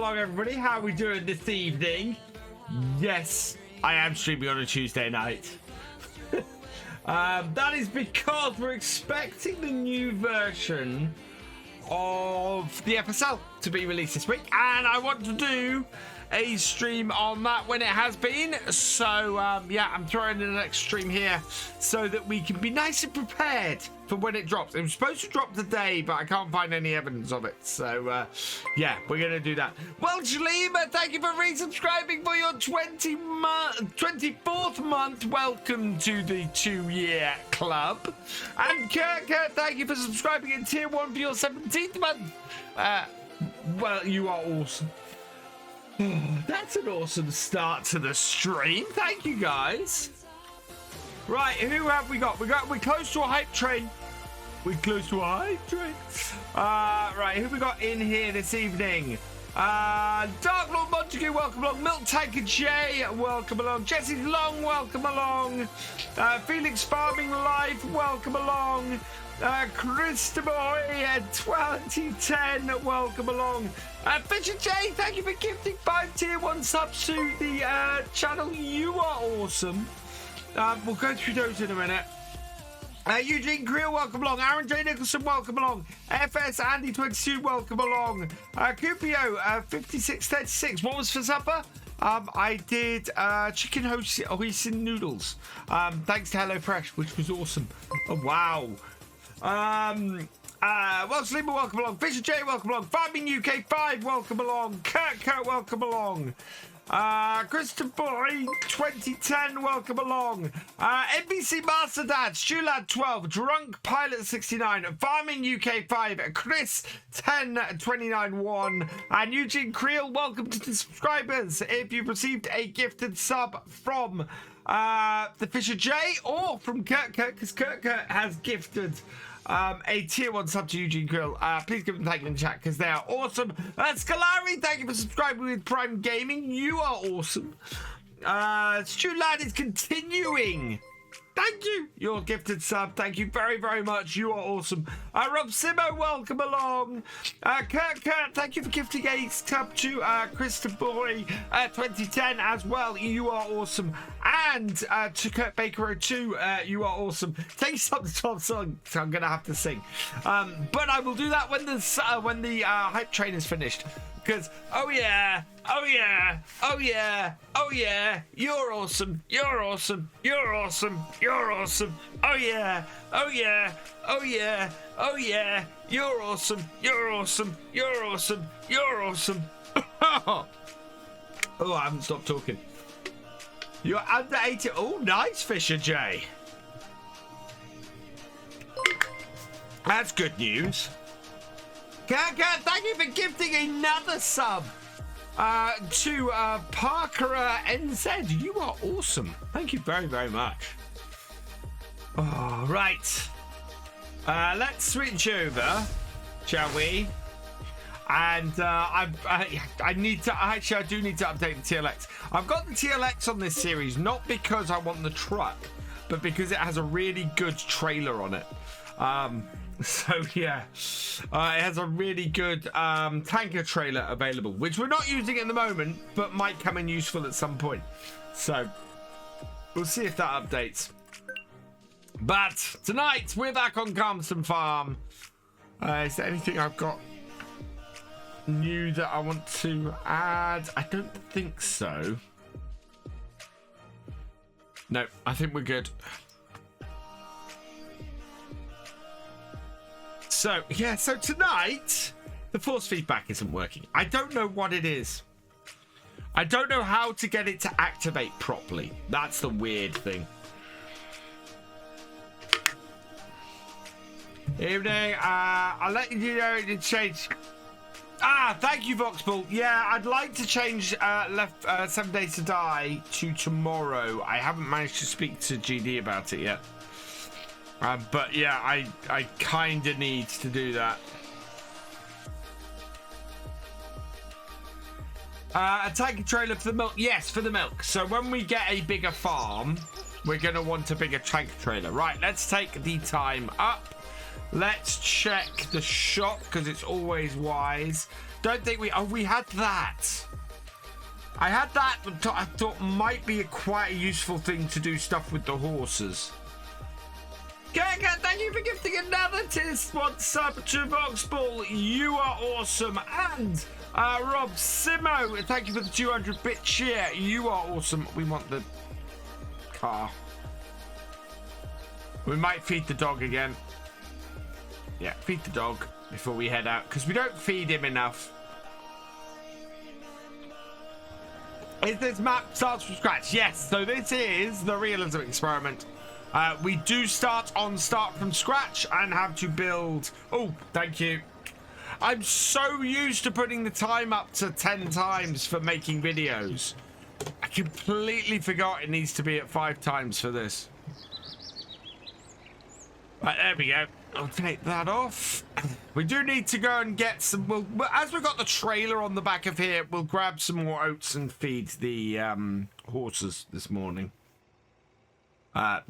along, everybody. How are we doing this evening? Yes, I am streaming on a Tuesday night. That is because we're expecting the new version of the FSL to be released this week, and I want to do a stream on that when it has been. So yeah, I'm throwing in an next stream here so that we can be nice and prepared for when it drops. It was supposed to drop today, but I can't find any evidence of it. So yeah, we're gonna do that. Well, Shalima, thank you for resubscribing for your 24th month. Welcome to the 2-year club. And Kurt, thank you for subscribing in tier 1 for your 17th month. Well, you are awesome. That's an awesome start to the stream. Thank you, guys. Right, who have we got? We're close to a hype train. We're close to a hype train. Right, who we got in here this evening? Dark Lord Montague, welcome along. mulched, welcome along. Jesse Long, welcome along. Felix Farming Life, welcome along. Christopher 2010, welcome along. Thefisherj, thank you for gifting 5 tier 1 subs to the channel. You are awesome. We'll go through those in a minute. Eugene Creel, welcome along. Aaron J. Nicholson, welcome along. FS Andy 22, welcome along. Cupio 5636, what was for supper? I did chicken hoisin noodles. Thanks to HelloFresh, which was awesome. Oh, wow. Well, Sleeper, welcome along. Thefisherj, welcome along. Farming UK 5, welcome along. Kurt, welcome along. Christopher 2010, welcome along. NBC Master Dad, Stulad 12, Drunk Pilot 69, Farming UK 5, Chris 1029-1, and Eugene Creel, welcome to the subscribers. If you've received a gifted sub from Thefisherj or from Kurt, because Kurt has gifted a tier 1 sub to Eugene Grill, please give them a thank you in the chat because they are awesome. Scalari, thank you for subscribing with Prime Gaming. You are awesome. Stu Lad is continuing. Thank you. Your gifted sub. Thank you very, very much. You are awesome. Rob Simo, welcome along. Kurt, thank you for gifting a sub to Christopher 2010 as well. You are awesome. And to Kurt Baker 02, you are awesome. Take you some 12 song, so I'm gonna have to sing. But I will do that when the hype train is finished. Because oh yeah, you're awesome, you're awesome, you're awesome, you're awesome. Oh yeah, you're awesome, you're awesome, you're awesome, you're awesome. Oh, I haven't stopped talking. You're under 80. Oh, nice, Thefisherj. That's good news. Kat, thank you for gifting another sub to Parker NZ. You are awesome. Thank you very, very much. All right. Let's switch over, shall we? And I need to actually, I do need to update the TLX. I've got the TLX on this series not because I want the truck, but because it has a really good trailer on it. So yeah, it has a really good tanker trailer available, which we're not using at the moment, but might come in useful at some point. So we'll see if that updates. But tonight we're back on Calmsden Farm. Is there anything I've got new that I want to add? I don't think so. No, I think we're good. So, yeah, so tonight, the force feedback isn't working. I don't know what it is. I don't know how to get it to activate properly. That's the weird thing. Evening, I'll let you know it changed. Thank you, Voxbull. Yeah, I'd like to change 7 Days to Die to tomorrow. I haven't managed to speak to GD about it yet. But yeah, I kind of need to do that. A tanker trailer for the milk. Yes, for the milk. So when we get a bigger farm, we're going to want a bigger tanker trailer. Right, let's take the time up. Let's check the shop because it's always wise. Don't think we... Oh, we had that. I had that I thought might be quite a useful thing to do stuff with the horses. Gaga, thank you for gifting another tier-1 sub to Voxball. You are awesome. And Rob Simo, thank you for the 200-bit cheer. You are awesome. We want the car. We might feed the dog again. Yeah, feed the dog before we head out, because we don't feed him enough. Is this map starts from scratch? Yes, so this is the realism experiment. We do start from scratch and have to build. Oh, thank you. I'm so used to putting the time up to 10 times for making videos. I completely forgot it needs to be at 5 times for this. Right, there we go. I'll take that off. We do need to go and get some. As we've got the trailer on the back of here, we'll grab some more oats and feed the horses this morning.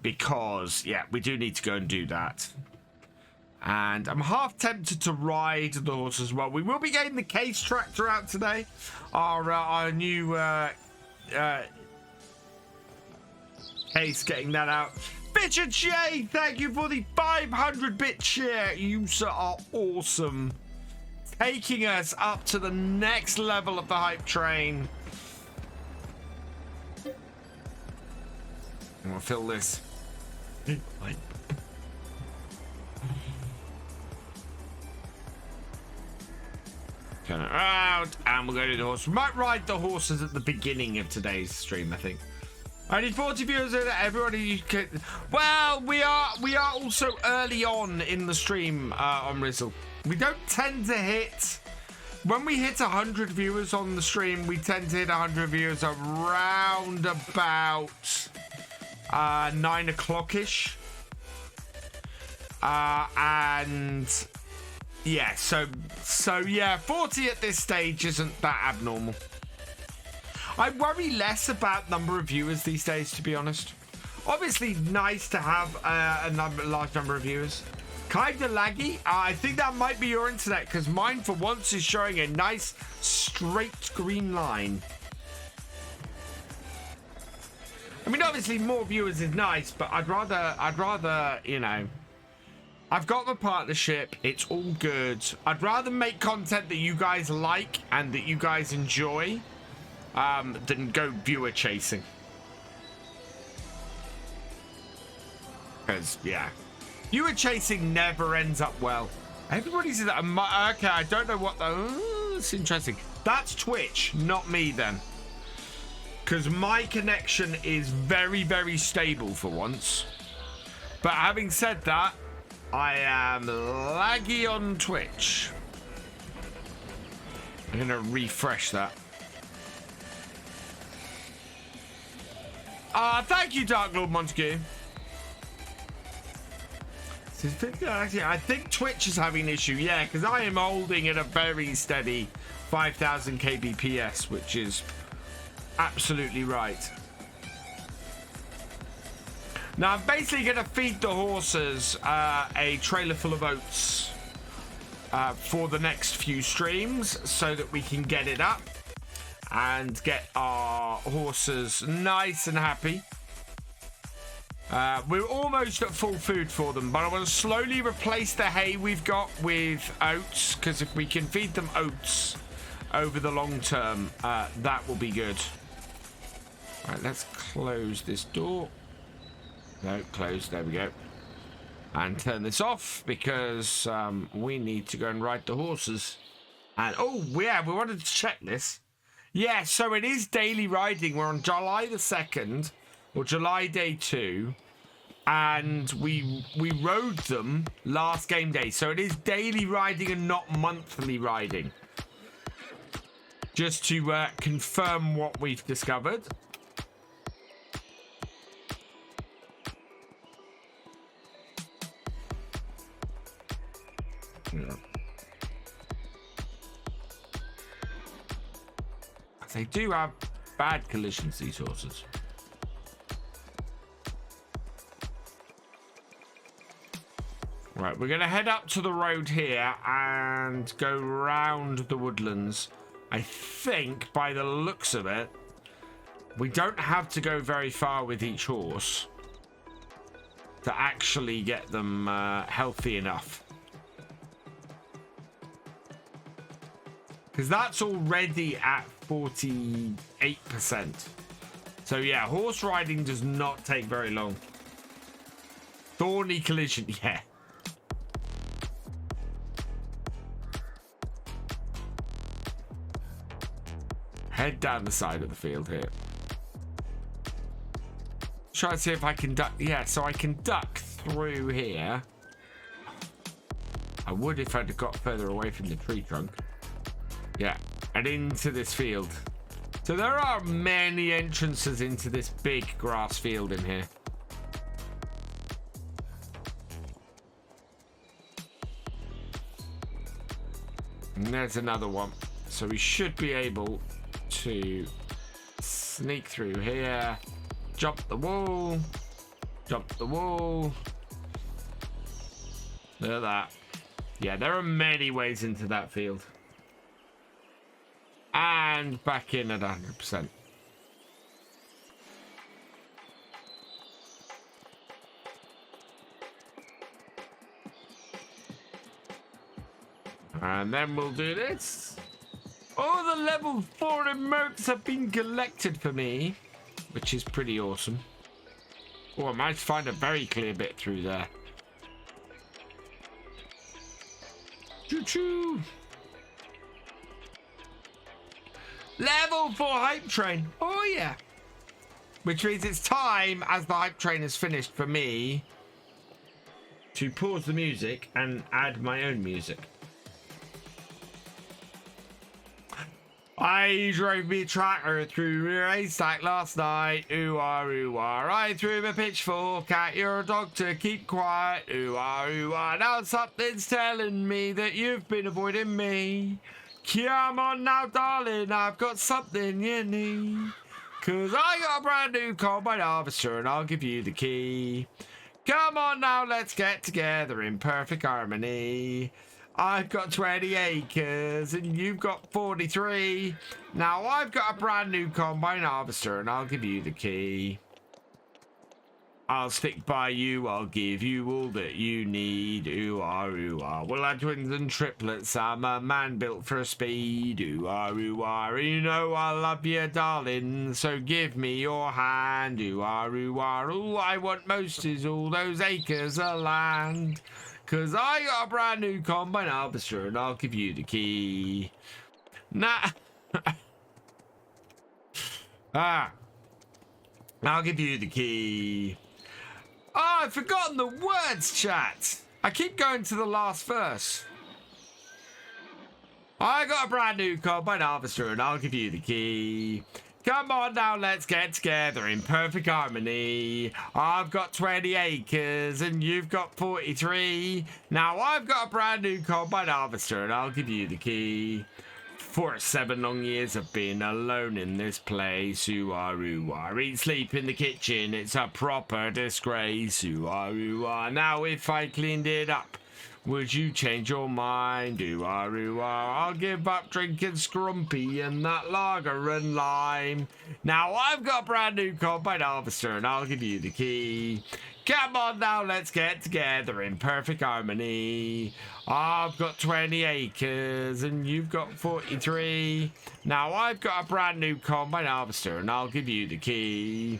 Because, yeah, we do need to go and do that. And I'm half tempted to ride the horse as well. We will be getting the case tractor out today. Our new case, getting that out. Thefisherj, thank you for the 500-bit share. You are awesome. Taking us up to the next level of the hype train. I'm gonna fill this. Wait. Turn it around, and we'll go to the horse. We might ride the horses at the beginning of today's stream, I think. Only 40 viewers there. Everybody can... Well, we are also early on in the stream on Rizzle. We don't tend to hit... When we hit 100 viewers on the stream, we tend to hit 100 viewers around about 9 o'clock-ish. And... Yeah, so yeah, 40 at this stage isn't that abnormal. I worry less about number of viewers these days, to be honest. Obviously, nice to have a large number of viewers. Kinda laggy. I think that might be your internet, because mine, for once, is showing a nice, straight green line. I mean, obviously, more viewers is nice, but I'd rather, you know... I've got the partnership. It's all good. I'd rather make content that you guys like and that you guys enjoy. Than go viewer chasing. Because, yeah. Viewer chasing never ends up well. Everybody says that. Okay, I don't know what the... it's interesting. That's Twitch, not me then. Because my connection is very, very stable for once. But having said that, I am laggy on Twitch. I'm going to refresh that. Thank you, Dark Lord Montague. I think Twitch is having an issue, yeah, because I am holding at a very steady 5,000 kbps, which is absolutely right. Now, I'm basically going to feed the horses a trailer full of oats for the next few streams so that we can get it up and get our horses nice and happy. We're almost at full food for them, but I want to slowly replace the hay we've got with oats, because if we can feed them oats over the long term, that will be good. All right, let's close this door. No, close. There we go. And turn this off, because we need to go and ride the horses. And oh yeah, we wanted to check this. Yeah, so it is daily riding. We're on July the 2nd, or July day 2, and we rode them last game day. So it is daily riding and not monthly riding. Just to confirm what we've discovered. Yeah. They do have bad collisions, these horses. Right, we're going to head up to the road here and go round the woodlands. I think, by the looks of it, we don't have to go very far with each horse to actually get them healthy enough. Because that's already at 48%. So yeah, horse riding does not take very long. Thorny collision, yeah. Head down the side of the field here. Try to see if I can duck. Yeah, so I can duck through here. I would if I'd got further away from the tree trunk. Yeah, and into this field. So there are many entrances into this big grass field in here. And there's another one. So we should be able to sneak through here, jump the wall, jump the wall. Look at that. Yeah, there are many ways into that field. And back in at 100%. And then we'll do this. Oh, the level 4 emotes have been collected for me, which is pretty awesome. Oh, I managed to find a very clear bit through there. Choo-choo. Level 4 hype train. Oh, yeah. Which means it's time, as the hype train is finished for me, to pause the music and add my own music. I drove me tractor through a haystack last night. Ooh-ah, ooh-ah. I threw my pitchfork at your dog to keep quiet. Ooh-ah, ooh-ah. Now something's telling me that you've been avoiding me. Come on now, darling, I've got something you need. 'Cause I got a brand new combine harvester and I'll give you the key. Come on now, let's get together in perfect harmony. I've got 20 acres and you've got 43. Now I've got a brand new combine harvester and I'll give you the key. I'll stick by you, I'll give you all that you need. Ooh-ah, ooh-ah. Well, I twins and triplets, I'm a man built for speed. Ooh-ah, ooh-ah. You know I love you, darling, so give me your hand. Ooh-ah, ooh-ah. All I want most is all those acres of land. 'Cause I got a brand new combine harvester and I'll give you the key. Nah. I'll give you the key. Oh, I've forgotten the words, chat. I keep going to the last verse. I got a brand new combine harvester and I'll give you the key. Come on now, let's get together in perfect harmony. I've got 20 acres and you've got 43. Now I've got a brand new combine harvester and I'll give you the key. For 7 long years I've been alone in this place. Ooh-ah, ooh-ah. Eat, sleep in the kitchen, it's a proper disgrace. Ooh-ah, ooh-ah. Now if I cleaned it up, would you change your mind? Ooh-ah, ooh-ah. I'll give up drinking scrumpy and that lager and lime. Now I've got a brand new combine harvester and I'll give you the key. Come on now, let's get together in perfect harmony. I've got 20 acres and you've got 43. Now I've got a brand new combine harvester and I'll give you the key.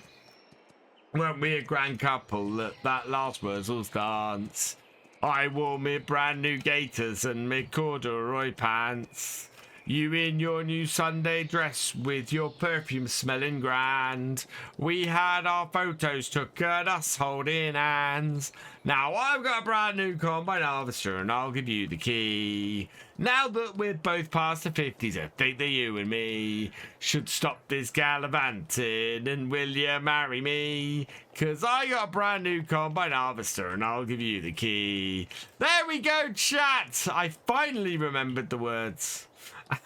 Weren't we a grand couple at that last Wurzel's dance? I wore me brand new gaiters and me corduroy pants. You in your new Sunday dress with your perfume smelling grand. We had our photos took at us holding hands. Now I've got a brand new combine harvester and I'll give you the key. Now that we're both past the 50s, I think that you and me should stop this gallivanting and will you marry me? 'Cause I got a brand new combine harvester and I'll give you the key. There we go, chat. I finally remembered the words.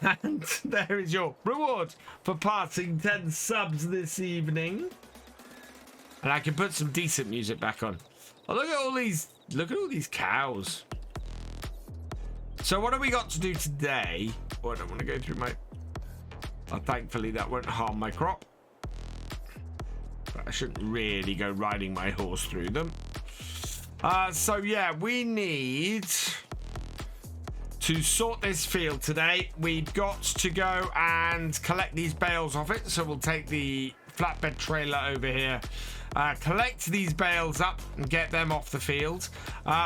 And there is your reward for passing 10 subs this evening. And I can put some decent music back on. Oh, look at all these look at all these cows. So what have we got to do today? Oh, I don't want to go through my... thankfully, that won't harm my crop. But I shouldn't really go riding my horse through them. So, yeah, we need to sort this field today. We've got to go and collect these bales off it. So we'll take the flatbed trailer over here, collect these bales up and get them off the field.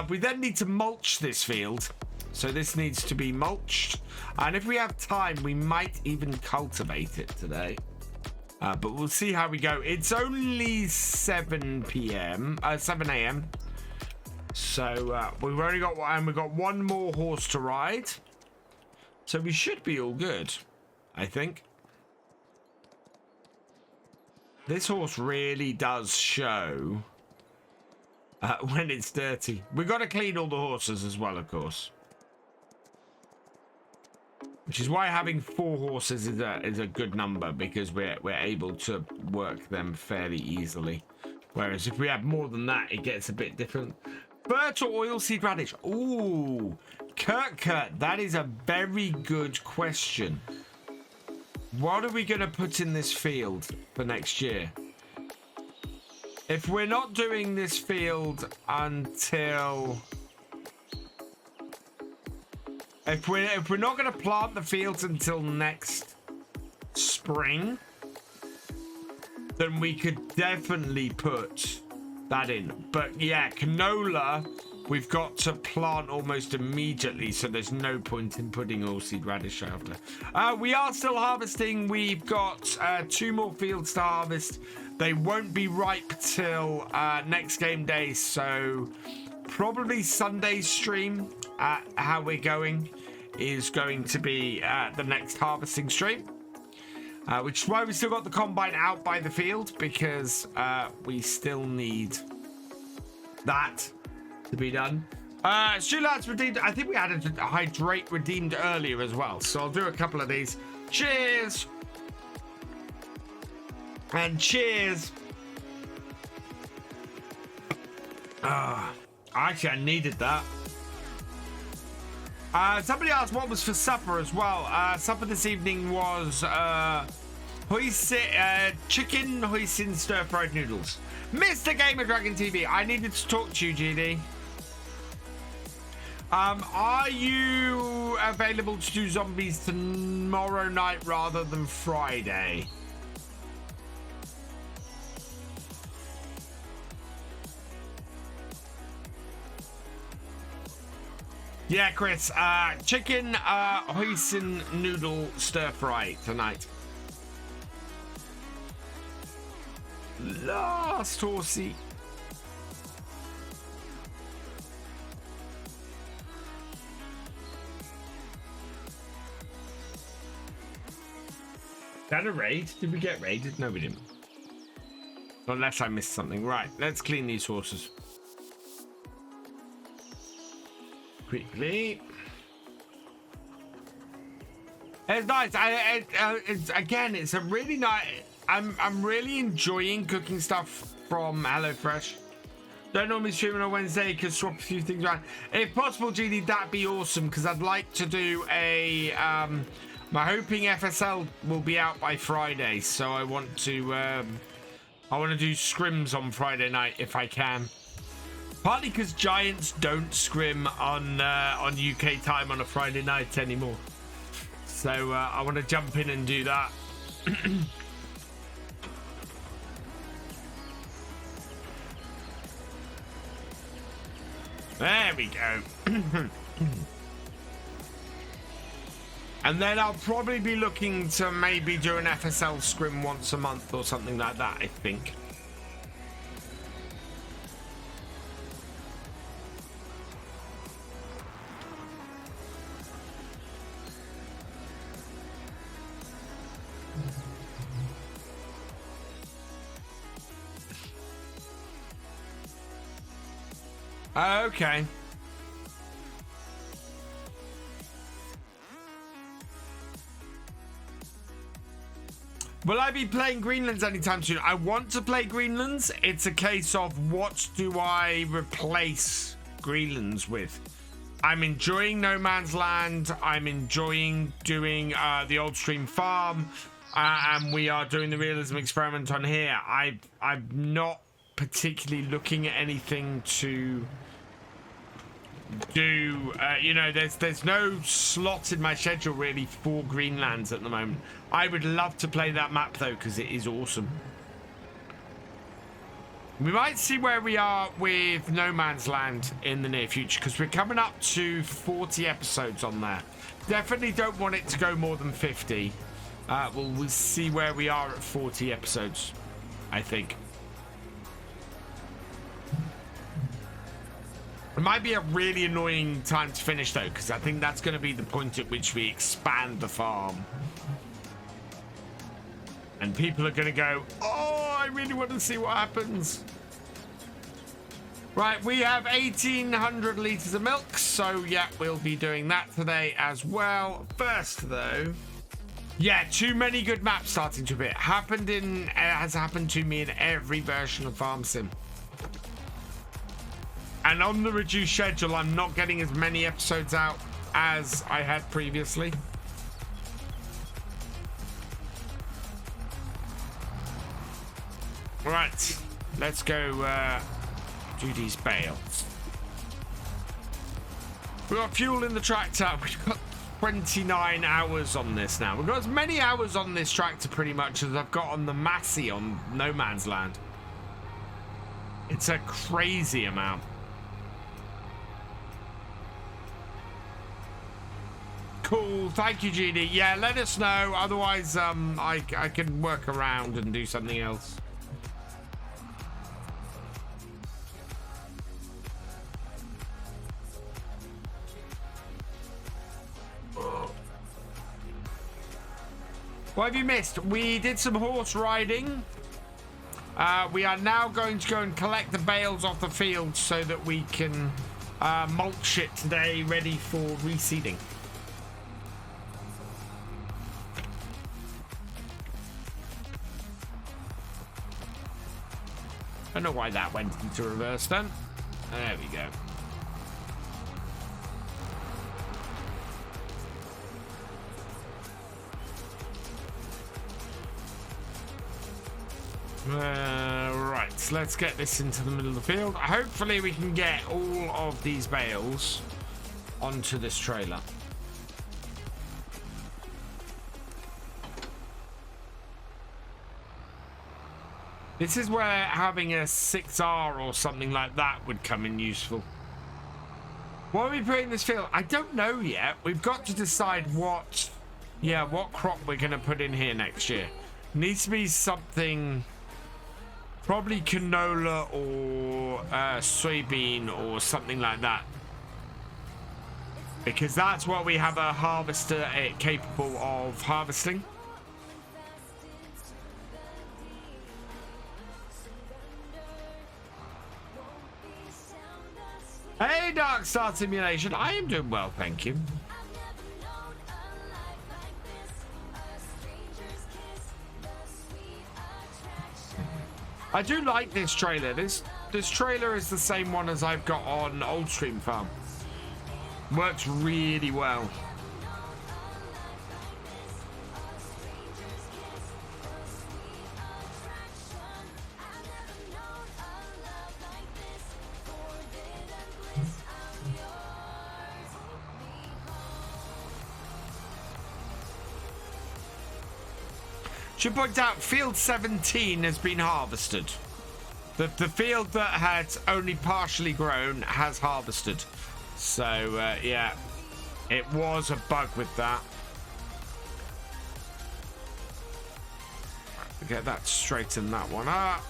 We then need to mulch this field. So this needs to be mulched. And if we have time, we might even cultivate it today. But we'll see how we go. It's only 7 a.m. So we've only got one, and we've got one more horse to ride. So we should be all good, I think. This horse really does show when it's dirty. We've got to clean all the horses as well, of course. Which is why having 4 horses is a good number, because we're able to work them fairly easily. Whereas if we have more than that, it gets a bit different. Burt or oilseed radish? Ooh, Kurt, that is a very good question. What are we going to put in this field for next year? If we're not doing this field until... If we're not going to plant the fields until next spring, then we could definitely put that in. But yeah, canola, we've got to plant almost immediately, so there's no point in putting oilseed radish after. We are still harvesting. We've got 2 more fields to harvest. They won't be ripe till next game day, so probably Sunday's stream, how we're going, is going to be the next harvesting stream. Which is why we still got the combine out by the field, because we still need that to be done. Shoelads redeemed. I think we had a hydrate redeemed earlier as well, so I'll do a couple of these. Cheers and cheers. Actually, I needed that. Somebody asked what was for supper as well. Supper this evening was chicken hoisin stir-fried noodles. Mr. Gamer Dragon TV, I needed to talk to you, GD. Are you available to do zombies tomorrow night rather than Friday? Yeah, Chris. Chicken hoisin noodle stir fry tonight. Last horsey. Is that a raid? Did we get raided? No, we didn't. Unless I missed something. Right, let's clean these horses. Quickly. It's nice. It's a really nice. I'm really enjoying cooking stuff from HelloFresh. Don't normally stream on a Wednesday because swap a few things around. If possible, GD, that'd be awesome, because I'd like to do a. I'm hoping FSL will be out by Friday, so I want to do scrims on Friday night if I can. Partly because Giants don't scrim on UK time on a Friday night anymore. So I want to jump in and do that. There we go. And then I'll probably be looking to maybe do an FSL scrim once a month or something like that, I think. Okay. Will I be playing Greenlands anytime soon? I want to play Greenlands. It's a case of what do I replace Greenlands with. I'm enjoying No Man's Land. I'm enjoying doing the Old Stream Farm, and we are doing the Realism experiment on here. I'm not particularly looking at anything to do. You know, there's no slot in my schedule really for Greenlands at the moment. I would love to play that map though, because it is awesome. We might see where we are with No Man's Land in the near future, because we're coming up to 40 episodes on there. Definitely don't want it to go more than 50. We'll see where we are at 40 episodes, I think. It might be a really annoying time to finish though, because I think that's going to be the point at which we expand the farm. And people are going to go, oh, I really want to see what happens. Right, we have 1,800 litres of milk. So, yeah, we'll be doing that today as well. First, though, yeah, too many good maps starting to appear. Has happened to me in every version of Farm Sim. And on the reduced schedule, I'm not getting as many episodes out as I had previously. Right, let's go do these bales. We've got fuel in the tractor. We've got 29 hours on this now. We've got as many hours on this tractor pretty much as I've got on the Massey on No Man's Land. It's a crazy amount. Cool, thank you, GD. Yeah, let us know. Otherwise, I can work around and do something else. What have you missed? We did some horse riding. We are now going to go and collect the bales off the field so that we can mulch it today, ready for reseeding. I don't know why that went into reverse then. There we go. Right, let's get this into the middle of the field. Hopefully we can get all of these bales onto this trailer. This is where having a 6R or something like that would come in useful. What are we putting in this field? I don't know yet. We've got to decide what crop we're going to put in here next year. Needs to be something, probably canola or soybean or something like that. Because that's what we have a harvester capable of harvesting. Hey, Dark Star Simulation. I am doing well, thank you. I do like this trailer. This trailer is the same one as I've got on Old Stream Farm. Works really well. Should point out, field 17 has been harvested. The field that had only partially grown has harvested. So, yeah, it was a bug with that. Get that straighten that one up.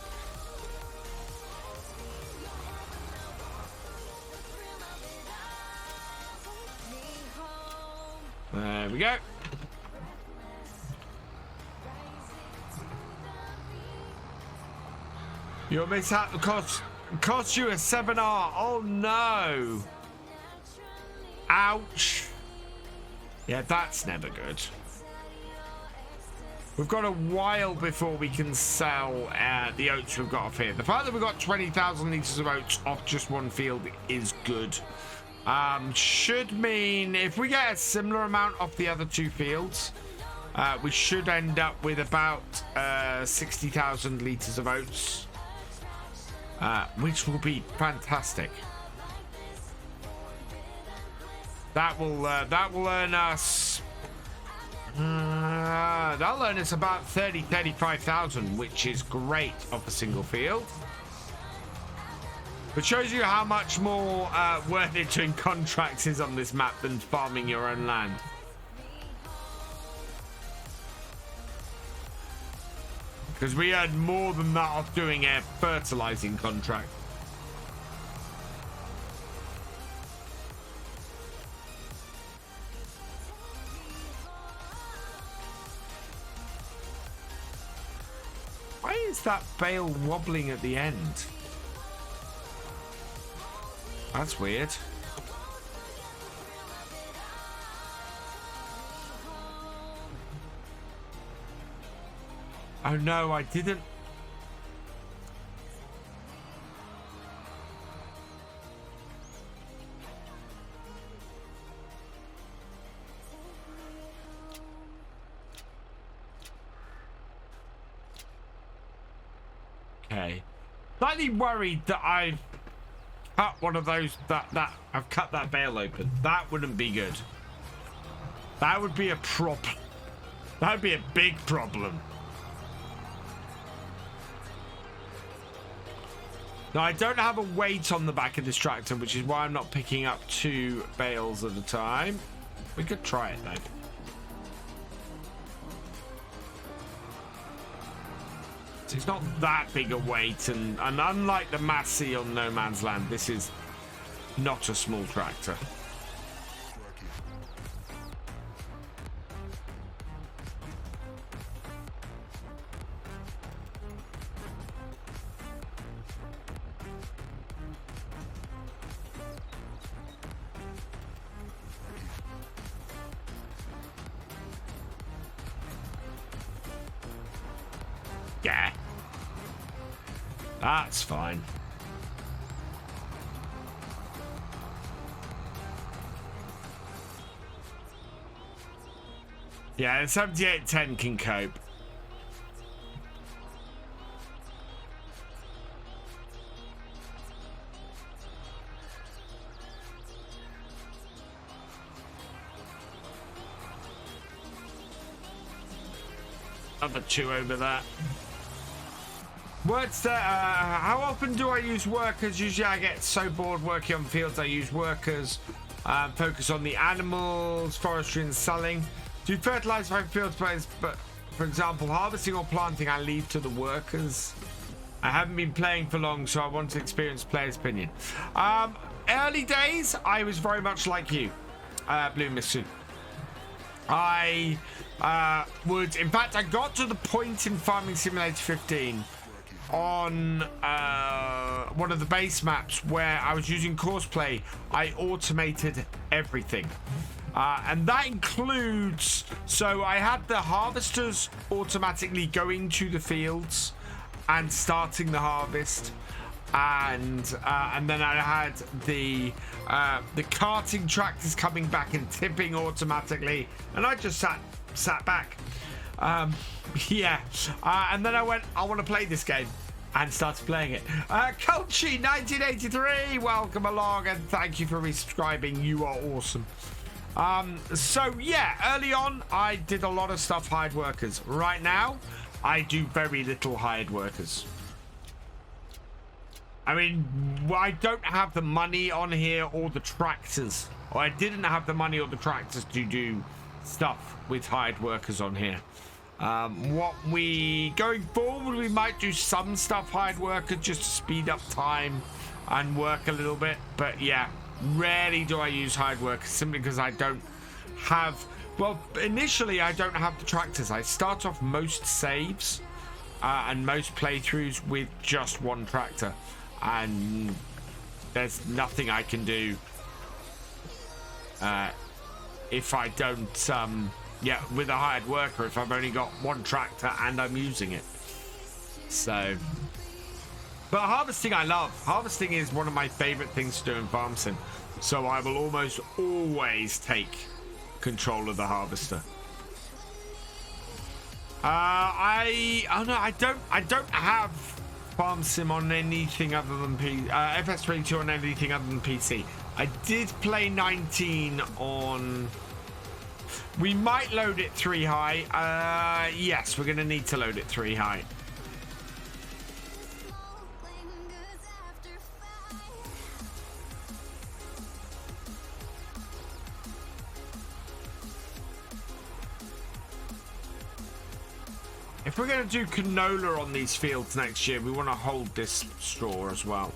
There we go. Your mishap cost you a 7R. Oh no. Ouch. Yeah, that's never good. We've got a while before we can sell the oats we've got off here. The fact that we've got 20,000 litres of oats off just one field is good. Should mean if we get a similar amount off the other two fields, we should end up with about 60,000 litres of oats, which will be fantastic. That will earn us... that'll earn us about 35,000, which is great off a single field. But shows you how much more worth it doing contracts is on this map than farming your own land. Because we earn more than that off doing a fertilizing contract. Why is that bale wobbling at the end? That's weird. Oh no, I didn't. Okay. Slightly worried that I've cut one of those, I've cut that bale open. That wouldn't be good. That would be a problem. That would be a big problem. Now, I don't have a weight on the back of this tractor, which is why I'm not picking up 2 bales at a time. We could try it, though. So it's not that big a weight, and unlike the Massey on No Man's Land, this is not a small tractor. Yeah. That's fine. Yeah, the 7810 can cope. Another 2 over that. Words that, how often do I use workers? Usually I get so bored working on fields I use workers. Focus on the animals, forestry and selling. Do fertilize 5 fields, but for example, harvesting or planting I leave to the workers. I haven't been playing for long, so I want to experience players' opinion. Early days, I was very much like you, Blue Missu. I would, in fact, I got to the point in Farming Simulator 15 on one of the base maps where I was using Courseplay. I automated everything. And that includes, so I had the harvesters automatically going to the fields and starting the harvest. And then I had the carting tractors coming back and tipping automatically, and I just sat back. Yeah, and then I went, I want to play this game, and started playing it. Cultivated 1983, welcome along, and thank you for resubscribing. You are awesome. So yeah, early on I did a lot of stuff hired workers. Right now I do very little hired workers. I mean, I don't have the money on here or the tractors, or I didn't have the money or the tractors to do stuff with hired workers on here. What we going forward, we might do some stuff hired worker just to speed up time and work a little bit, but yeah, rarely do I use hired workers simply because I don't have, well, initially I don't have the tractors. I start off most saves and most playthroughs with just one tractor, and there's nothing I can do if I don't yeah, with a hired worker if I've only got one tractor and I'm using it. So, but harvesting I love. Harvesting is one of my favorite things to do in Farm Sim. So I will almost always take control of the harvester. I don't have Farm Sim on anything other than FS22 on anything other than PC. I did play 19 on. We might load it 3 high. Yes, we're gonna need to load it 3 high. If we're going to do canola on these fields next year, we want to hold this straw as well.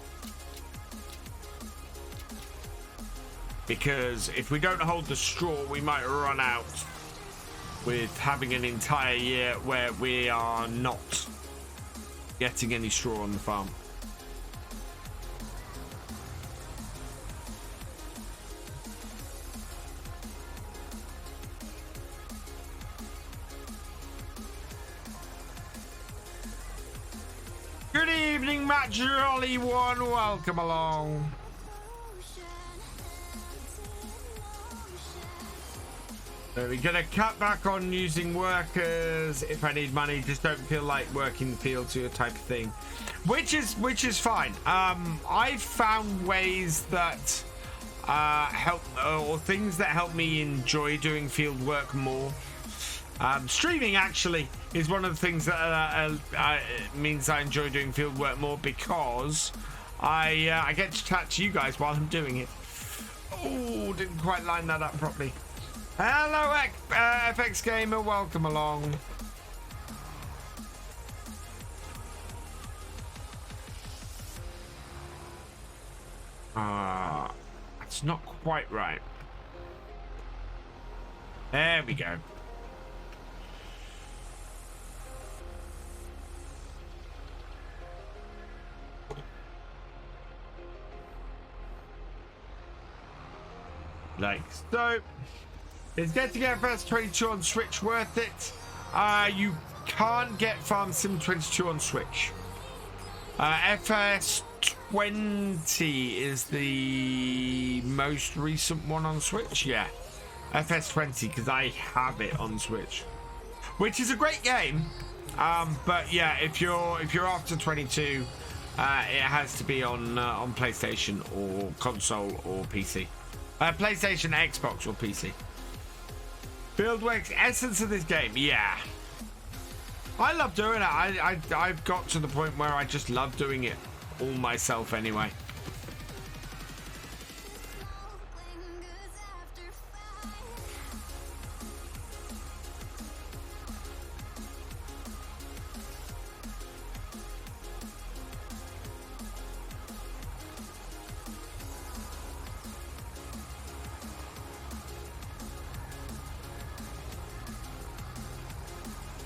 Because if we don't hold the straw, we might run out with having an entire year where we are not getting any straw on the farm. Good evening, Matt Jolly One. Welcome along. So we're gonna cut back on using workers if I need money. Just don't feel like working the fields or your type of thing, which is fine. I've found ways that help or things that help me enjoy doing field work more. Streaming actually is one of the things that means I enjoy doing field work more, because I get to chat to you guys while I'm doing it. Oh, didn't quite line that up properly. Hello, FX Gamer, welcome along. That's not quite right. There we go. Like so. Is getting FS22 on Switch worth it? You can't get Farm Sim 22 on Switch. FS20 is the most recent one on Switch. Yeah, FS20, because I have it on Switch, which is a great game. But yeah, if you're after 22, it has to be on PlayStation or console or PC. PlayStation, Xbox, or PC. Fieldwork's essence of this game, yeah. I love doing it. I've got to the point where I just love doing it all myself anyway.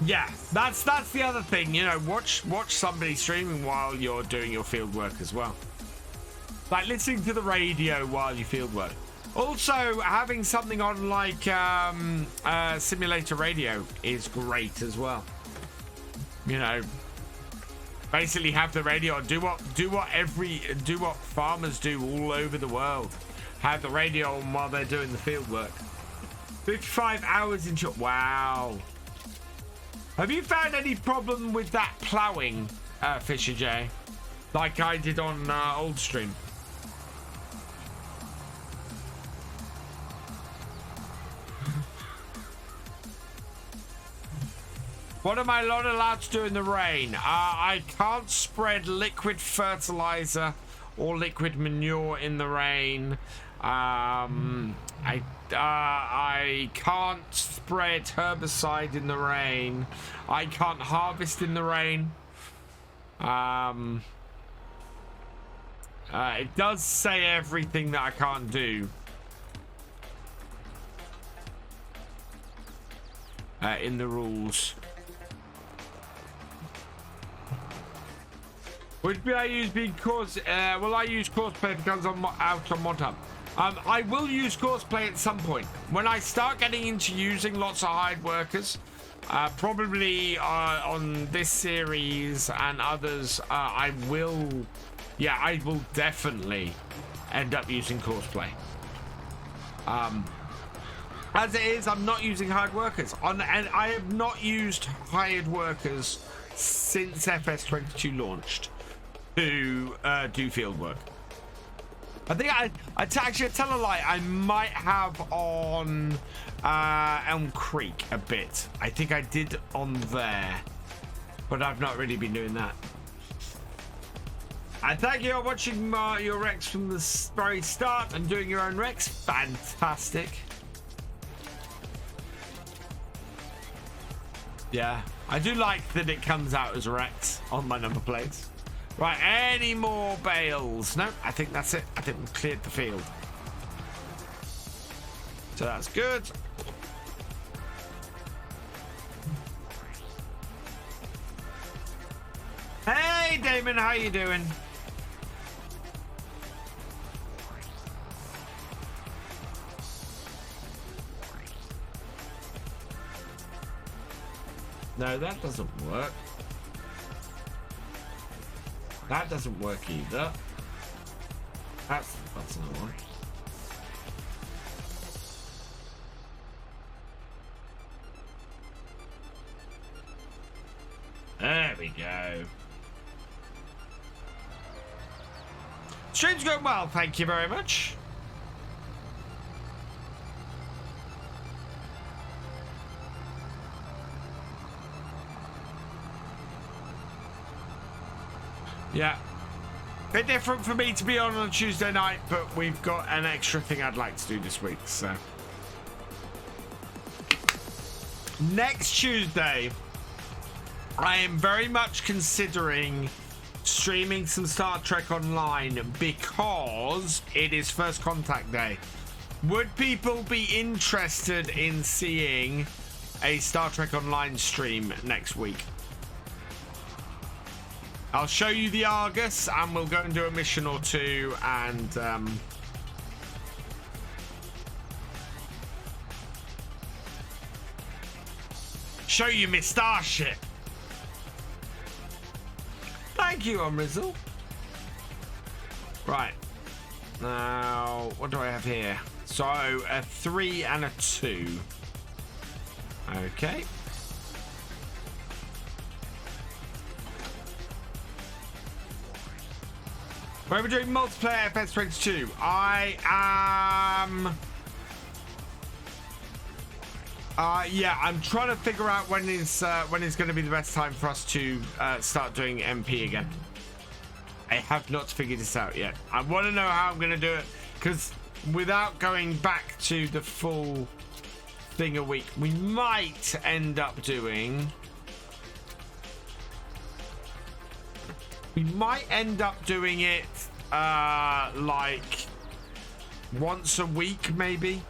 Yeah, that's the other thing, you know, watch somebody streaming while you're doing your field work as well. Like listening to the radio while you field work. Also, having something on like simulator radio is great as well. You know, basically have the radio on. Do what farmers do all over the world. Have the radio on while they're doing the field work. 55 hours into wow. Have you found any problem with that ploughing, Thefisherj, like I did on old stream? What am I not allowed to do in the rain? I can't spread liquid fertilizer or liquid manure in the rain. I can't spread herbicide in the rain. I can't harvest in the rain. It does say everything that I can't do in the rules. Which bit I use because will I use course paper guns out on mod hub? I will use Courseplay at some point. When I start getting into using lots of hired workers, probably on this series and others, I will definitely end up using Courseplay. As it is, I'm not using hired workers. And I have not used hired workers since FS22 launched to do field work. I think I actually tell a lie. I might have on Elm Creek a bit. I think I did on there, but I've not really been doing that. And thank you for watching your Rex from the very start and doing your own Rex. Fantastic. Yeah, I do like that it comes out as Rex on my number plates. Right, any more bales? No, I think that's it. I think we've cleared the field. So that's good. Hey, Damon, how you doing? No, that doesn't work. That doesn't work either. That's another one. There we go. Stream's going well, thank you very much. Yeah, bit different for me to be on a Tuesday night, but we've got an extra thing I'd like to do this week. So next Tuesday, I am very much considering streaming some Star Trek Online because it is First Contact Day. Would people be interested in seeing a Star Trek Online stream next week? I'll show you the Argus and we'll go and do a mission or two and show you my starship. Thank you, Omrizzle. Right. Now, what do I have here? So, a 3 and a 2. Okay. Where we're doing multiplayer FS22. I am... yeah, I'm trying to figure out when is going to be the best time for us to start doing MP again. I have not figured this out yet. I want to know how I'm going to do it, because without going back to the full thing a week, we might end up doing... We might end up doing it like once a week, maybe.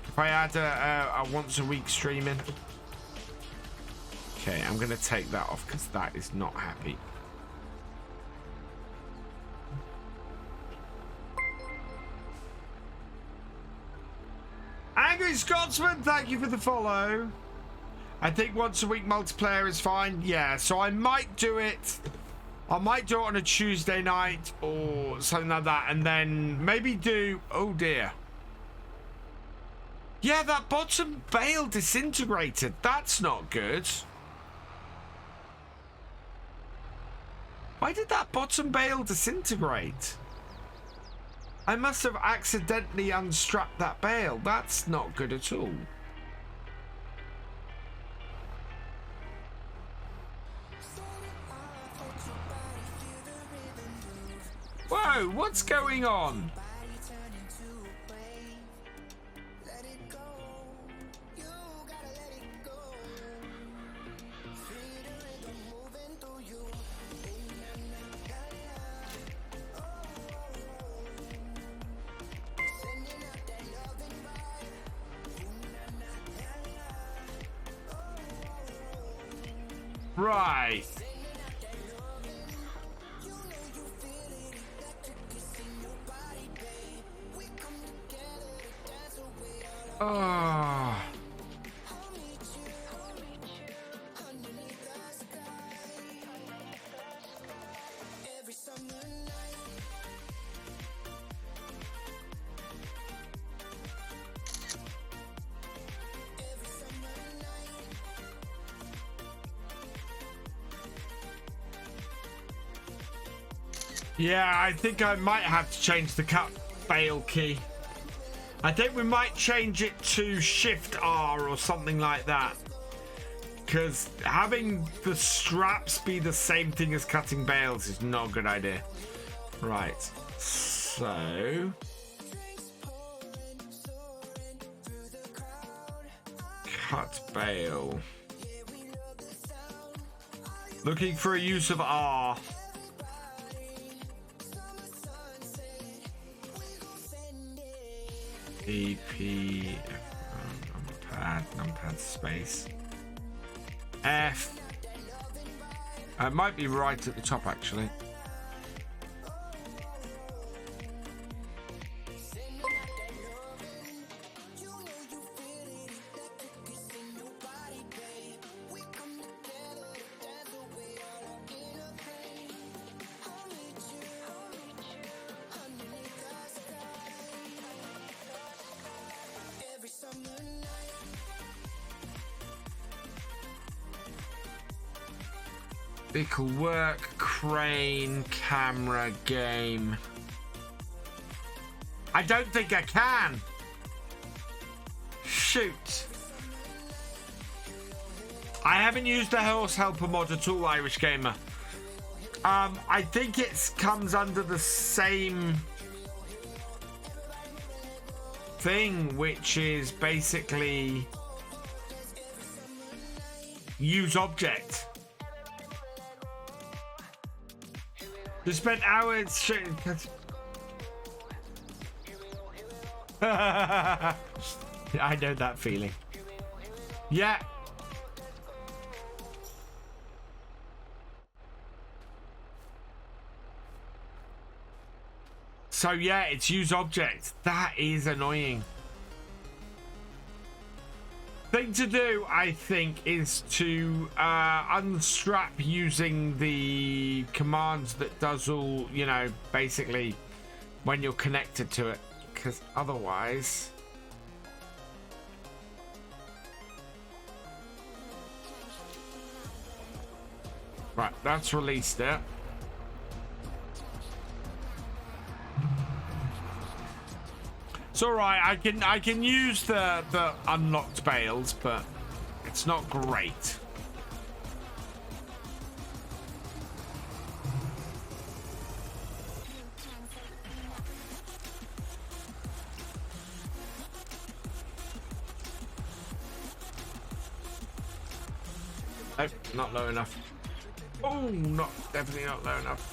If I add a once a week streaming. Okay, I'm going to take that off because that is not happy. Angry Scotsman, thank you for the follow. I think once a week multiplayer is fine. Yeah, so I might do it. I might do it on a Tuesday night or something like that, and then maybe do... Oh dear. Yeah, that bottom bale disintegrated. That's not good. Why did that bottom bale disintegrate? I must have accidentally unstrapped that bale. That's not good at all. Whoa, what's going on? Right. Oh. Yeah, I think I might have to change the cut bale key. I think we might change it to Shift R or something like that. Because having the straps be the same thing as cutting bales is not a good idea. Right, so... cut bale. Looking for a use of R. EP, numpad space, F. It might be right at the top actually. Vehicle work, crane, camera, game. I don't think I can. Shoot. I haven't used the horse helper mod at all, Irish Gamer. I think it comes under the same thing, which is basically use object. You spent hours shooting. I know that feeling. Yeah. So yeah, it's use object. That is annoying. Thing to do, I think, is to unstrap using the commands that does all, you know, basically when you're connected to it, because otherwise... Right, that's released it. It's all right. I can use the unlocked bales, but it's not great. Nope, not low enough. Oh, definitely not low enough.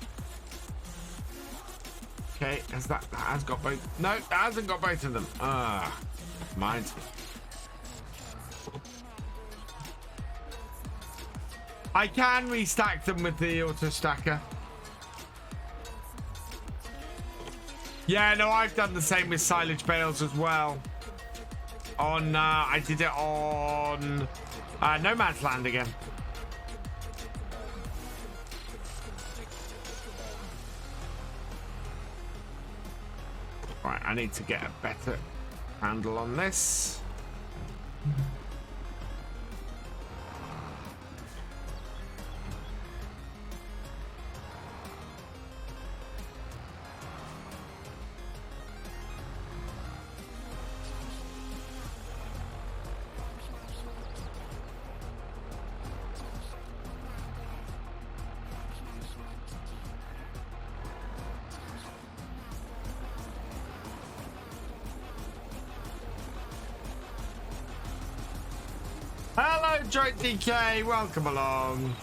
Okay, that has got both. No, it hasn't got both of them. Mind. I can restack them with the auto stacker. Yeah, no, I've done the same with silage bales as well. On I did it on No Man's Land again. Right, I need to get a better handle on this. Hello, Joint DK. Welcome along.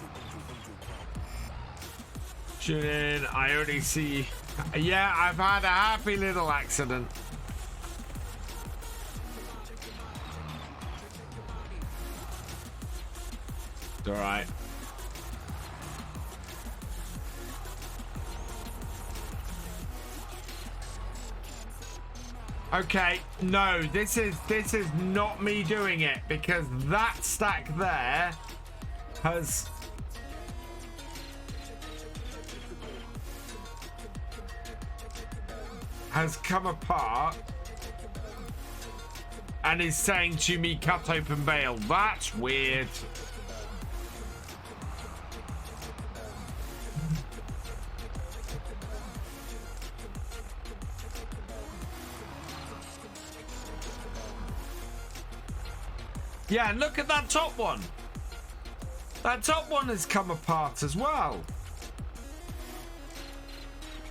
Tune in. I already see. Yeah, I've had a happy little accident. It's all right. Okay, no, this is not me doing it, because that stack there has come apart and is saying to me, cut open bale. That's weird. Yeah, and look at that top one. That top one has come apart as well.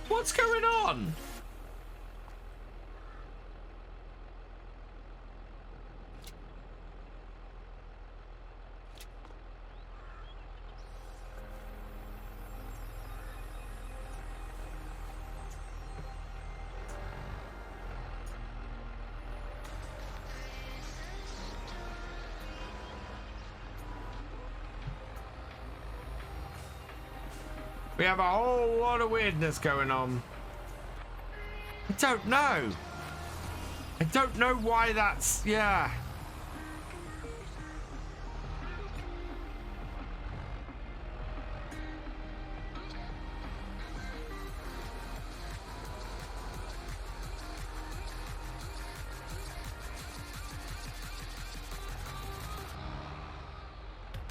What's going on? We have a whole lot of weirdness going on. I don't know. I don't know why that's... yeah.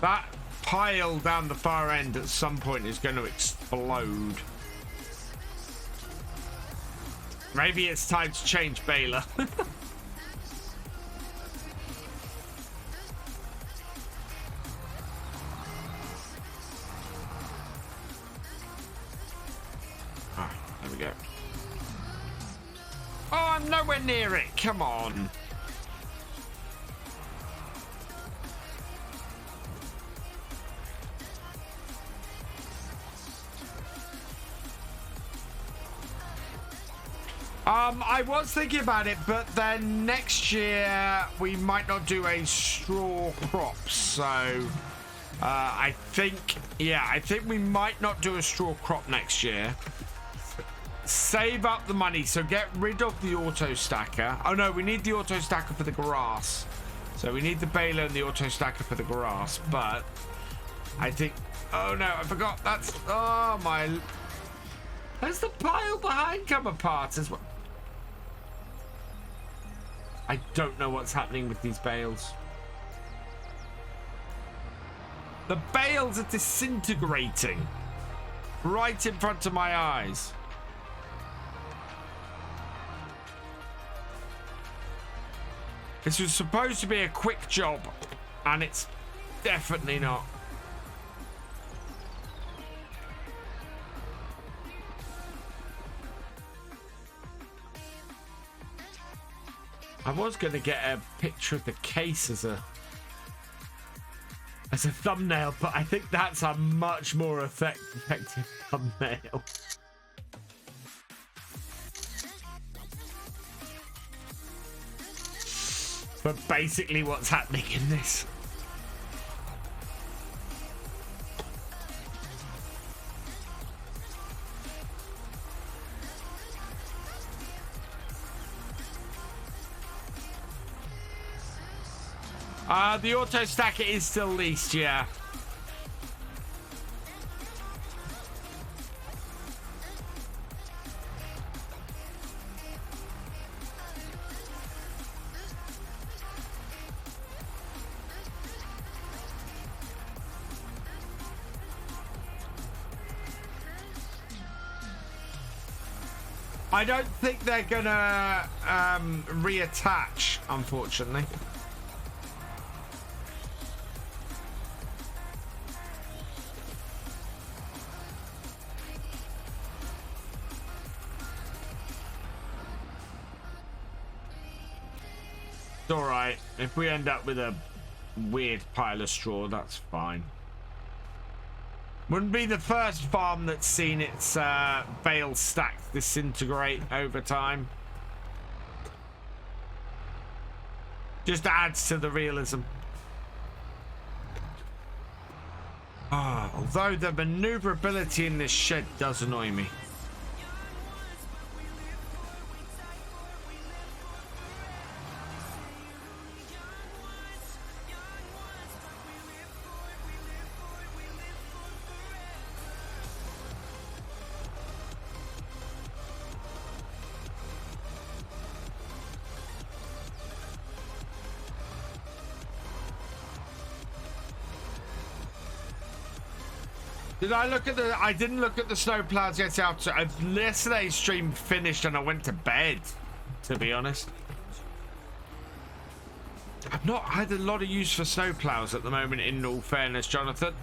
That pile down the far end at some point is going to explode. Maybe it's time to change baler. Ah, there we go. Oh, I'm nowhere near it. Come on. I was thinking about it, but then next year we might not do a straw crop. So I think we might not do a straw crop next year. Save up the money. So get rid of the auto stacker. Oh no, we need the auto stacker for the grass. So we need the baler and the auto stacker for the grass. But I think, oh no, I forgot. That's, oh my. Has the pile behind come apart as well? I don't know what's happening with these bales. The bales are disintegrating right in front of my eyes. This was supposed to be a quick job, and it's definitely not. I was going to get a picture of the case as a thumbnail, but I think that's a much more effective thumbnail. But basically what's happening in this. The auto stacker is still leased, yeah. I don't think they're gonna reattach, unfortunately. It's all right. If we end up with a weird pile of straw, that's fine. Wouldn't be the first farm that's seen its bale stacks disintegrate over time. Just adds to the realism. Although the maneuverability in this shed does annoy me. Did I look at the... I didn't look at the snow plows yet out. Yesterday's stream finished and I went to bed, to be honest. I've not had a lot of use for snow plows at the moment, in all fairness, Jonathan.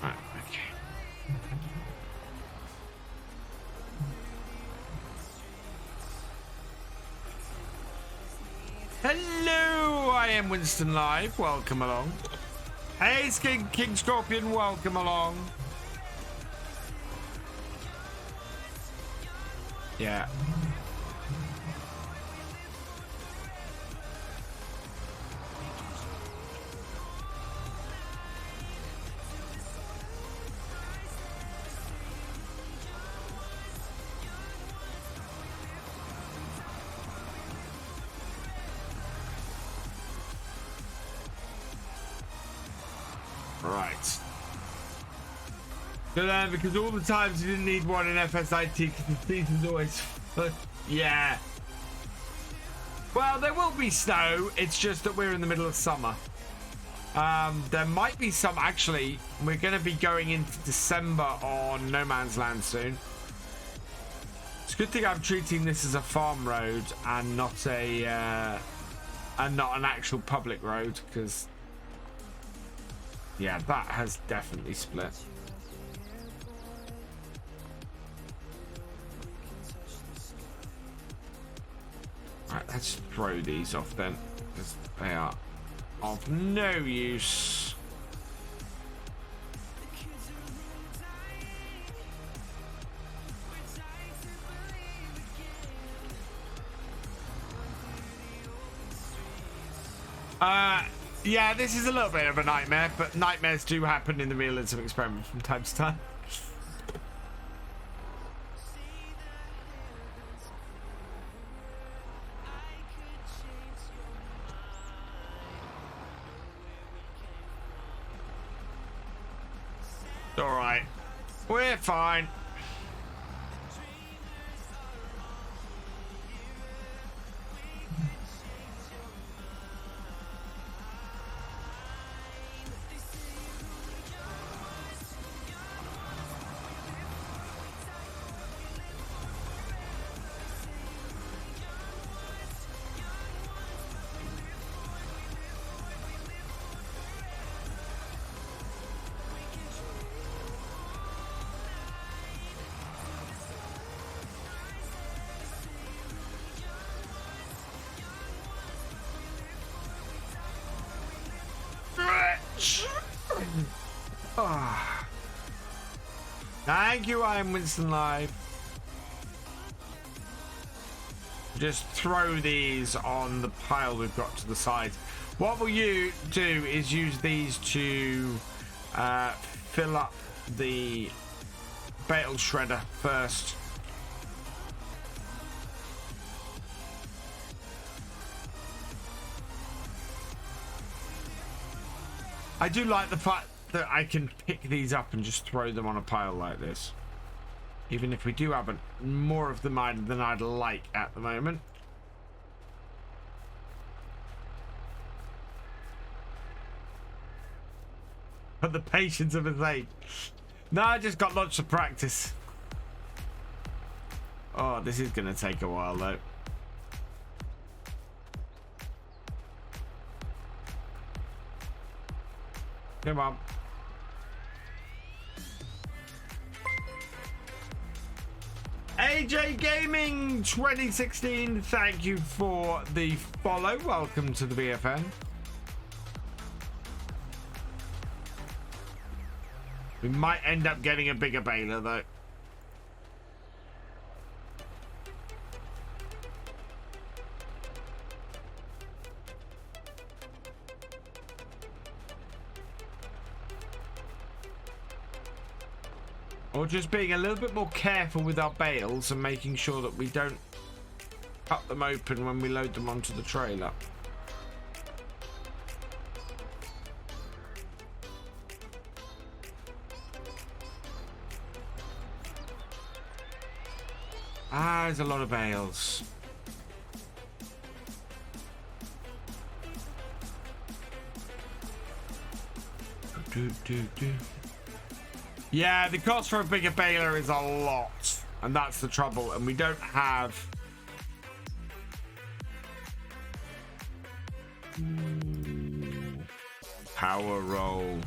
Right, okay. Hello, I am Winston Live. Welcome along. Hey, King Scorpion, welcome along. Yeah. Right. Good, because all the times you didn't need one in FSIT because the season's always... yeah. Well, there will be snow. It's just that we're in the middle of summer. There might be some... Actually, we're going to be going into December on No Man's Land soon. It's a good thing I'm treating this as a farm road and not a... and not an actual public road, because... yeah, that has definitely split. Right, let's throw these off then, because they are of no use. Yeah, this is a little bit of a nightmare, but nightmares do happen in the realism experiment from time to time. All right, we're fine. Oh. Thank you, I am Winston Live. Just throw these on the pile we've got to the side. What will you do is use these to fill up the bale shredder first. I do like the fact that I can pick these up and just throw them on a pile like this. Even if we do have more of them than I'd like at the moment. But the patience of a saint. No, I just got lots of practice. Oh, this is going to take a while though. Come on. AJ Gaming 2016, thank you for the follow. Welcome to the BFN. We might end up getting a bigger baler though. Or just being a little bit more careful with our bales and making sure that we don't cut them open when we load them onto the trailer. Ah, there's a lot of bales. Yeah, the cost for a bigger baler is a lot, and that's the trouble. And we don't have. Power roll.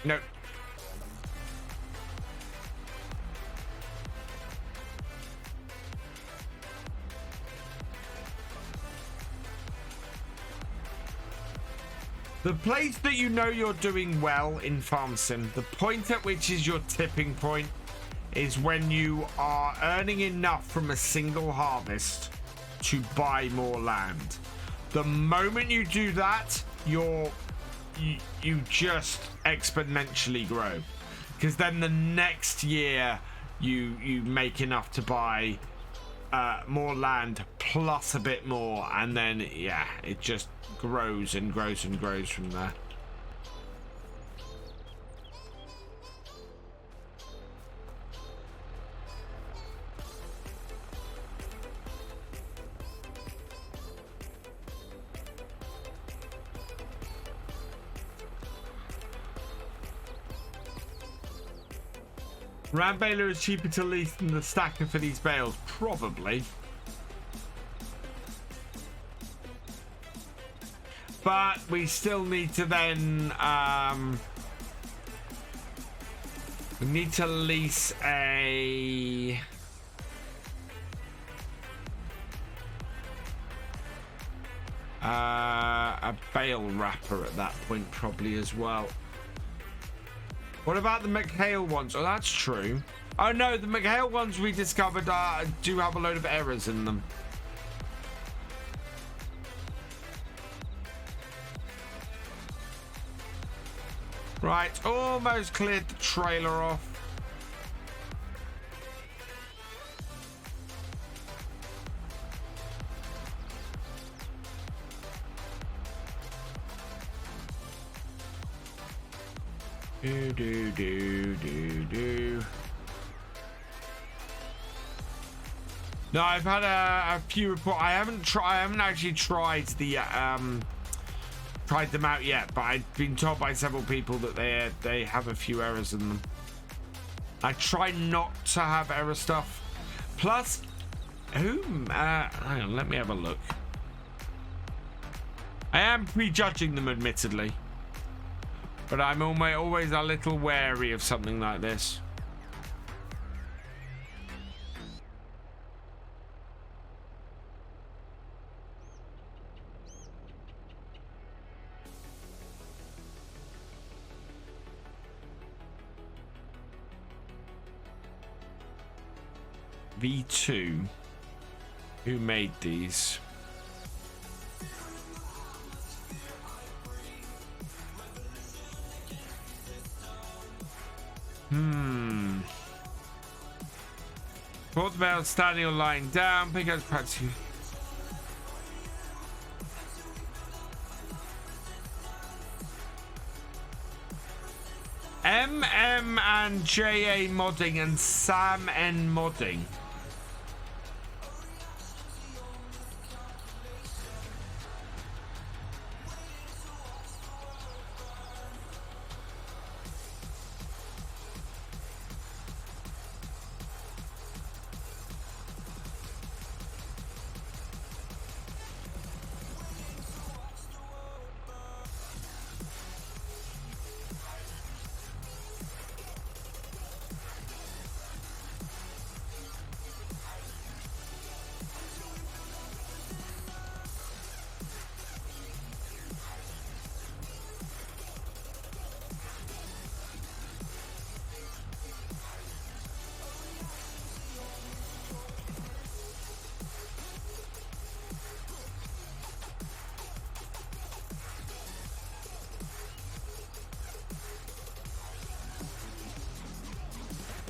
Nope. The place that you know you're doing well in Farm Sim, the point at which is your tipping point, is when you are earning enough from a single harvest to buy more land. The moment you do that, you just exponentially grow, because then the next year you make enough to buy more land plus a bit more, and then yeah, it just grows and grows and grows from there. Ram baler is cheaper to lease than the stacker for these bales, probably. But we still need to then we need to lease a bale wrapper at that point probably as well. What about the McHale ones? Oh, that's true. Oh no, the McHale ones we discovered do have a load of errors in them. Right, almost cleared the trailer off. Do. No, I've had a few reports. I haven't actually tried the tried them out yet, but I've been told by several people that they have a few errors in them. I try not to have error stuff. Plus, hang on, let me have a look. I am prejudging them, admittedly, but I'm always a little wary of something like this. V2, who made these? Port the bale standing or lying down. Pick up practically. MM and JA modding and Sam N modding.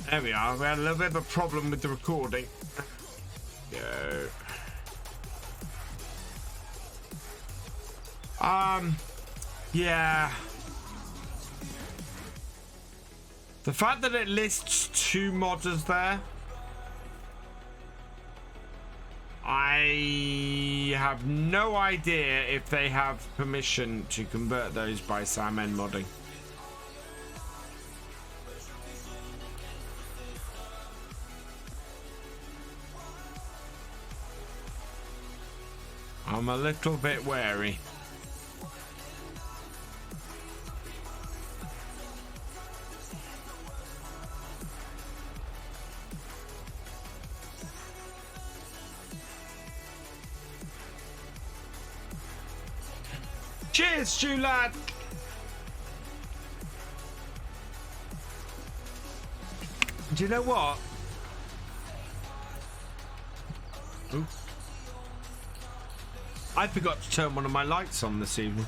There we are. We had a little bit of a problem with the recording. Go. Yeah. The fact that it lists 2 modders there, I I have no idea if they have permission to convert those by salmon modding. I'm a little bit wary. Cheers, Stu lad. Do you know what? Ooh. I forgot to turn one of my lights on this evening.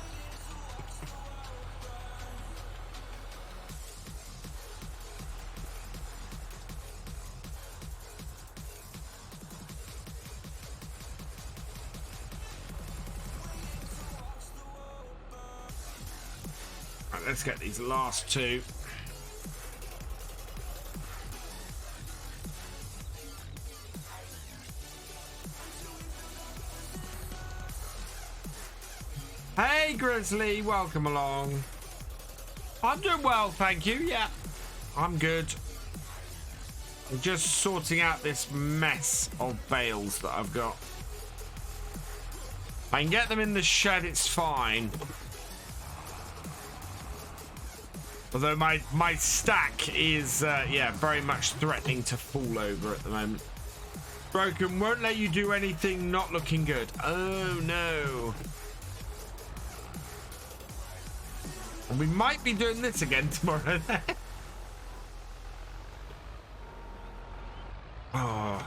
Right, let's get these last two. Hey Grizzly, welcome along. I'm doing well, thank you. Yeah, I'm good. I'm just sorting out this mess of bales that I've got. I can get them in the shed, it's fine. Although my stack is, yeah, very much threatening to fall over at the moment. Broken won't let you do anything not looking good. Oh no. And we might be doing this again tomorrow. Oh.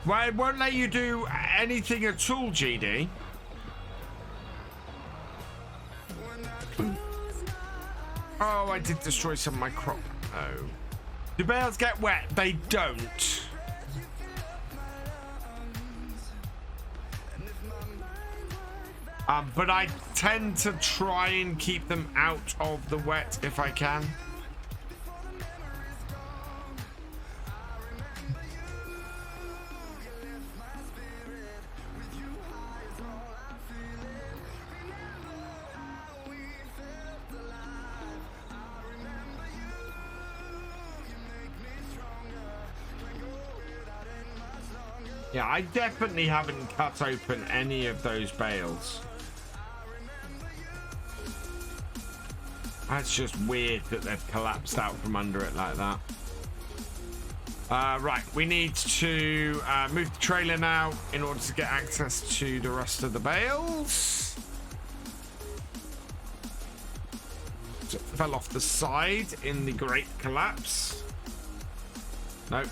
Well, it won't let you do anything at all, GD. Oh, I did destroy some of my crop. Oh. Do bales get wet? They don't. But I tend to try and keep them out of the wet if I can. Yeah, I definitely haven't cut open any of those bales. That's just weird that they've collapsed out from under it like that. Right, we need to move the trailer now in order to get access to the rest of the bales. So it fell off the side in the great collapse. Nope.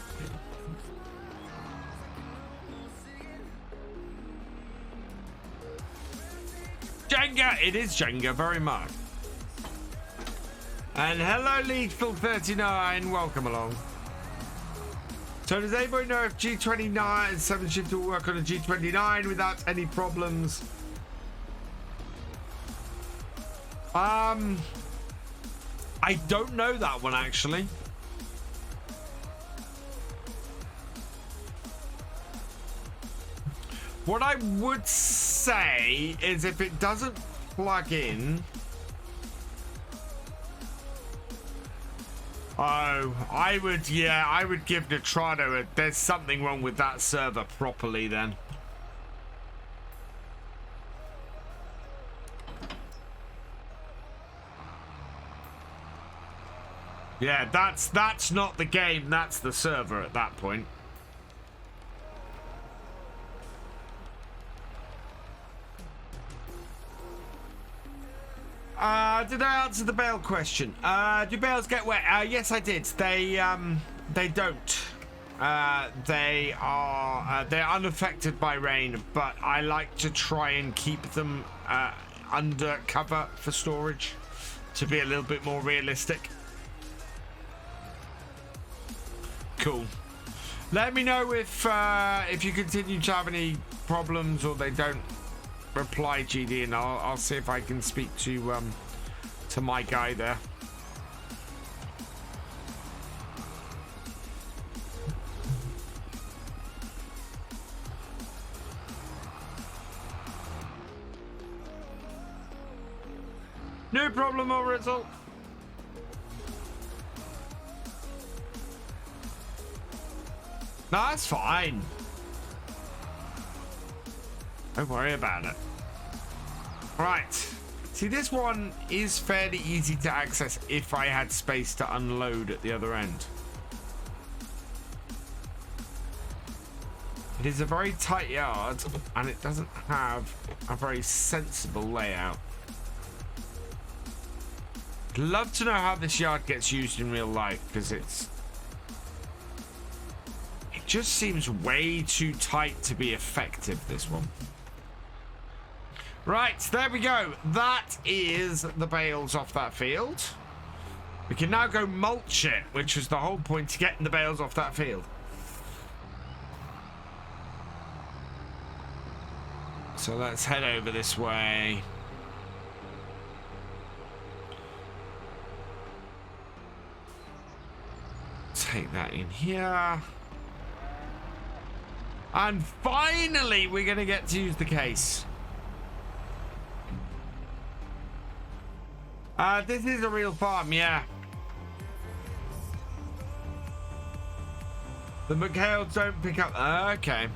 Jenga, it is Jenga, very much. And hello, Lethal39, welcome along. So does anybody know if G29 and 7 shift will work on a G29 without any problems? I don't know that one actually. What I would say is if it doesn't plug in. Oh, I would give Nitrado a, there's something wrong with that server properly then. Yeah, that's not the game, that's the server at that point. Did I answer the bale question? Do bales get wet? Yes, I did. They don't. They're unaffected by rain, but I like to try and keep them under cover for storage to be a little bit more realistic. Cool. Let me know if you continue to have any problems or they don't reply, GD, and I'll see if I can speak to my guy there. No problem or result. No, that's fine. Don't worry about it. Right. See, this one is fairly easy to access if I had space to unload at the other end. It is a very tight yard, and it doesn't have a very sensible layout. I'd love to know how this yard gets used in real life, because it just seems way too tight to be effective, this one. Right, there we go. That is the bales off that field. We can now go mulch it, which was the whole point to getting the bales off that field. So let's head over this way. Take that in here. And finally, we're going to get to use the case. This is a real farm, yeah. The McHales don't pick up. Okay.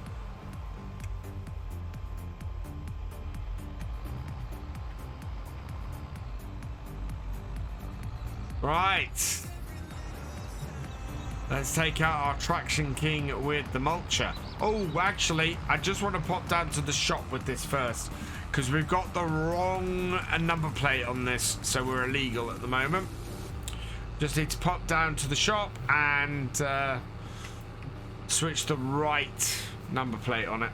Right. Let's take out our Traction King with the mulcher. Oh, actually, I just want to pop down to the shop with this first, because we've got the wrong number plate on this, so we're illegal at the moment. Just need to pop down to the shop and switch the right number plate on it.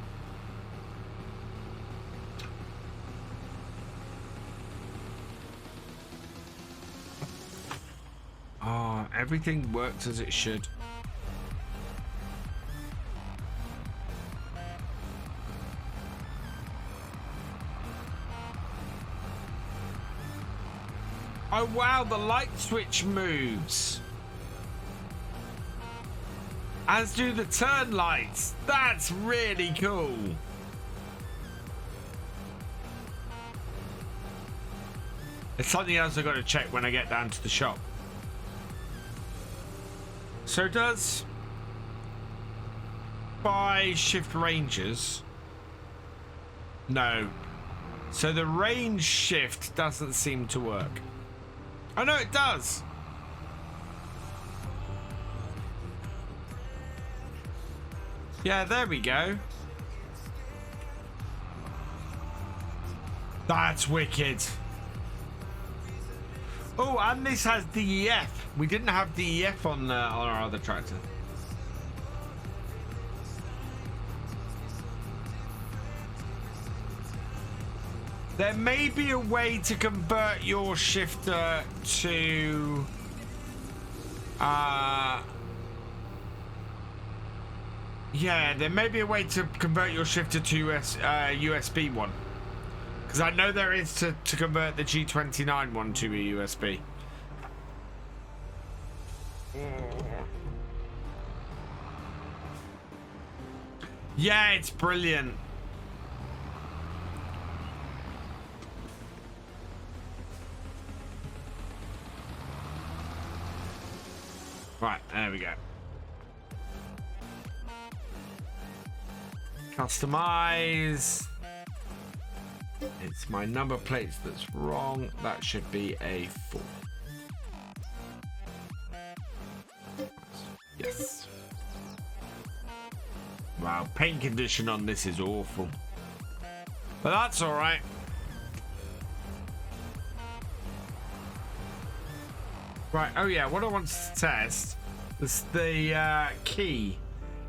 Oh, everything works as it should. Oh wow, the light switch moves. As do the turn lights. That's really cool. It's something else I've got to check when I get down to the shop. So does by shift ranges? No. So the range shift doesn't seem to work. Oh no, it does. Yeah, there we go. That's wicked. Oh, and this has DEF. We didn't have DEF on our other tractor. There may be a way to convert your shifter to yeah, there may be a way to convert your shifter to USB one. Because I know there is to convert the G29 one to a USB. Yeah, it's brilliant. Right, there we go. Customize. It's my number plates that's wrong. That should be a 4. Yes. Wow, paint condition on this is awful. But that's all right. Right, oh yeah, what I want to test is the key.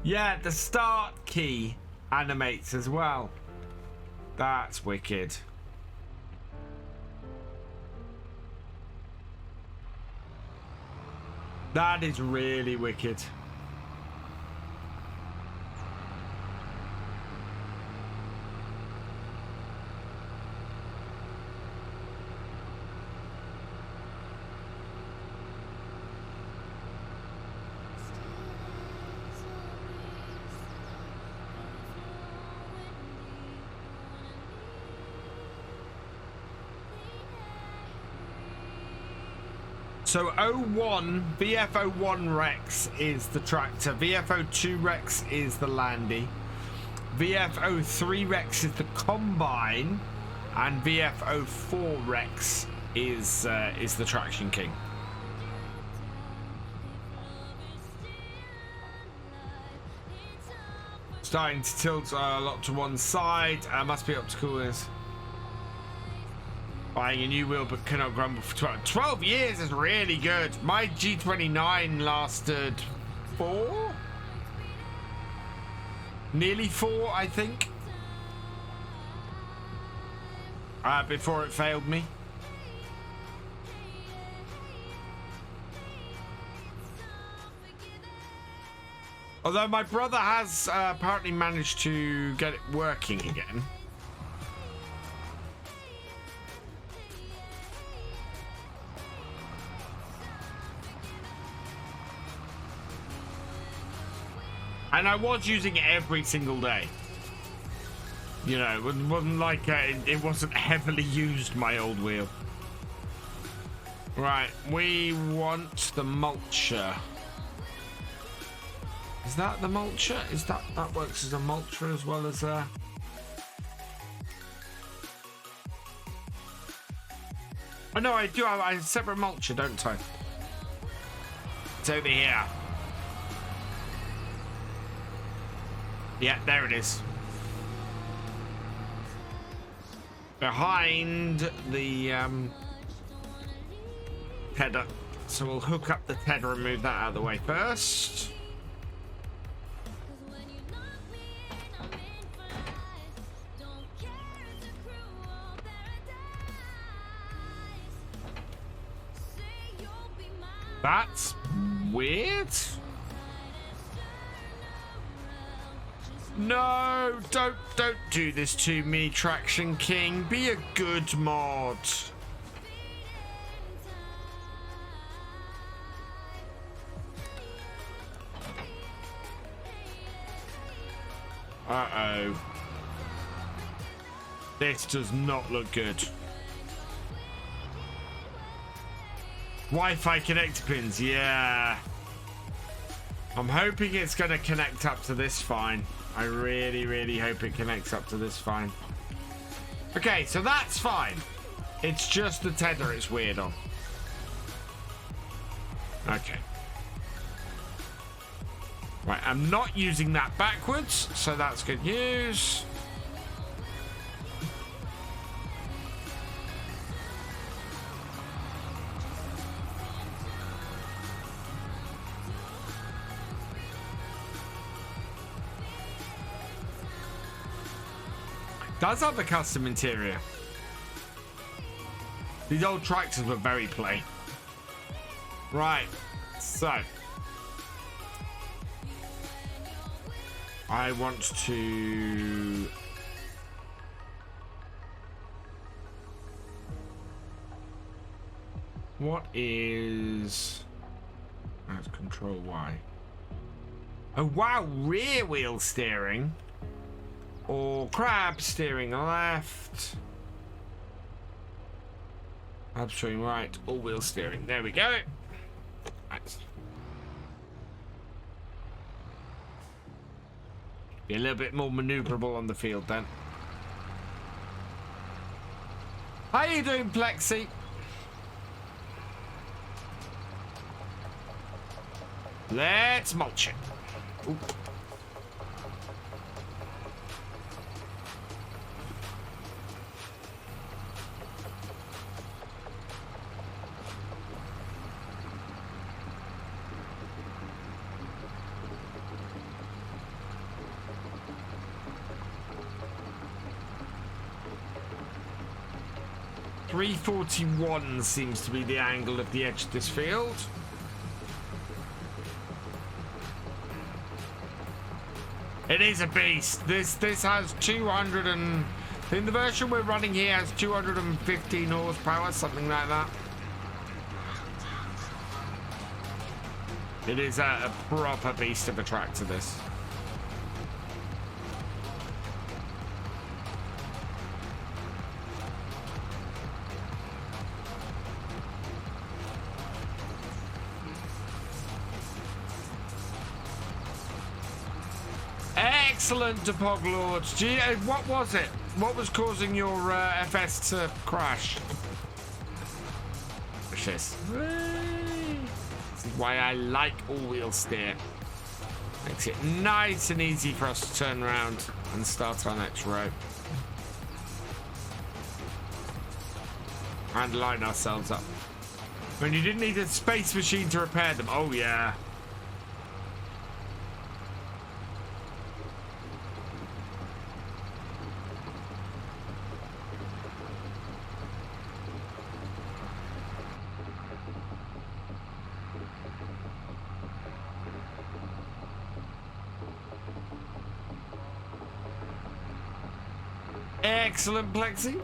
Yeah, the start key animates as well. That's wicked. That is really wicked. So 01, VF01 Rex is the tractor, VF02 Rex is the Landy, VF03 Rex is the combine, and VF04 Rex is the Traction King. Starting to tilt a lot to one side. Must be up to coolness. Buying a new wheel but cannot grumble for 12 years is really good. My G29 lasted 4? Nearly 4, I think. Before it failed me. Although my brother has apparently managed to get it working again. And I was using it every single day. You know, it wasn't like it wasn't heavily used, my old wheel. Right, we want the mulcher. Is that the mulcher? Is that works as a mulcher as well as a... Oh no, I do have a separate mulcher, don't I? It's over here. Yeah, there it is. Behind the header. So we'll hook up the header and move that out of the way first. That's weird. No, don't do this to me, Traction King. Be a good mod. Uh-oh. This does not look good. Wi-Fi connector pins, yeah. I'm hoping it's going to connect up to this fine. I really, really hope it connects up to this fine. Okay, so that's fine. It's just the tether it's weird on. Okay. Right, I'm not using that backwards, so that's good news. Does have a custom interior. These old tractors were very plain. Right, so I want to what is that's control Y. Oh wow, rear wheel steering. Or crab steering left. Crab steering right. All wheel steering. There we go. Right. Be a little bit more maneuverable on the field then. How you doing, Plexi? Let's mulch it. Ooh. .341 seems to be the angle of the edge of this field. It is a beast. This has 200 and... in the version we're running here has 215 horsepower, something like that. It is a proper beast of a tractor, this. Excellent, Depog Lord. Gee, what was it? What was causing your FS to crash? What's this? This is why I like all-wheel steer. Makes it nice and easy for us to turn around and start our next row. And line ourselves up. When you didn't need a space machine to repair them. Oh, yeah. Excellent, Plexi.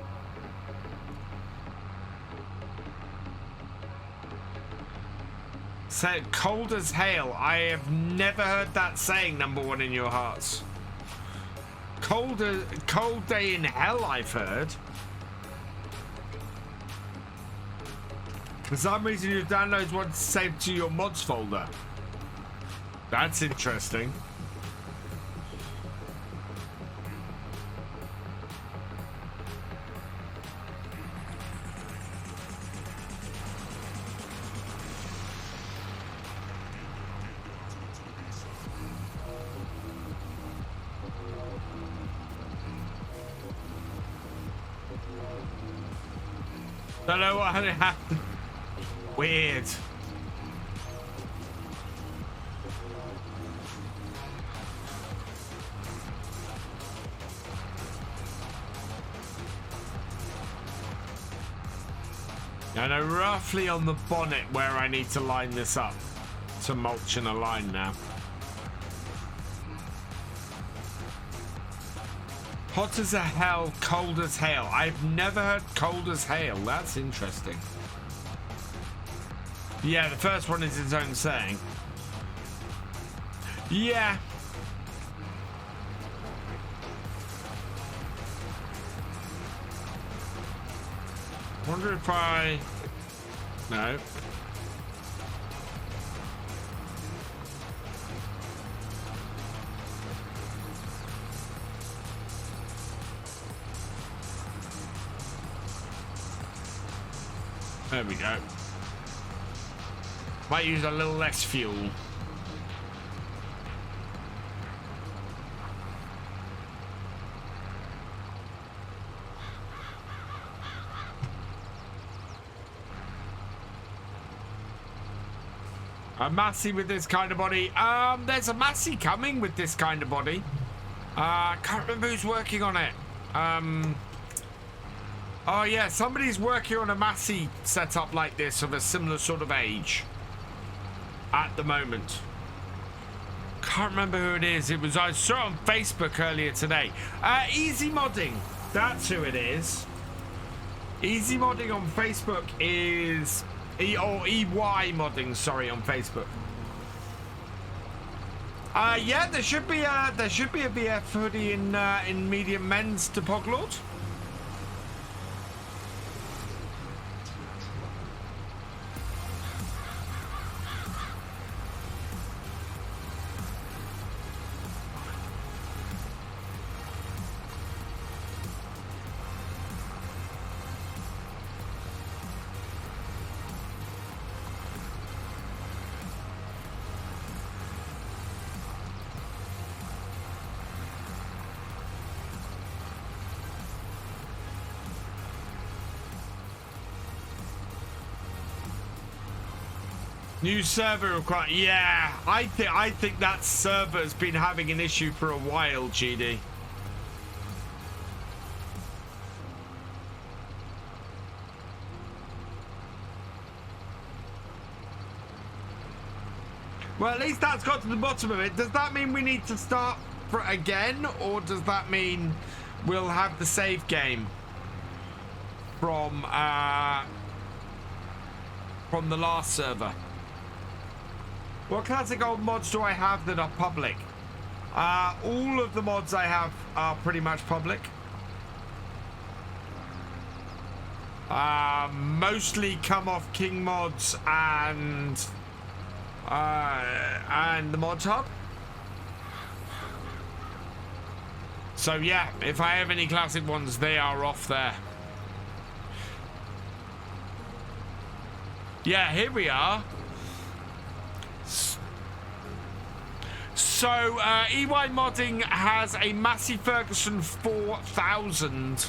So cold as hail. I have never heard that saying, number one in your hearts. Cold day in hell, I've heard. For some reason, your downloads want to save to your mods folder. That's interesting. Don't know what happened. Weird. I know roughly on the bonnet where I need to line this up to mulch in a line now. Hot as a hell, cold as hail. I've never heard cold as hail. That's interesting. Yeah, the first one is its own saying. Yeah. Wonder if I... No. There we go. Might use a little less fuel. A Massey with this kind of body. There's a Massey coming with this kind of body. Can't remember who's working on it. Oh yeah, somebody's working on a Massey setup like this of a similar sort of age at the moment. Can't remember who it is. I saw it on Facebook earlier today. Easy Modding, that's who it is. Easy Modding on Facebook is EY Modding, sorry, on Facebook. Yeah, there should be a VF hoodie in medium men's to Poglord. New server required. Yeah, I think that server's been having an issue for a while, GD. Well, at least that's got to the bottom of it. Does that mean we need to start again, or does that mean we'll have the save game from the last server? What classic old mods do I have that are public? All of the mods I have are pretty much public. Mostly come off King mods and the mod hub. So yeah, if I have any classic ones, they are off there. Yeah, here we are. So EY Modding has a Massey Ferguson 4000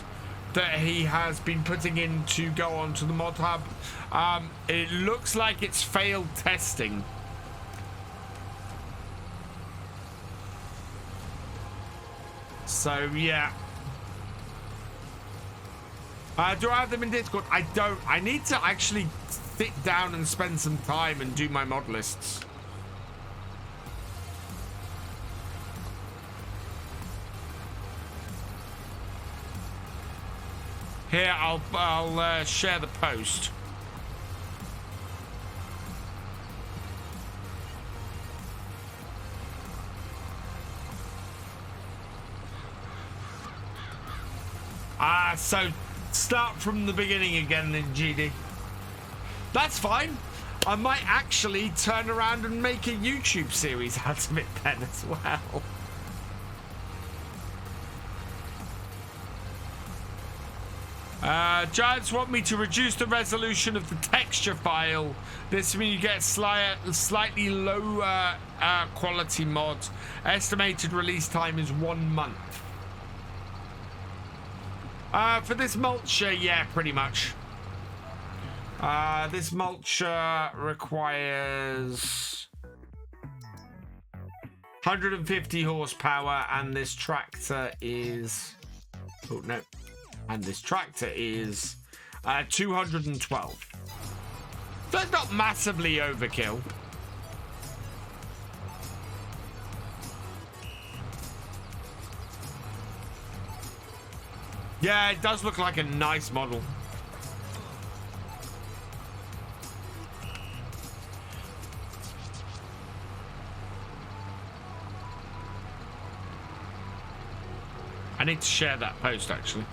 that he has been putting in to go onto the mod hub. It looks like it's failed testing. So yeah. Do I have them in Discord? I don't. I need to actually sit down and spend some time and do my mod lists. Here, I'll share the post. So start from the beginning again then, GD. That's fine. I might actually turn around and make a YouTube series out of it then as well. Giants want me to reduce the resolution of the texture file. This means you get slightly lower quality mod. Estimated release time is 1 month. For this mulcher, yeah, pretty much. This mulcher requires 150 horsepower, and this tractor is... Oh, no. And this tractor is 212. So it's not massively overkill. Yeah, it does look like a nice model. I need to share that post, actually.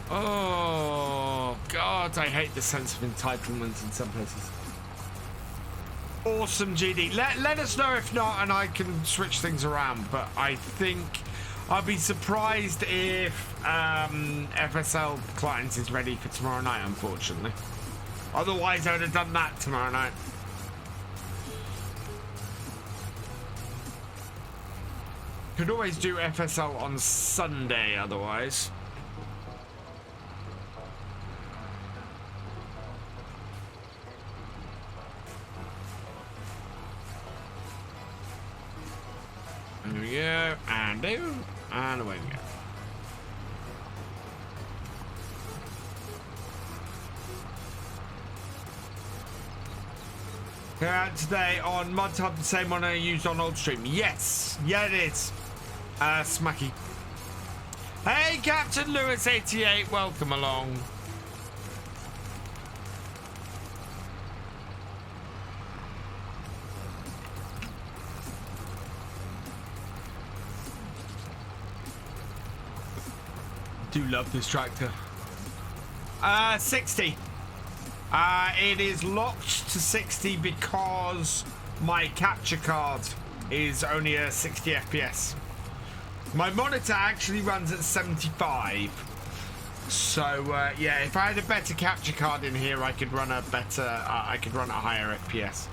Oh, God, I hate the sense of entitlement in some places. Awesome, GD. Let us know if not, and I can switch things around. But I think I'd be surprised if FSL client is ready for tomorrow night, unfortunately. Otherwise, I would have done that tomorrow night. Could always do FSL on Sunday, otherwise. There we go, and down, and away we go. Today on Mod Hub, the same one I used on old stream. Yes, yeah it is. Smacky. Hey, Captain Lewis 88, welcome along. Do love this tractor. 60. It is locked to 60 because my capture card is only a 60 FPS. My monitor actually runs at 75. So yeah, if I had a better capture card in here, I could run a better. I could run a higher FPS.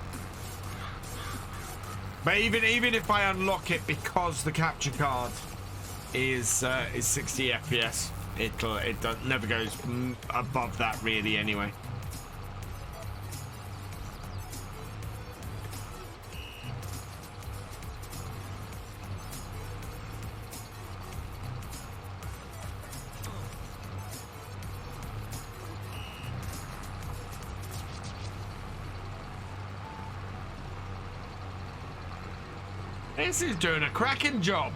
But even if I unlock it because the capture card is 60 FPS, it never goes above that really anyway. This is doing a cracking job.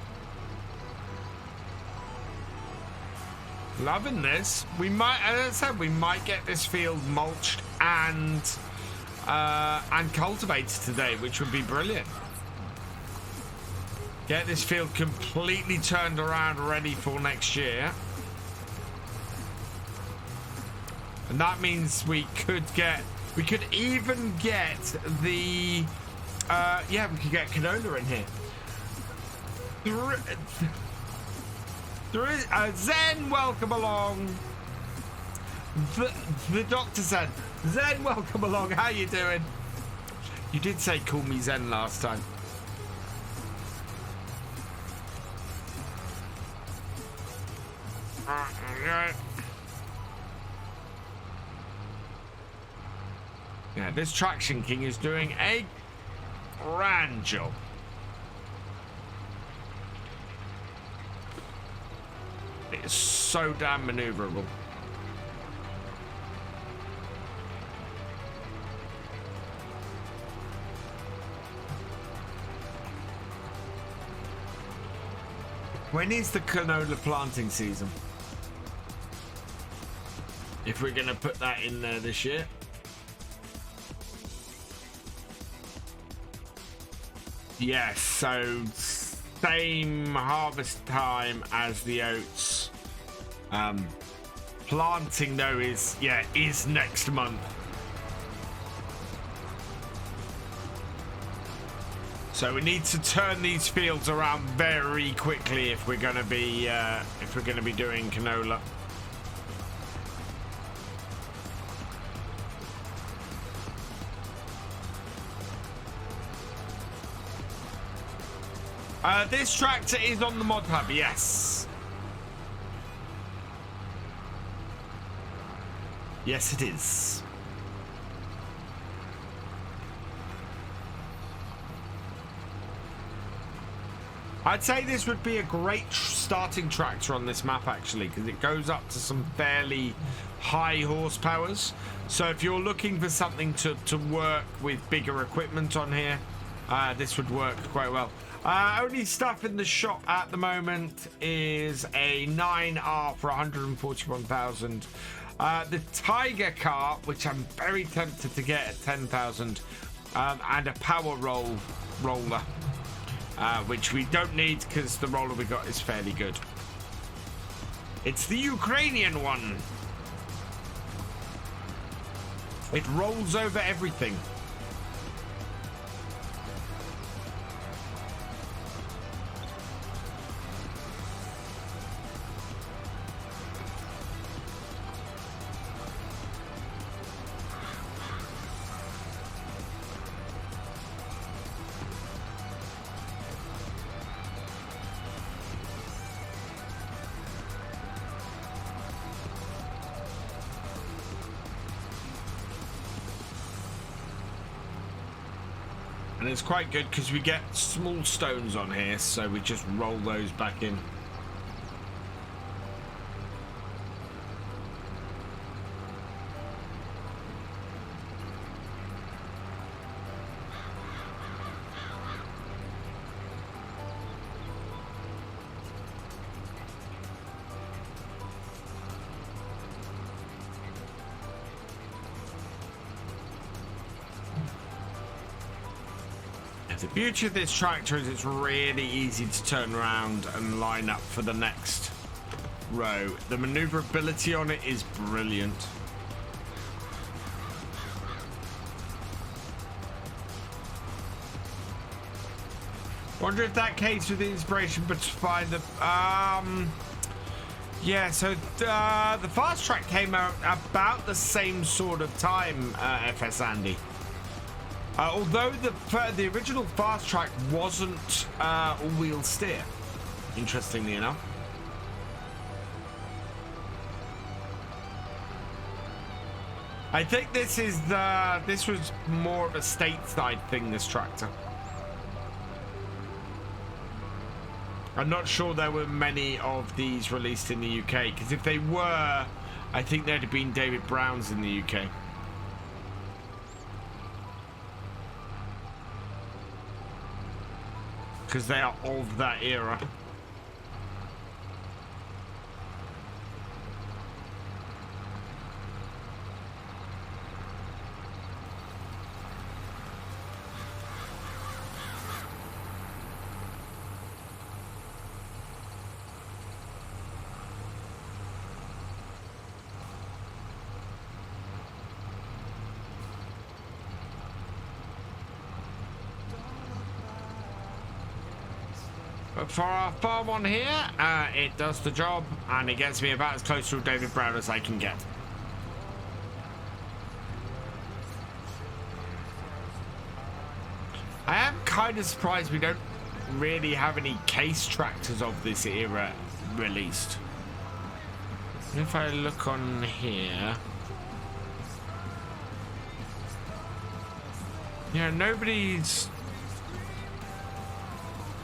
Loving this. We might, as I said, we might get this field mulched and cultivated today, which would be brilliant. Get this field completely turned around, ready for next year. And that means we could even get the, yeah, we could get canola in here. There is Zen, welcome along. The doctor said, Zen, welcome along. How you doing? You did say call me Zen last time. Yeah, this Traction King is doing a grand job. It's so damn maneuverable. When is the canola planting season? If we're going to put that in there this year. Yes, so same harvest time as the oats. Planting though is next month. So we need to turn these fields around very quickly if we're going to be doing canola. This tractor is on the mod hub, yes. Yes, it is. I'd say this would be a great starting tractor on this map, actually, because it goes up to some fairly high horsepowers. So if you're looking for something to work with bigger equipment on here, this would work quite well. Only stuff in the shop at the moment is a 9R for 141,000. The Tiger cart, which I'm very tempted to get at 10,000, and a power roller, which we don't need because the roller we got is fairly good. It's the Ukrainian one. It rolls over everything. And it's quite good because we get small stones on here, so we just roll those back in. The beauty of this tractor is it's really easy to turn around and line up for the next row. The maneuverability on it is brilliant. Wonder if that case with the inspiration, but to find the yeah. So the fast track came out about the same sort of time, FS Andy. Although the original fast track wasn't all-wheel steer, interestingly enough. I think this was more of a stateside thing, this tractor. I'm not sure there were many of these released in the UK, because if they were, I think there'd have been David Brown's in the UK. Because they are of that era. for our farm on here, it does the job, and it gets me about as close to David Brown as I can get. I am kind of surprised we don't really have any case tractors of this era released. If I look on here, yeah, nobody's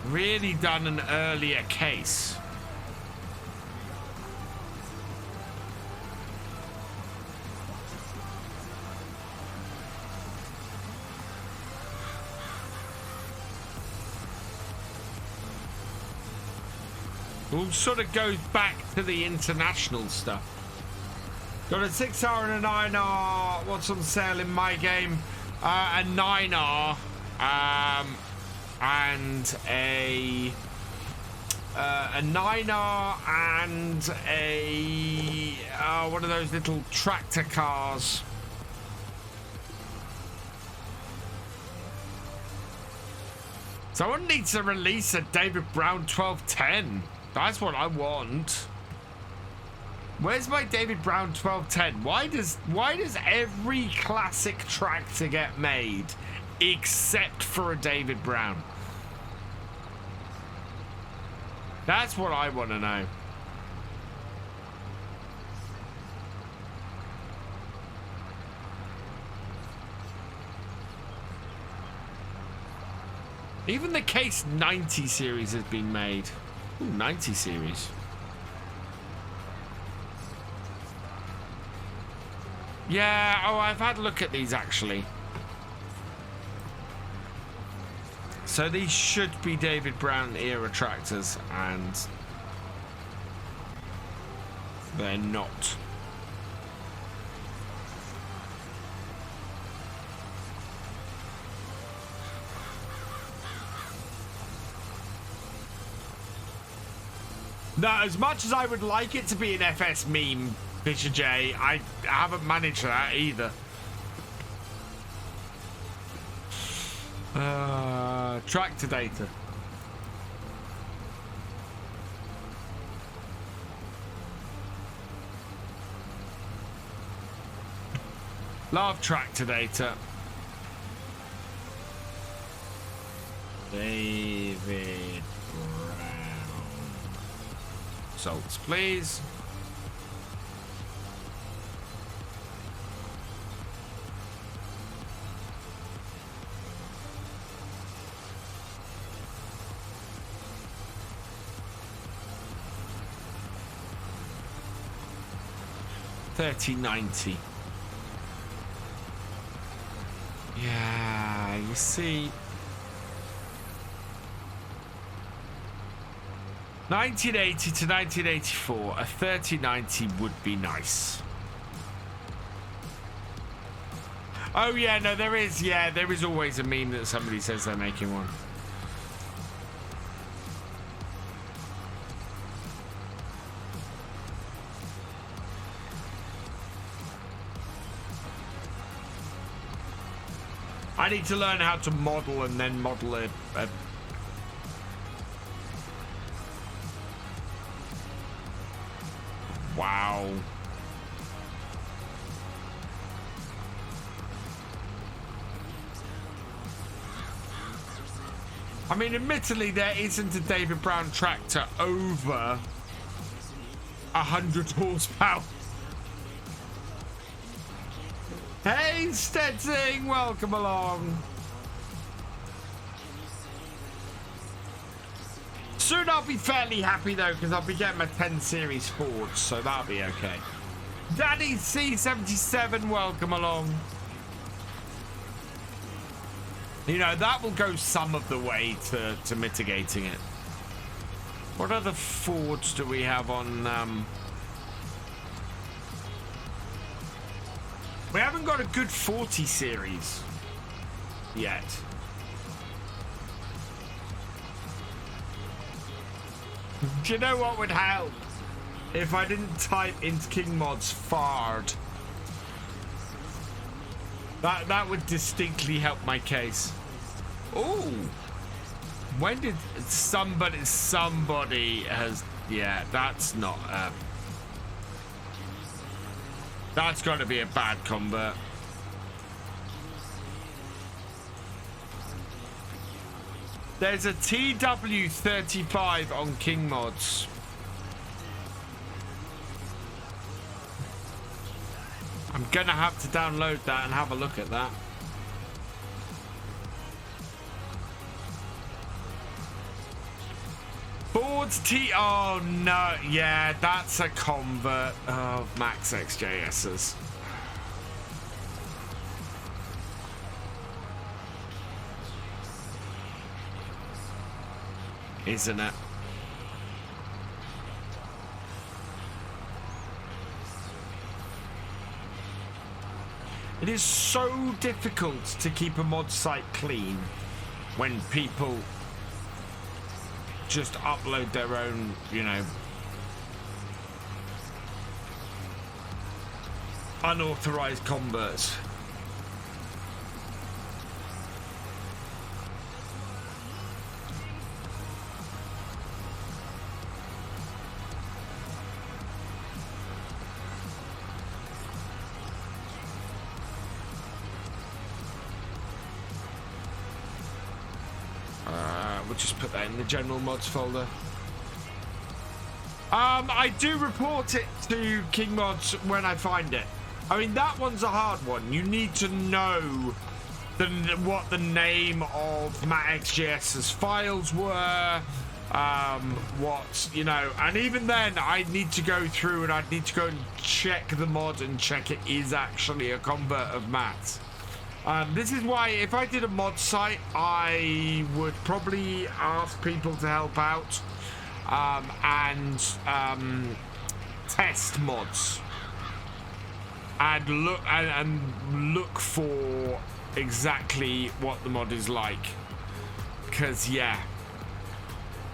really done an earlier case. All sort of goes back to the international stuff. Got a 6R and a 9R. What's on sale in my game? A 9R. And a 9R and a one of those little tractor cars. Someone needs to release a David Brown 1210. That's what I want. Where's my David Brown 1210? Why does every classic tractor get made except for a David Brown? That's what I want to know. Even the Case 90 series has been made. Ooh, 90 series. Yeah, oh, I've had a look at these actually. So these should be David Brown era tractors, and they're not. Now, as much as I would like it to be an FS meme, Thefisherj, I haven't managed that either. Tractor data. Love tractor data. David Brown. Results, please. $30.90. Yeah, you see, 1980 to 1984, a 3090 would be nice. Oh yeah, no, there is. Yeah, there is always a meme that somebody says they're making one. I need to learn how to model and then model a wow. I mean, admittedly, there isn't a David Brown tractor over 100 horsepower. Hey, Stetzing, welcome along. Soon I'll be fairly happy though, because I'll be getting my 10 series Ford, so that'll be okay. Daddy C77, welcome along. You know, that will go some of the way to mitigating it. What other Fords do we have on? We haven't got a good 40 series yet. Do you know what would help? If I didn't type into King Mod's Fard. That would distinctly help my case. Ooh. When did somebody has, yeah, that's not, that's got to be a bad convert. There's a TW35 on King Mods. I'm gonna have to download that and have a look at that. Ford's oh no, yeah, that's a convert of Max XJS's. Isn't it? It is so difficult to keep a mod site clean when people just upload their own, you know, unauthorized converts. We'll just put that in the general mods folder. I do report it to King Mods when I find it. I mean, that one's a hard one. You need to know what the name of MatXJS's files were, what, you know, and even then I need to go through and I'd need to go and check the mod and check it is actually a convert of Matt. This is why if I did a mod site, I would probably ask people to help out and test mods and look for exactly what the mod is like. Because yeah,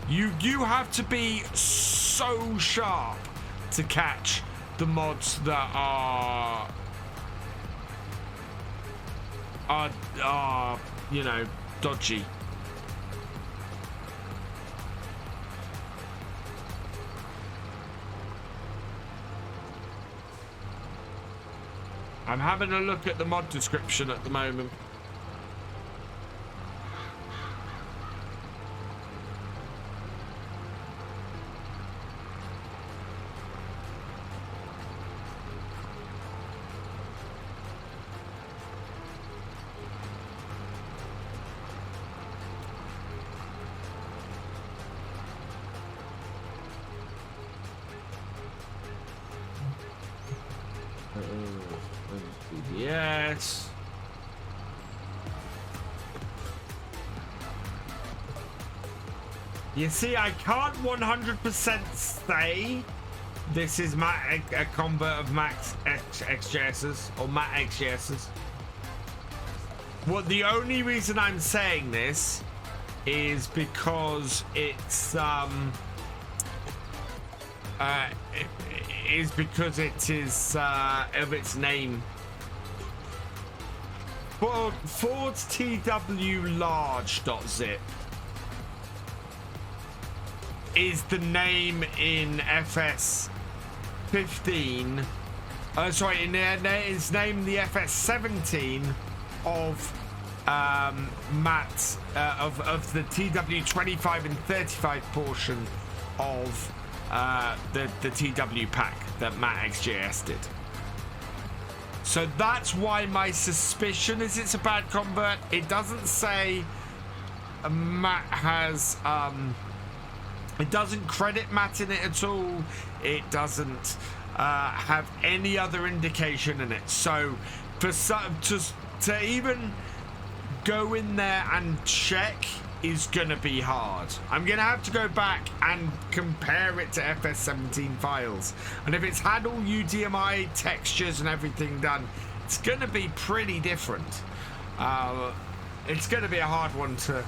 you have to be so sharp to catch the mods that are you know, dodgy. I'm having a look at the mod description at the moment. Yes. You see, I can't 100% say this is a convert of Max XJS's or Matt XJS's. Well, the only reason I'm saying this is because it's because it is of its name. Ford's TW large.zip is the name in FS 15. Sorry, it's named the FS 17 of Matt of the TW 25 and 35 portion of the TW pack that Matt XJS did. So that's why my suspicion is it's a bad convert. It doesn't say Matt has it doesn't credit Matt in it at all. It doesn't have any other indication in it. So for some to even go in there and check is gonna be hard. I'm gonna have to go back and compare it to FS17 files, and if it's had all UDMI textures and everything done, it's gonna be pretty different. It's gonna be a hard one to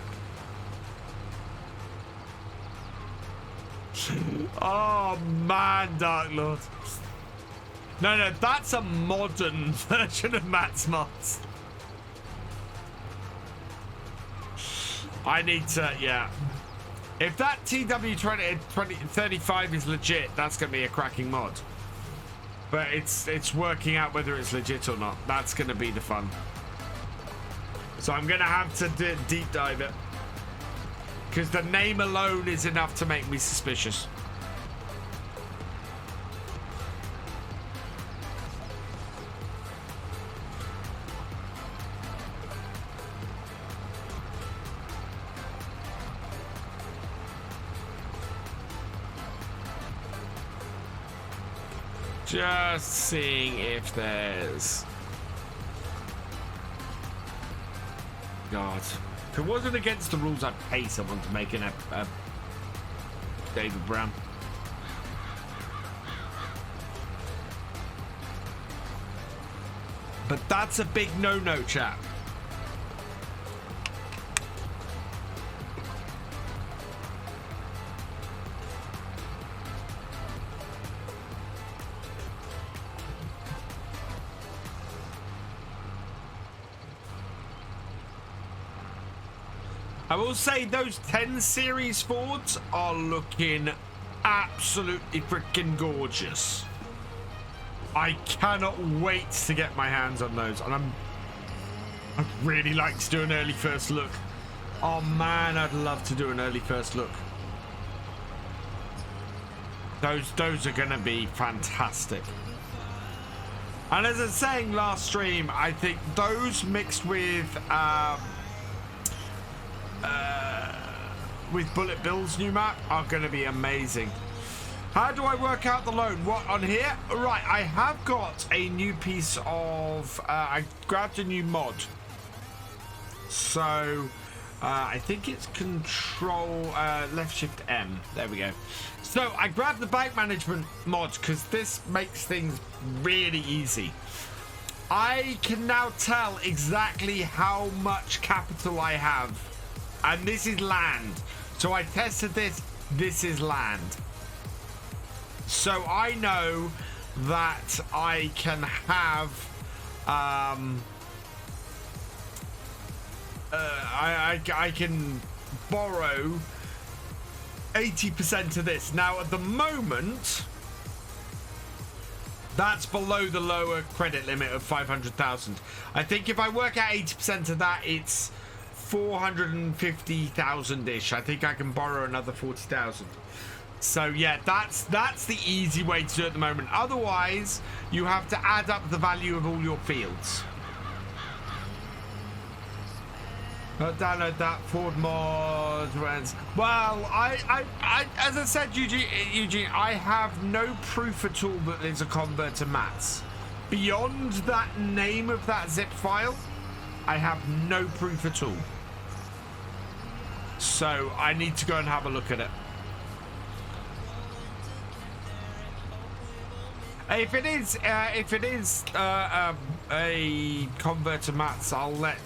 oh man, Dark Lord. No, that's a modern version of Matt's mods. I need to, yeah. If that TW2035 is legit, that's going to be a cracking mod. But it's working out whether it's legit or not. That's going to be the fun. So I'm going to have to deep dive it. Because the name alone is enough to make me suspicious. Just seeing if there's... God. If it wasn't against the rules, I'd pay someone to make an David Brown. But that's a big no-no, chap. I will say those 10 series Fords are looking absolutely freaking gorgeous. I cannot wait to get my hands on those, and I'd really like to do an early first look. Oh man, I'd love to do an early first look. Those are gonna be fantastic. And as I was saying last stream, I think those mixed with Bullet Bill's new map are going to be amazing. How do I work out the loan? What, on here? Right, I have got a new piece of... I grabbed a new mod. So, I think it's Control Left Shift M. There we go. So, I grabbed the bank management mod because this makes things really easy. I can now tell exactly how much capital I have. And this is land. So I tested this. This is land. So I know that I can have I can borrow 80% of this. Now at the moment that's below the lower credit limit of 500,000. I think if I work out 80% of that, it's 450,000-ish. I think I can borrow another 40,000. So yeah, that's the easy way to do it at the moment. Otherwise, you have to add up the value of all your fields. Download that Ford mod. Well, I as I said, Eugene, I have no proof at all that there's a convert to mats. Beyond that name of that zip file, I have no proof at all. So I need to go and have a look at it. If it is a convert to mats, I'll let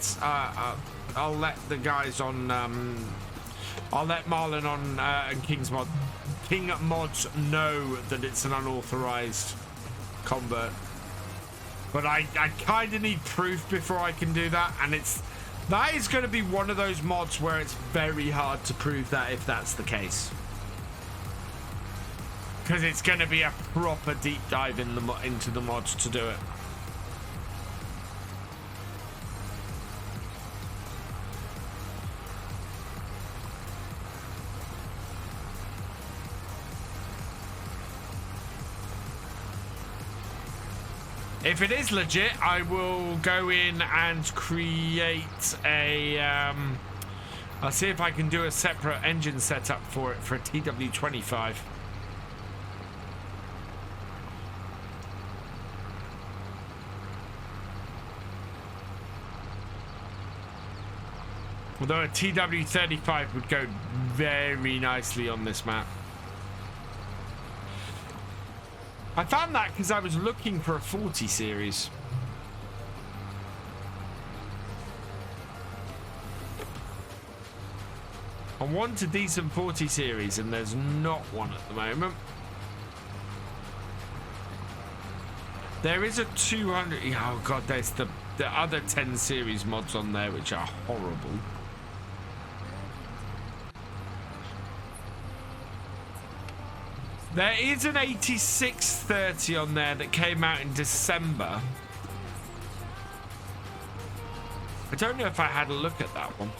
the guys on I'll let Marlon on and King Mods know that it's an unauthorized convert. But I kind of need proof before I can do that, and that is going to be one of those mods where it's very hard to prove that if that's the case. Because it's going to be a proper deep dive into the mods to do it. If it is legit, I will go in and create a... I'll see if I can do a separate engine setup for it for a TW25. Although a TW35 would go very nicely on this map. I found that because I was looking for a 40 series. I want a decent 40 series and there's not one at the moment. There is a 200... Oh god, there's the other 10 series mods on there which are horrible. There is an 8630 on there that came out in December. I don't know if I had a look at that one.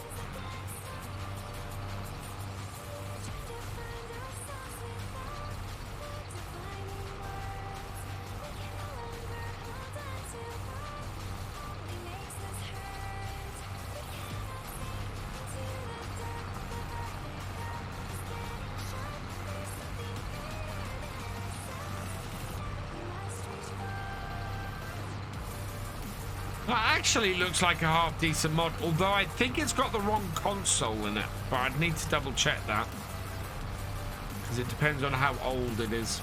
That actually looks like a half decent mod, although I think it's got the wrong console in it, but I'd need to double check that because it depends on how old it is.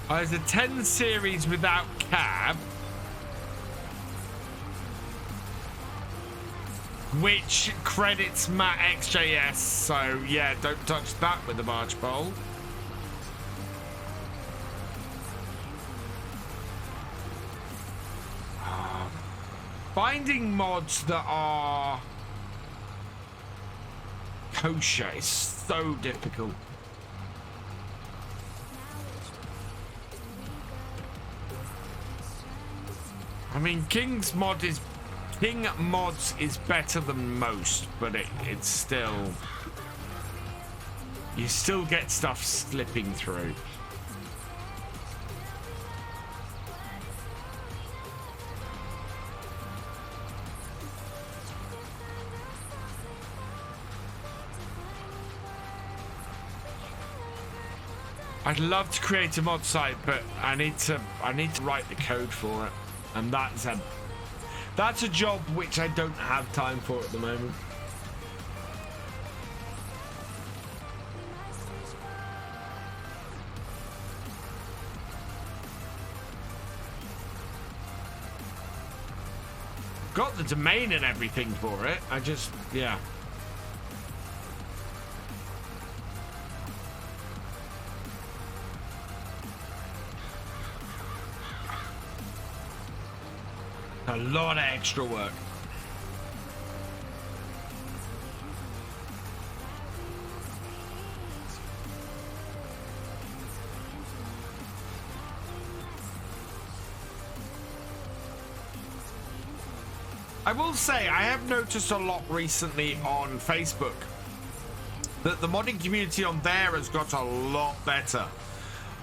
There's a 10 series without cab, which credits MatXJS, so yeah, don't touch that with the barge pole. Finding mods that are kosher is so difficult. I mean, King mods is better than most, but it's still, you still get stuff slipping through. I'd love to create a mod site, but I need to write the code for it, and that's a job which I don't have time for at the moment. Got the domain and everything for it. I just, yeah. A lot of extra work. I will say, I have noticed a lot recently on Facebook that the modding community on there has got a lot better.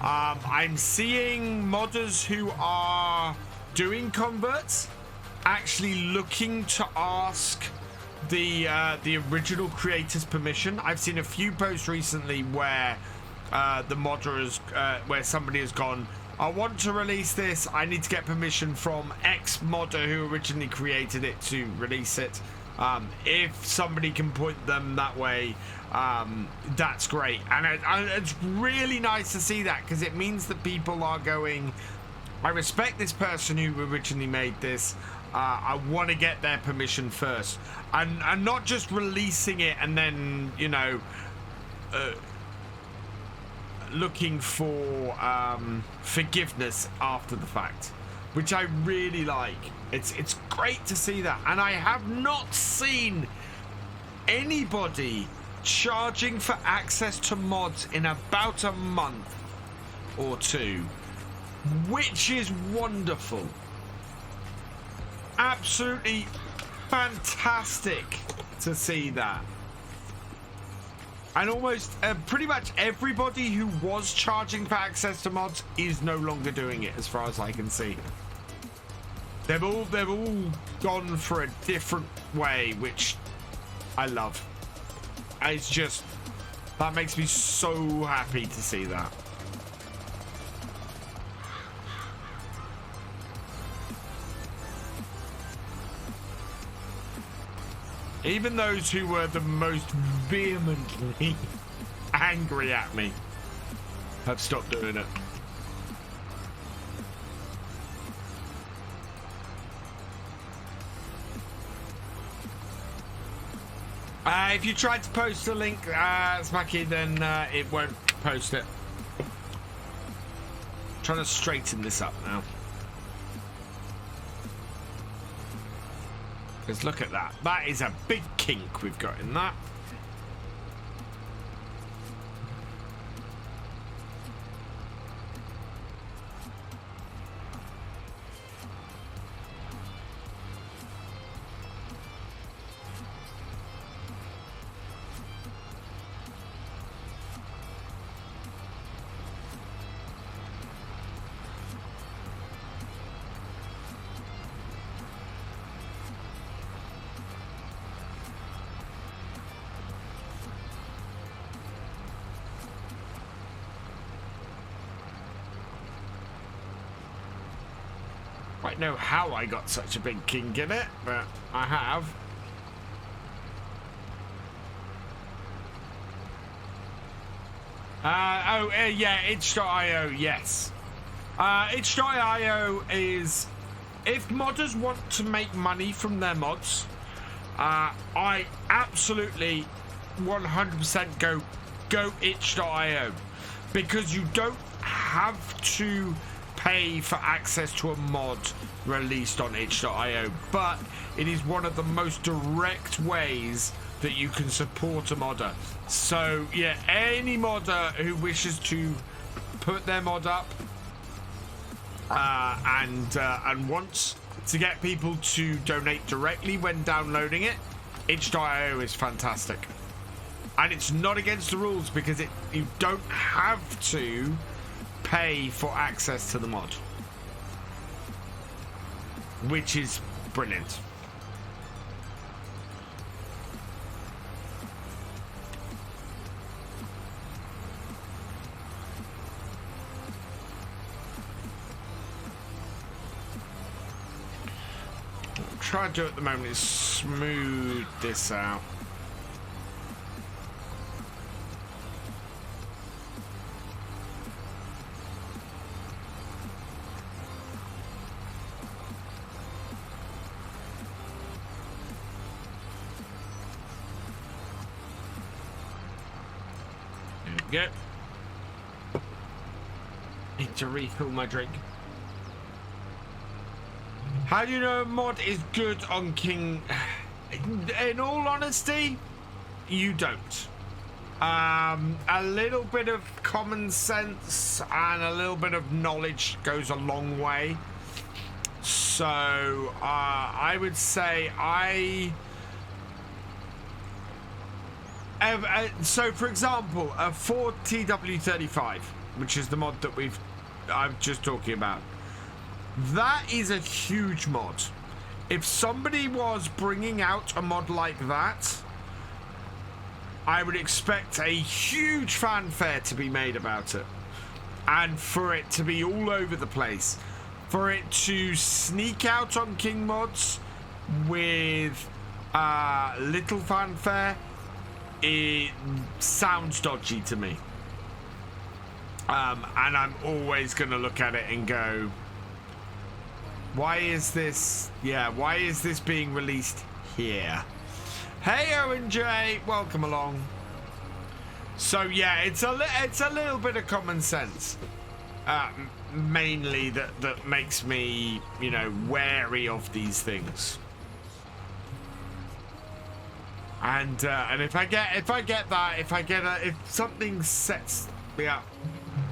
I'm seeing modders who are doing converts actually looking to ask the original creator's permission. I've seen a few posts recently where the modder has, where somebody has gone, I want to release this, I need to get permission from X modder who originally created it to release it. If somebody can point them that way, that's great. And it's really nice to see that, because it means that people are going, I respect this person who originally made this. I want to get their permission first, and not just releasing it and then, you know, looking for forgiveness after the fact, which I really like. It's great to see that, and I have not seen anybody charging for access to mods in about a month or two, which is wonderful. Absolutely fantastic to see that. And almost pretty much everybody who was charging for access to mods is no longer doing it, as far as I can see. They've all gone for a different way, which I love. It's just, that makes me so happy to see that. Even those who were the most vehemently angry at me have stopped doing it. If you tried to post a link, Smacky, then it won't post it. Trying to straighten this up now. Because look at that. That is a big kink we've got in that. I don't know how I got such a big kink in it, but I have. Yeah, itch.io, yes. Itch.io is, if modders want to make money from their mods, I absolutely 100% go itch.io, because you don't have to pay for access to a mod released on itch.io, but it is one of the most direct ways that you can support a modder. So yeah, any modder who wishes to put their mod up and wants to get people to donate directly when downloading it, itch.io is fantastic. And it's not against the rules, because you don't have to pay for access to the mod, which is brilliant. What I'm trying to do at the moment is smooth this out. Go. Need to refill my drink. How do you know a mod is good on King? In all honesty, you don't. A little bit of common sense and a little bit of knowledge goes a long way. So I would say so for example, a 4TW35, which is the mod that I'm just talking about, that is a huge mod. If somebody was bringing out a mod like that, I would expect a huge fanfare to be made about it, and for it to be all over the place, for it to sneak out on King mods with little fanfare. It sounds dodgy to me, and I'm always going to look at it and go, why is this being released here? Hey Owen J, welcome along. So yeah, it's a little bit of common sense, mainly that makes me, you know, wary of these things. And if something sets me up,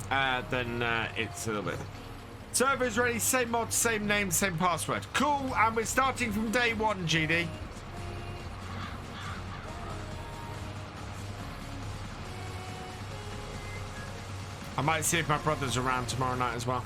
then it's a little bit. Server's ready, same mod, same name, same password. Cool, and we're starting from day one, GD. I might see if my brother's around tomorrow night as well.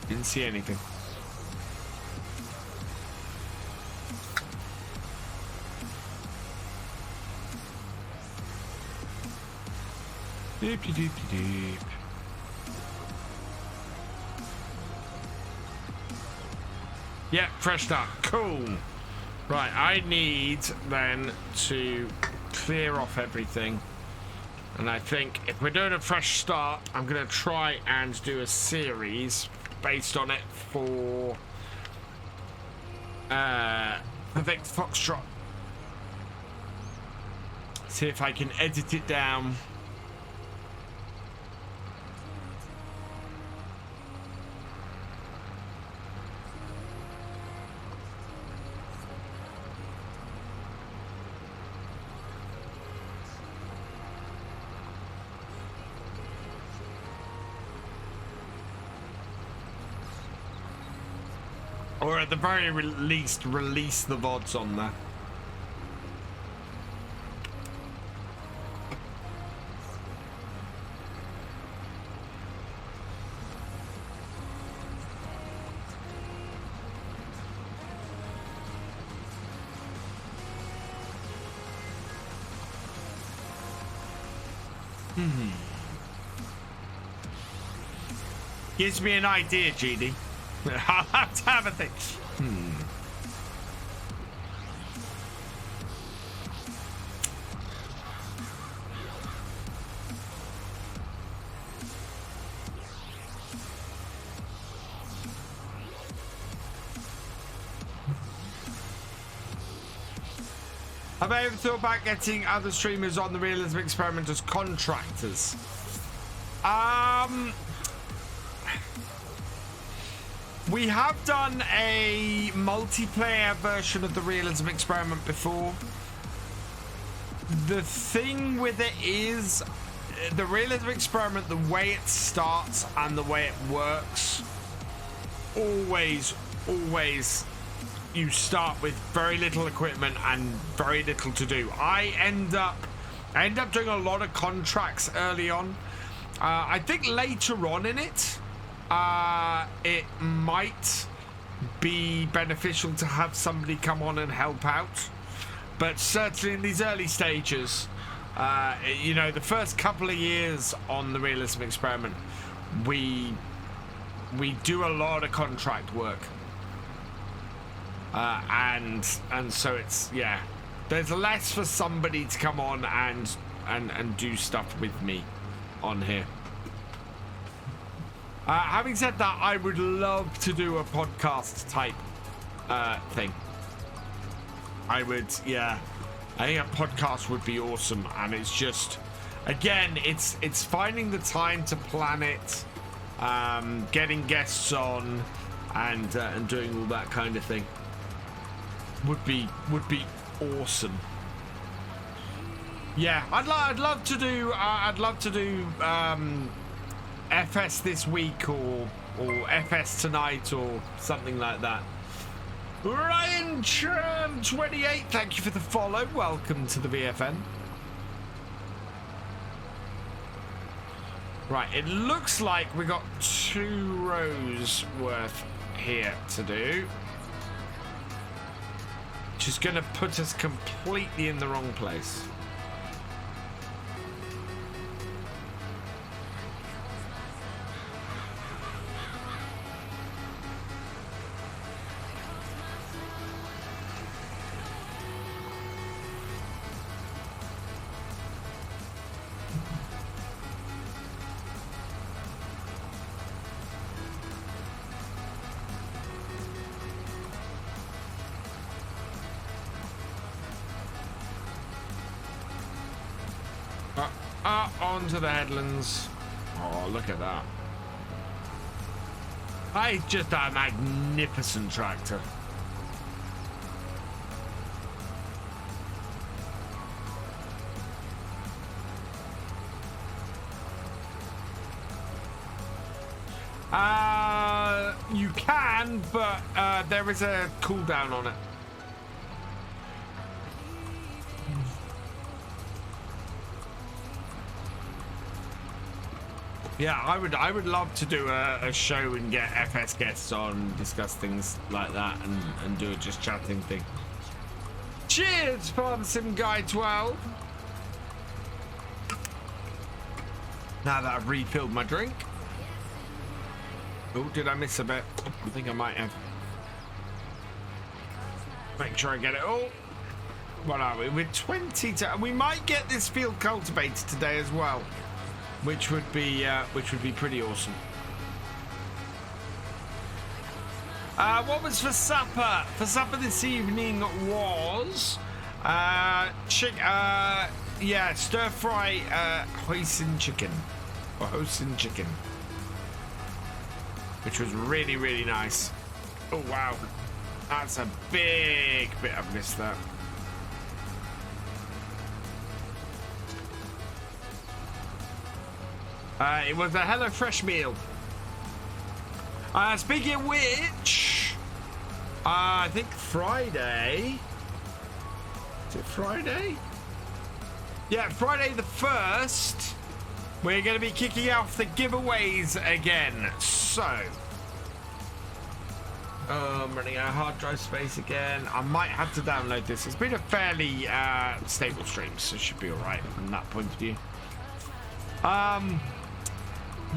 Didn't see anything. Deep, deep, deep, deep. Yeah, fresh start. Cool. Right, I need then to clear off everything And I think if we're doing a fresh start, I'm going to try and do a series based on it for Perfect Foxtrot. See if I can edit it down. Or at the very least, release the VODs on there. Gives me an idea, GD. I'll have to have a think. Have I ever thought about getting other streamers on the Realism experiment as contractors? We have done a multiplayer version of the Realism experiment before. The thing with it is, the Realism experiment, the way it starts and the way it works, always, you start with very little equipment and very little to do. I end up doing a lot of contracts early on. I think later on in it, it might be beneficial to have somebody come on and help out, but certainly in these early stages, you know, the first couple of years on the Realism experiment, we do a lot of contract work, and so it's, yeah, there's less for somebody to come on and do stuff with me on here. Having said that, I would love to do a podcast type thing. I would, yeah. I think a podcast would be awesome, and it's just, again, it's finding the time to plan it, getting guests on, and doing all that kind of thing. Would be awesome. Yeah, I'd love to do FS this week or FS tonight or something like that. Ryan Tram 28, thank you for the follow. Welcome to the VFN. Right, it looks like we got 2 rows worth here to do, which is going to put us completely in the wrong place. Onto the headlands. Oh, look at that. That is just a magnificent tractor. You can, but there is a cooldown on it. Yeah, I would love to do a show and get FS guests on, discuss things like that, and do a just chatting thing. Cheers, Farm Sim Guy 12. Now that I've refilled my drink. Oh, did I miss a bit? I think I might have. Make sure I get it all. What are we? We're 20 to, and we might get this field cultivated today as well, which would be pretty awesome. What was for supper? For supper this evening was stir fry hoisin chicken, or hoisin chicken, which was really, really nice. Oh wow, that's a big bit. I've missed that. It was a HelloFresh meal. Speaking of which, I think Friday. Is it Friday? Yeah, Friday the 1st. We're going to be kicking off the giveaways again. So, I'm running out of hard drive space again. I might have to download this. It's been a fairly stable stream, so it should be all right from that point of view.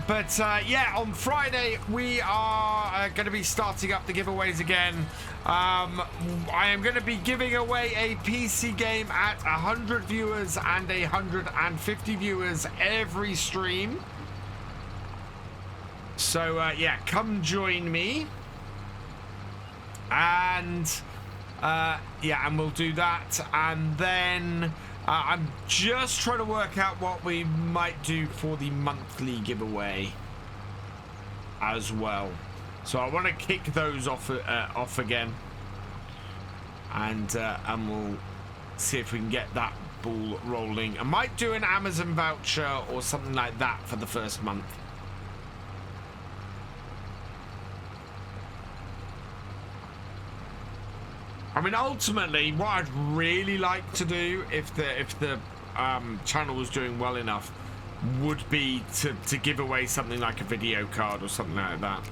But yeah, on Friday we are going to be starting up the giveaways again. I am going to be giving away a PC game at 100 viewers and 150 viewers every stream. So yeah, come join me. And yeah, and we'll do that. And then I'm just trying to work out what we might do for the monthly giveaway as well. So I want to kick those off again, and we'll see if we can get that ball rolling. I might do an Amazon voucher or something like that for the first month. I mean, ultimately, what I'd really like to do, if the channel was doing well enough, would be to give away something like a video card or something like that.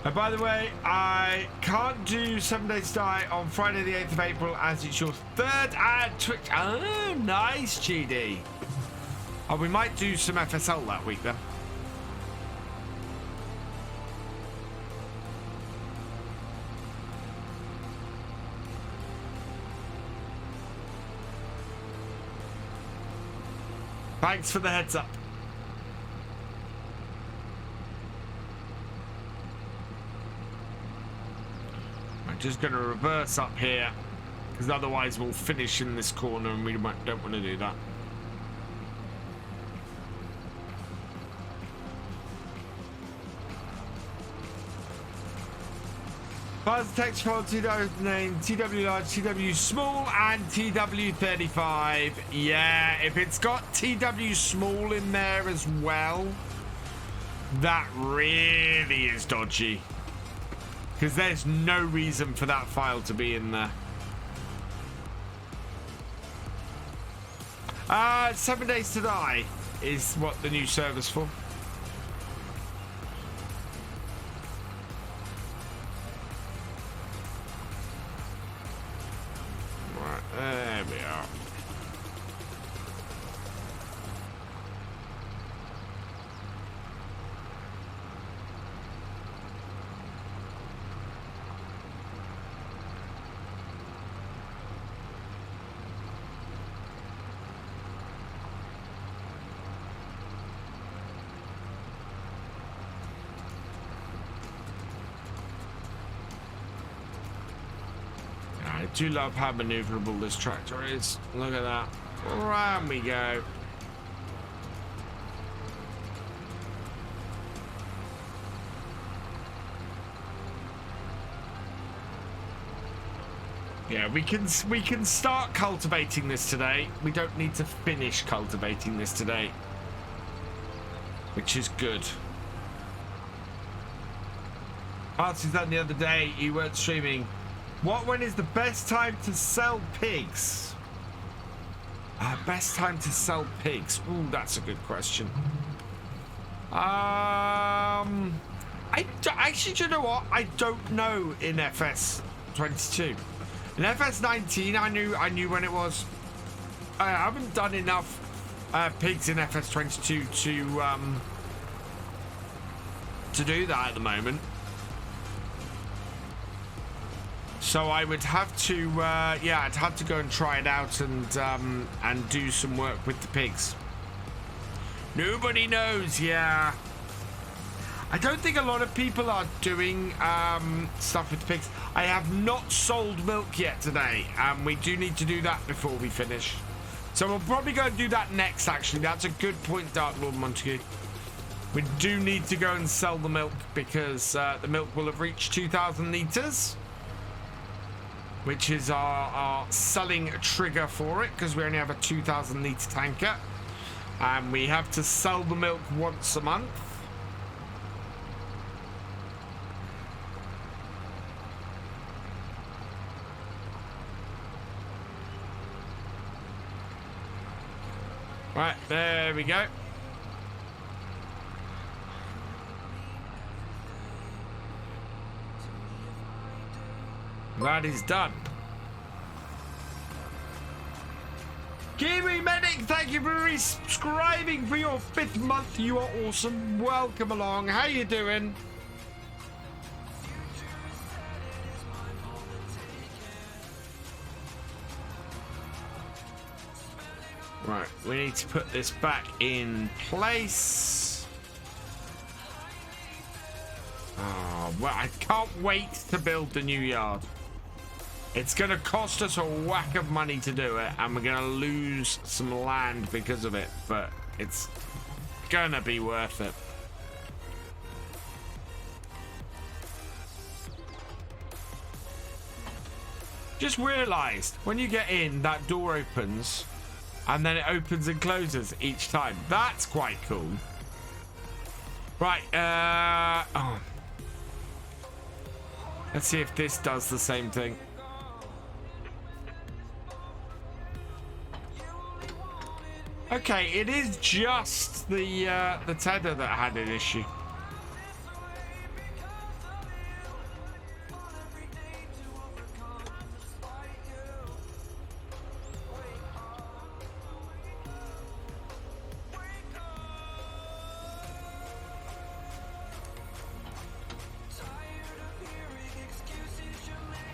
And by the way, I can't do 7 Days to Die on Friday the 8th of April, as it's your third ad Twitch. Oh, nice, GD. Oh, we might do some FSL that week then. Thanks for the heads up. I'm just going to reverse up here, because otherwise we'll finish in this corner and we don't want to do that. Files the text file TW name, TW large, TW small, and TW35. Yeah, if it's got TW small in there as well, that really is dodgy. Because there's no reason for that file to be in there. 7 Days to Die is what the new server's for. There we are. I do love how maneuverable this tractor is. Look at that. Round we go. Yeah, we can start cultivating this today. We don't need to finish cultivating this today, which is good. Artie's done the other day. You weren't streaming. When is the best time to sell pigs? Best time to sell pigs. Ooh, that's a good question. Actually, do you know what? I don't know in FS22. In FS19, I knew when it was. I haven't done enough pigs in FS22 to do that at the moment. So I would have to, yeah, I'd have to go and try it out and do some work with the pigs. Nobody knows, yeah. I don't think a lot of people are doing stuff with pigs. I have not sold milk yet today, and we do need to do that before we finish. So we'll probably go and do that next, actually. That's a good point, Dark Lord Montague. We do need to go and sell the milk because the milk will have reached 2,000 litres, which is our selling trigger for it, because we only have a 2,000 litre tanker. And we have to sell the milk once a month. Right, there we go. That is done. Kiwi Medic, thank you for resubscribing for your 5th month. You are awesome. Welcome along. How you doing? Right, we need to put this back in place. Oh, well, I can't wait to build the new yard. It's going to cost us a whack of money to do it, and we're going to lose some land because of it, but it's going to be worth it. Just realized when you get in, that door opens, and then it opens and closes each time. That's quite cool. Right, oh. Let's see if this does the same thing. Okay, it is just the tether that had an issue.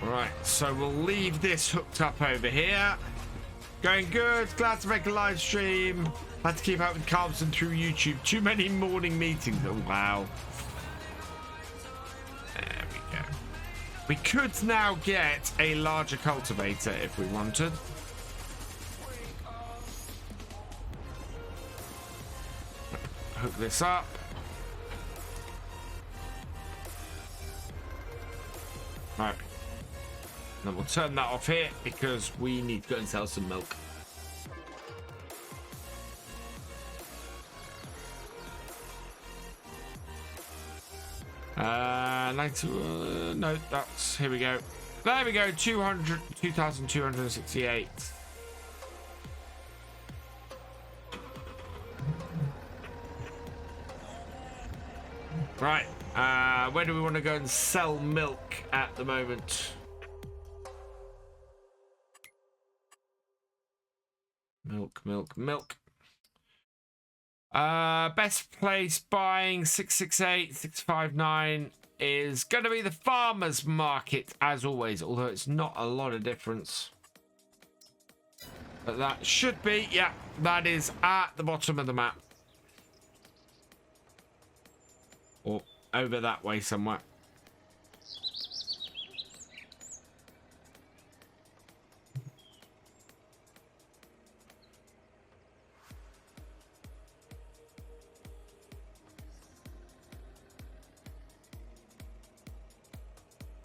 Right, so we'll leave this hooked up over here. Going good. Glad to make a live stream. Had to keep up with Calmsden through YouTube. Too many morning meetings. Oh, wow. There we go. We could now get a larger cultivator if we wanted. Hook this up. Right. Then we'll turn that off here because we need to go and sell some milk. No, that's, here we go. There we go, 2,268. Right, where do we want to go and sell milk at the moment? Milk. Best place buying 668, 659 is going to be the farmers market as always, although it's not a lot of difference. But that should be, yeah, that is at the bottom of the map. Or over that way somewhere.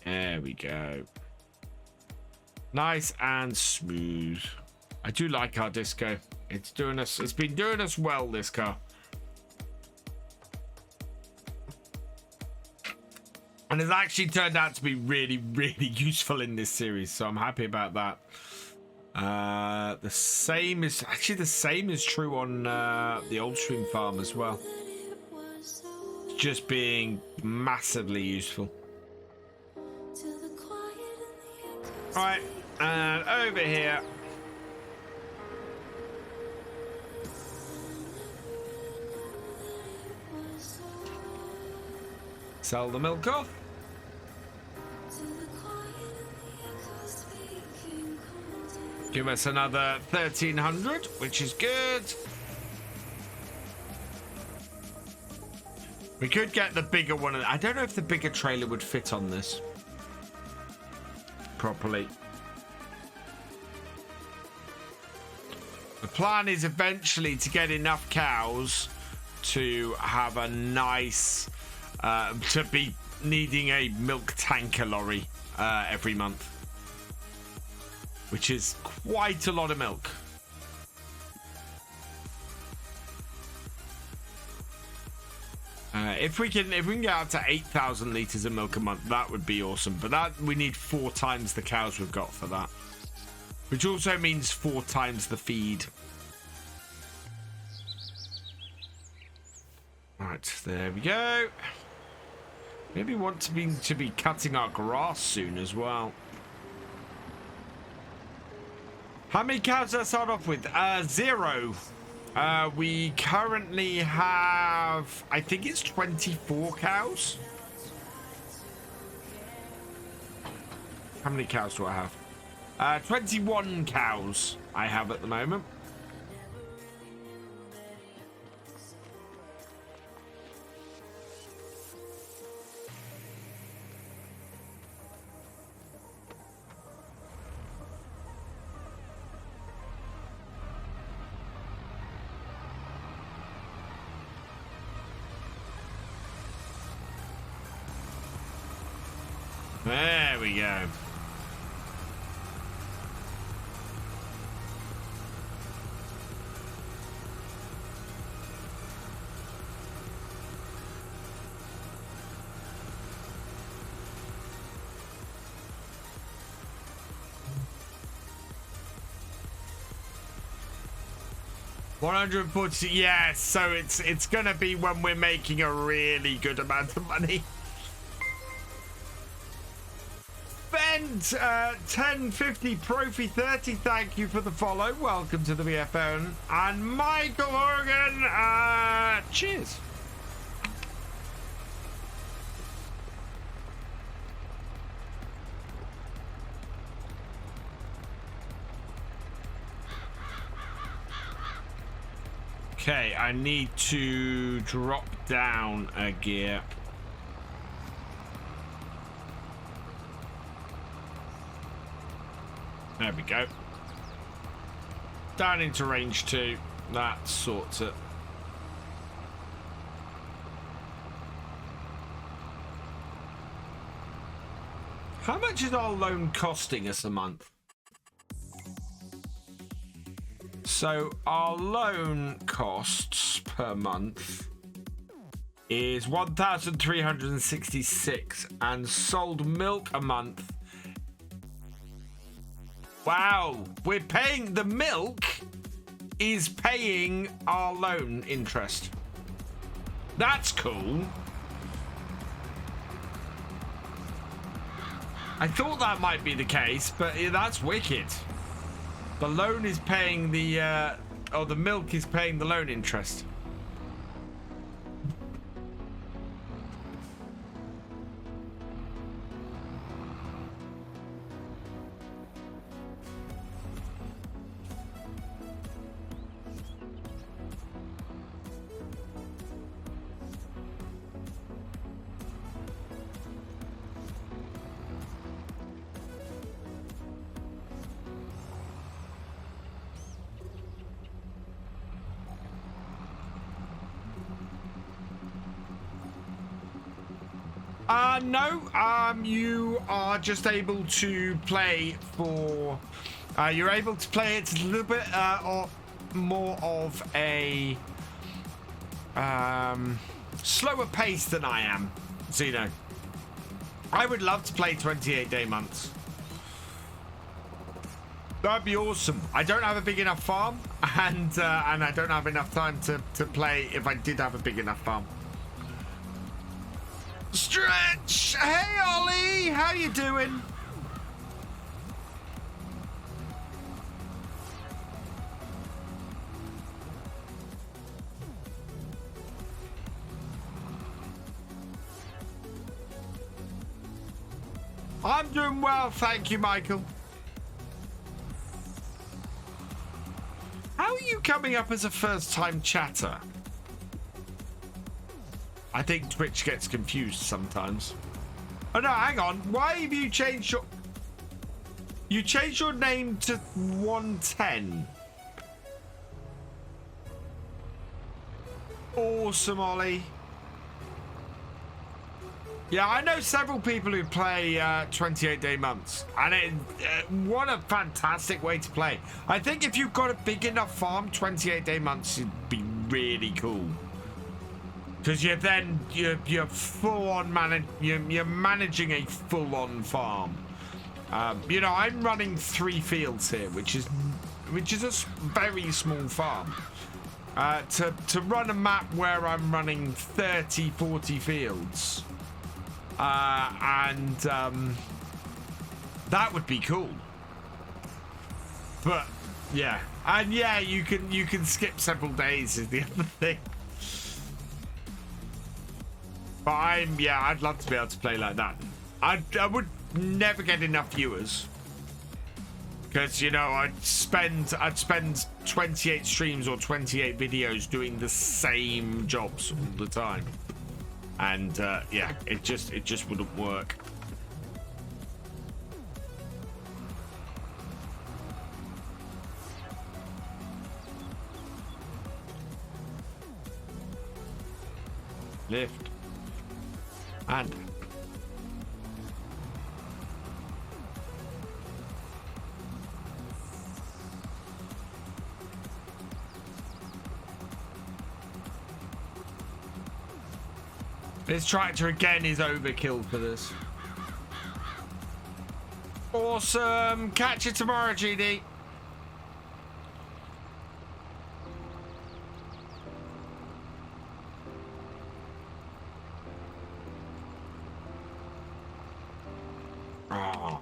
There we go. Nice and smooth. I do like our disco. It's been doing us well, this car. And it's actually turned out to be really, really useful in this series, so I'm happy about that. The same is true on the old stream farm as well. Just being massively useful. Right, and over here. Sell the milk off. Give us another 1,300, which is good. We could get the bigger one. I don't know if the bigger trailer would fit on this properly. The plan is eventually to get enough cows to have a nice, to be needing a milk tanker lorry every month, which is quite a lot of milk. If we can get up to 8,000 liters of milk a month, that would be awesome. But that we need 4 times the cows we've got for that, which also means 4 times the feed. Right, there we go. Maybe want to be cutting our grass soon as well. How many cows did I start off with? 0. We currently have, I think it's 24 cows. How many cows do I have? 21 cows I have at the moment. There we go. $140. Yes, so it's gonna be when we're making a really good amount of money. Bent 1050 Profi 30, thank you for the follow. Welcome to the VFN. And Michael Horgan, cheers. Okay, I need to drop down a gear. There we go. Down into range 2. That sorts it. How much is our loan costing us a month? So our loan costs per month is 1,366, and sold milk a month. Wow, we're paying, the milk is paying our loan interest. That's cool. I thought that might be the case, but yeah, that's wicked. The loan is paying the, or the milk is paying the loan interest. No, you are just able to play for, you're able to play it a little bit or more of a slower pace than I am, Zeno. I would love to play 28-day months. That'd be awesome. I don't have a big enough farm, and I don't have enough time to play if I did have a big enough farm. Stretch! Hey, Ollie! How you doing? I'm doing well, thank you, Michael. How are you coming up as a first-time chatter? I think Twitch gets confused sometimes. Oh no, hang on. Why have you changed your... You changed your name to 110. Awesome, Ollie. Yeah, I know several people who play 28-day months, and what a fantastic way to play. I think if you've got a big enough farm, 28-day months would be really cool. Because you're full-on you're managing a full-on farm. You know, I'm running 3 fields here, which is a very small farm. To run a map where I'm running 30, 40 fields, and that would be cool. But yeah, and yeah, you can skip several days is the other thing. But I'd love to be able to play like that. I would never get enough viewers. Because, you know, I'd spend 28 streams or 28 videos doing the same jobs all the time. And yeah, it just wouldn't work. Lift. And this tractor again is overkill for this. Awesome. Catch you tomorrow, GD. Oh.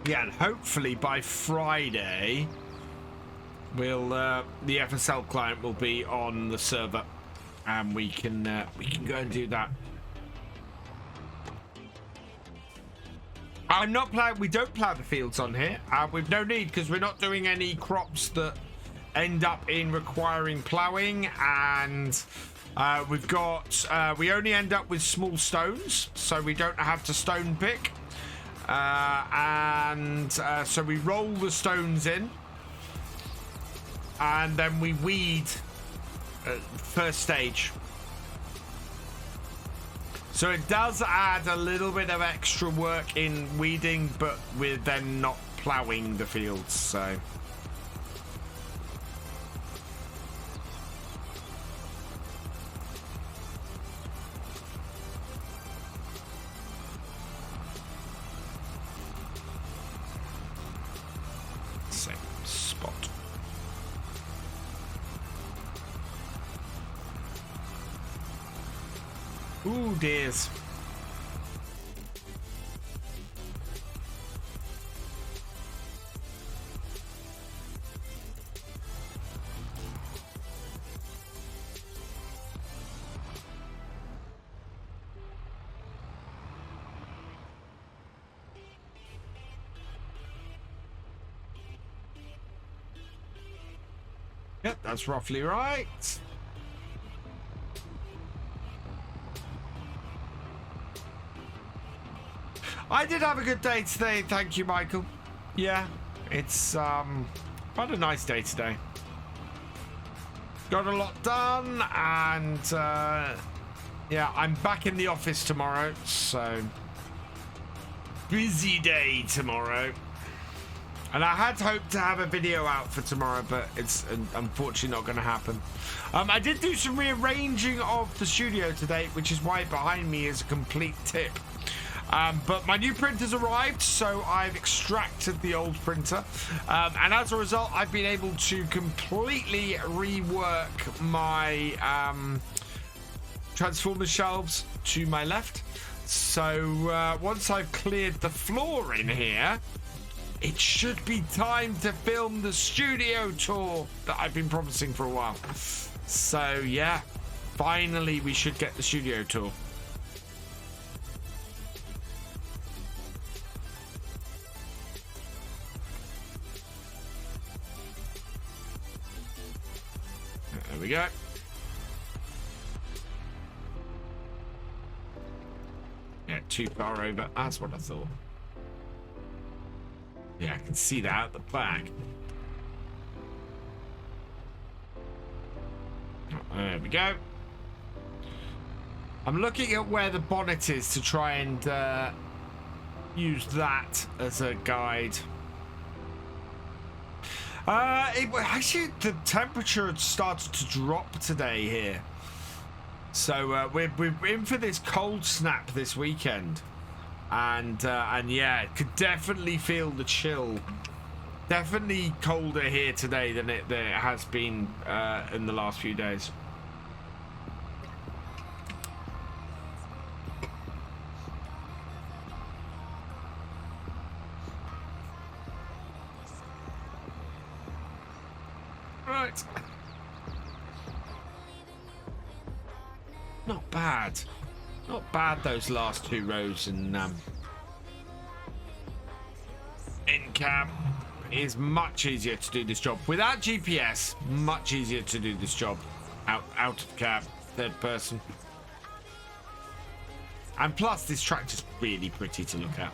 Yeah, and hopefully by Friday, we'll the FSL client will be on the server, and we can go and do that. I'm not plowing. We don't plow the fields on here. We've no need because we're not doing any crops that end up in requiring plowing, and we've got we only end up with small stones, so we don't have to stone pick. So we roll the stones in, and then we weed first stage. So it does add a little bit of extra work in weeding, but we're then not ploughing the fields, so. Same spot. Ooh, dears. Yep, that's roughly right. I did have a good day today, thank you, Michael. Yeah, it's quite a nice day today. Got a lot done, and yeah, I'm back in the office tomorrow, so busy day tomorrow. And I had hoped to have a video out for tomorrow, but it's unfortunately not going to happen. I did do some rearranging of the studio today, which is why behind me is a complete tip. But my new printer's arrived, so I've extracted the old printer. And as a result, I've been able to completely rework my transformer shelves to my left. So once I've cleared the floor in here, it should be time to film the studio tour that I've been promising for a while. So yeah, finally we should get the studio tour. we go. Yeah, too far over. That's what I thought. Yeah, I can see that at the back. Oh, there we go. I'm looking at where the bonnet is to try and use that as a guide. Actually, the temperature had started to drop today here. So we're in for this cold snap this weekend. And yeah, could definitely feel the chill. Definitely colder here today than it has been in the last few days. Right. Not bad. Not bad, those last 2 rows in camp. It is much easier to do this job. Without GPS, much easier to do this job. Out of cab, third person. And plus, this tractor's really pretty to look at.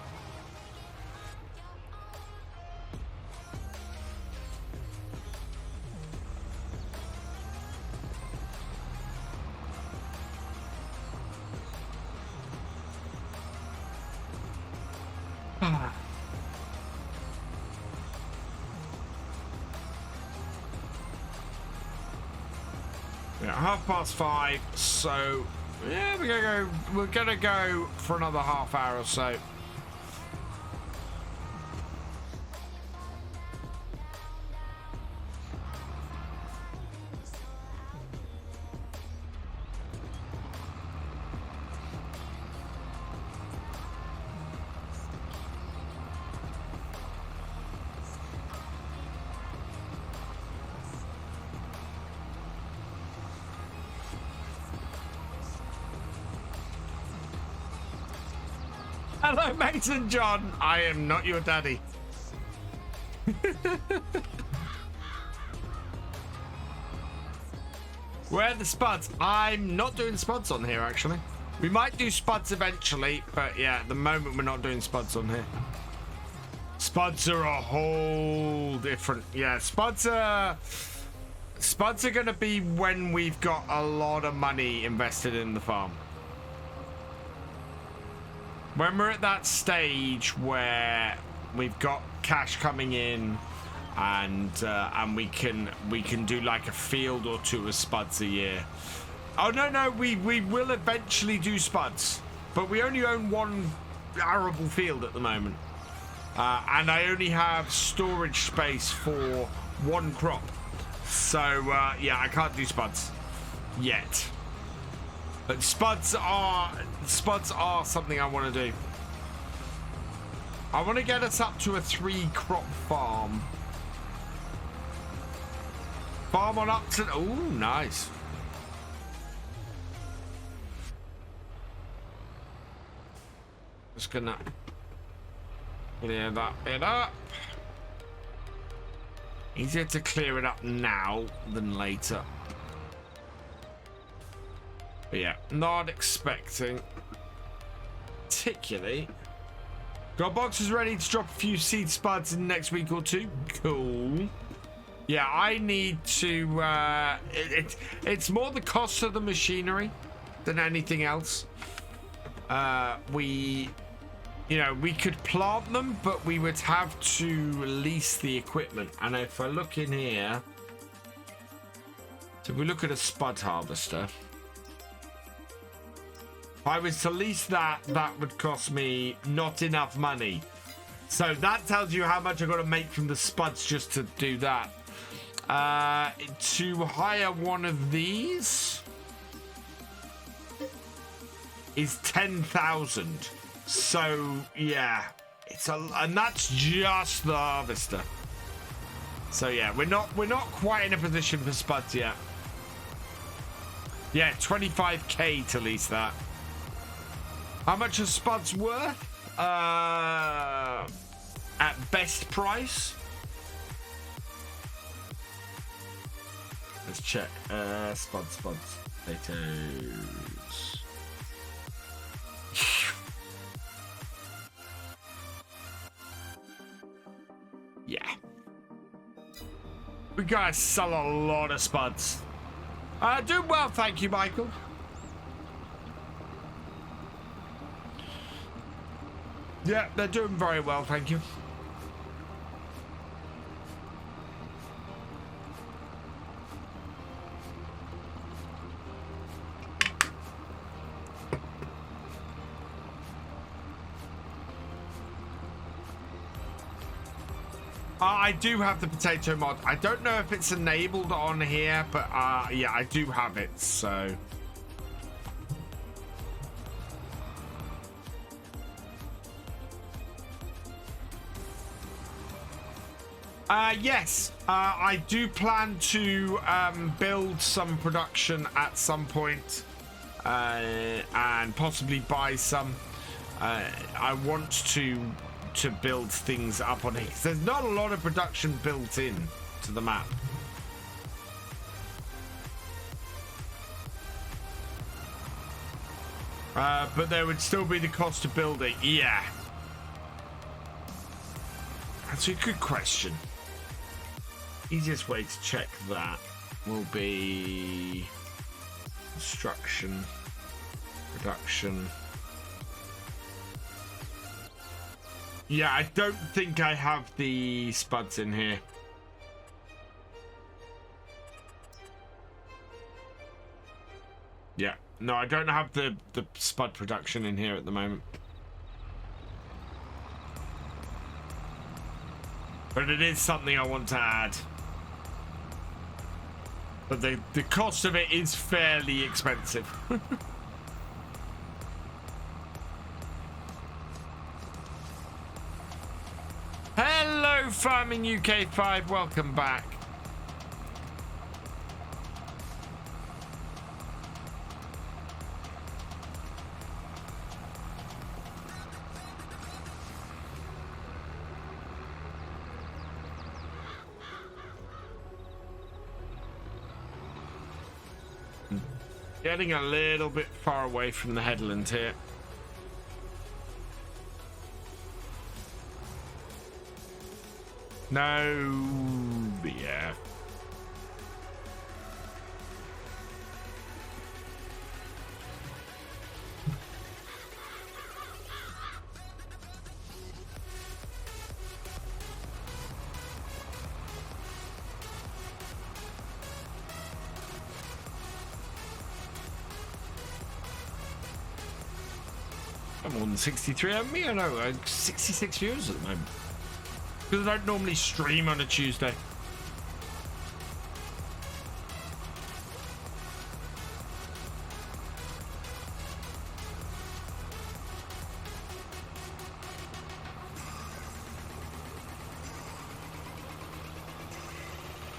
Yeah, 5:30, so yeah, we're gonna go for another half hour or so. Hello, Mason John. I am not your daddy. Where are the spuds? I'm not doing spuds on here, actually. We might do spuds eventually, but yeah, at the moment we're not doing spuds on here. Spuds are a whole different... Yeah, spuds are going to be when we've got a lot of money invested in the farm. When we're at that stage where we've got cash coming in and we can do like a field or 2 of spuds a year. Oh no, we will eventually do spuds, but we only own 1 arable field at the moment, and I only have storage space for 1 crop. So yeah, I can't do spuds yet. But spuds are something I want to do. I want to get us up to a 3-crop farm. Farm on up to... Oh, nice. Just gonna clear that bit up. Easier to clear it up now than later. But yeah, not expecting particularly. Got boxes ready to drop a few seed spuds in the next week or 2. Cool. Yeah, I need to it's more the cost of the machinery than anything else. We could plant them, but we would have to lease the equipment. And if I look in here, so if we look at a spud harvester, if I was to lease that, that would cost me not enough money. So that tells you how much I've got to make from the spuds just to do that. To hire one of these is 10,000. So yeah, and that's just the harvester. So yeah, we're not quite in a position for spuds yet. Yeah, 25k to lease that. How much are spuds worth? At best price, let's to check. Spuds. Potatoes. Yeah. We gotta sell a lot of spuds. Doing well, thank you, Michael. Yeah, they're doing very well, thank you. I do have the potato mod. I don't know if it's enabled on here, but yeah, I do have it, so. Yes, I do plan to build some production at some point, and possibly buy some. I want to build things up on it. There's not a lot of production built in to the map. But there would still be the cost of building. Yeah. That's a good question. Easiest way to check that will be construction, production. Yeah, I don't think I have the spuds in here. Yeah, no, I don't have the spud production in here at the moment. But it is something I want to add. But the cost of it is fairly expensive. Hello, Farming UK5. Welcome back. Getting a little bit far away from the headland here. No, yeah. I'm on 63 of me, I know, 66 viewers at the moment. Because I don't normally stream on a Tuesday.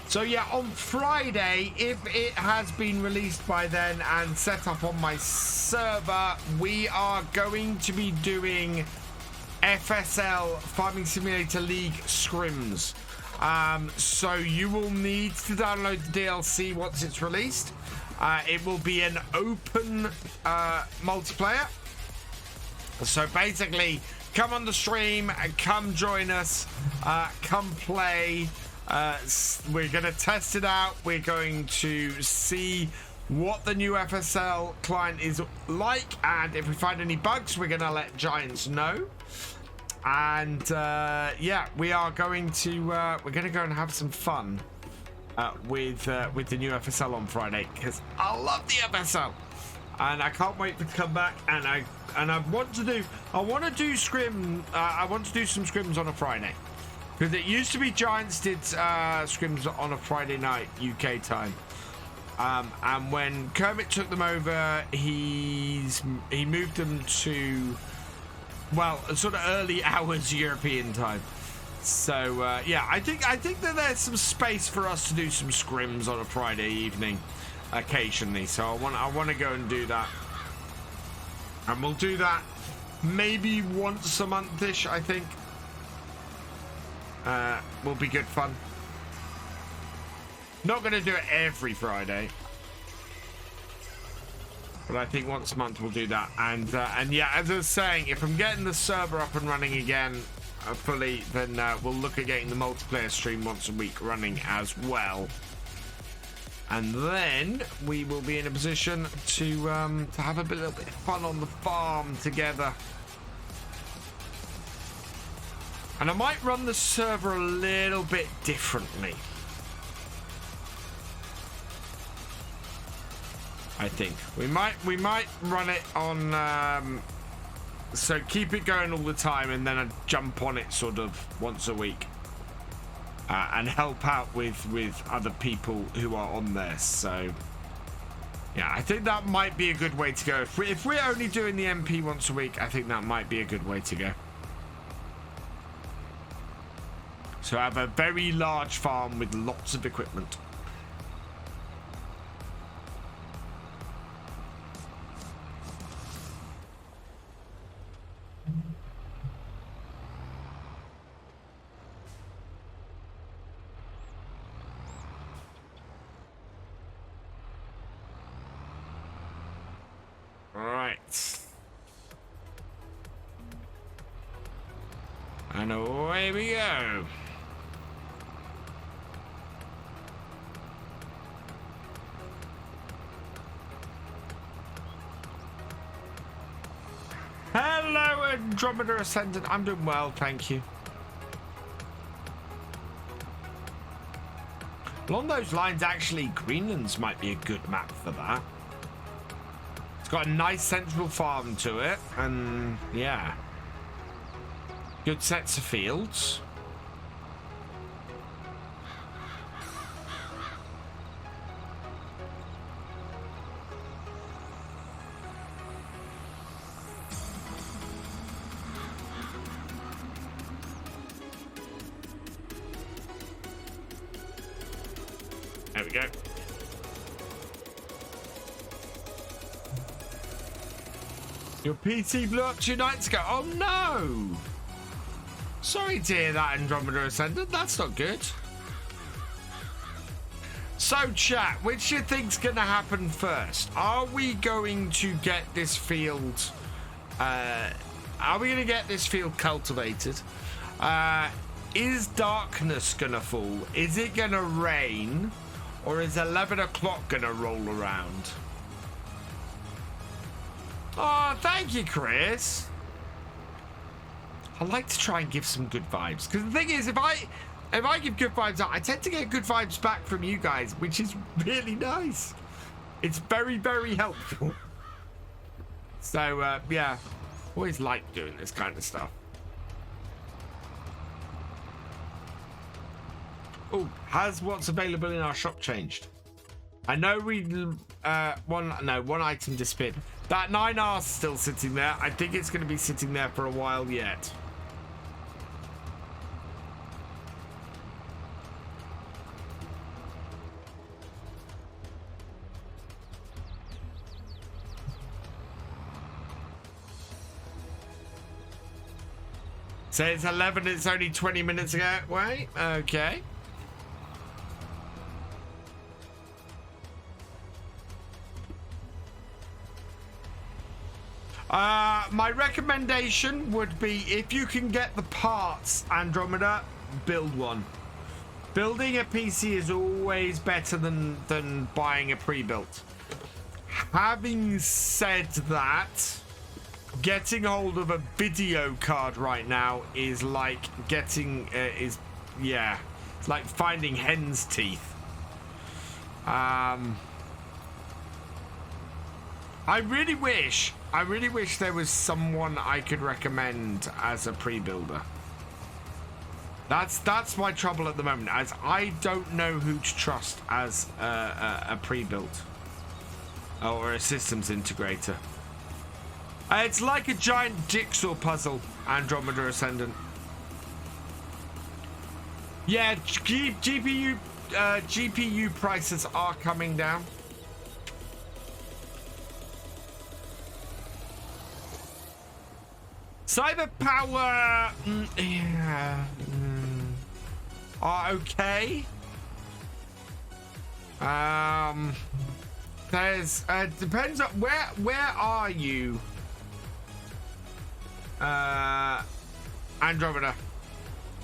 So yeah, on Friday, if it has been released by then and set up on my server, we are going to be doing FSL Farming Simulator League scrims. So you will need to download the DLC once it's released. It will be an open multiplayer. So basically, come on the stream and come join us. Come play. We're going to test it out. We're going to see what the new FSL client is like, and if we find any bugs, we're going to let Giants know. And yeah, we are going to we're going to go and have some fun with the new FSL on Friday, because I love the FSL and I can't wait to come back. And I want to do some scrims on a Friday. Because it used to be Giants did scrims on a Friday night UK time, and when Kermit took them over, he moved them to, well, sort of early hours European time. So yeah, I think that there's some space for us to do some scrims on a Friday evening, occasionally. So I want to go and do that, and we'll do that maybe once a month-ish, I think. Will be good fun. Not going to do it every Friday. But I think once a month we'll do that. And yeah, as I was saying, if I'm getting the server up and running again fully, then we'll look at getting the multiplayer stream once a week running as well. And then we will be in a position to have a little bit of fun on the farm together. And I might run the server a little bit differently. I think we might run it on so keep it going all the time, and then I jump on it sort of once a week and help out with other people who are on there. So yeah, I think that might be a good way to go. If we're only doing the MP once a week, I think that might be a good way to go. So I have a very large farm with lots of equipment. All right. And away we go. Hello, Andromeda Ascendant. I'm doing well, thank you. Along those lines, actually, Greenland's might be a good map for that. It's got a nice central farm to it, and yeah, good sets of fields. There we go. Your PC blew up 2 nights ago. Oh no! Sorry to hear that, Andromeda Ascendant. That's not good. So, chat, which do you think's going to happen first? Are we going to get this field? Are we going to get this field cultivated? Is darkness going to fall? Is it going to rain? Or is 11 o'clock going to roll around? Oh, thank you, Chris. I like to try and give some good vibes. Because the thing is, if I give good vibes out, I tend to get good vibes back from you guys, which is really nice. It's very, very helpful. So, yeah. Always like doing this kind of stuff. Oh, has what's available in our shop changed? I know we one item disappeared. That 9R's still sitting there. I think it's going to be sitting there for a while yet. So it's 11, it's only 20 minutes ago. Wait, okay. My recommendation would be, if you can get the parts, Andromeda, build one. Building a PC is always better than buying a pre-built. Having said that, getting hold of a video card right now is like getting it's like finding hen's teeth. I really wish there was someone I could recommend as a pre-builder. That's my trouble at the moment, as I don't know who to trust as a pre-built or a systems integrator. It's like a giant jigsaw puzzle, Andromeda Ascendant. Yeah, GPU prices are coming down. Cyberpower are okay. There's depends on where are you, Andromeda?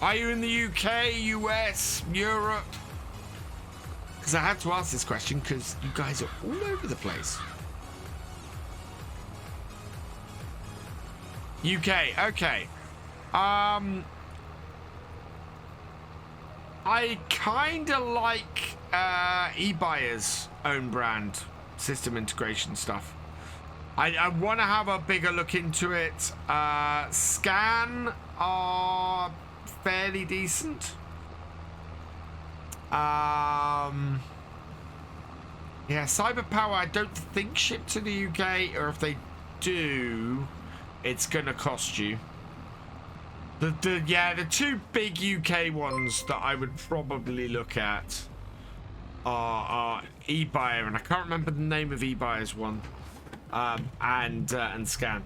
Are you in the UK, US, Europe? Because I had to ask this question because you guys are all over the place. UK, okay. I kind of like eBuyer's own brand system integration stuff. I want to have a bigger look into it. Scan are fairly decent. Yeah, Cyberpower I don't think ship to the UK, or if they do, it's gonna cost you. The two big UK ones that I would probably look at are eBuyer, and I can't remember the name of eBuyer's one, and Scan.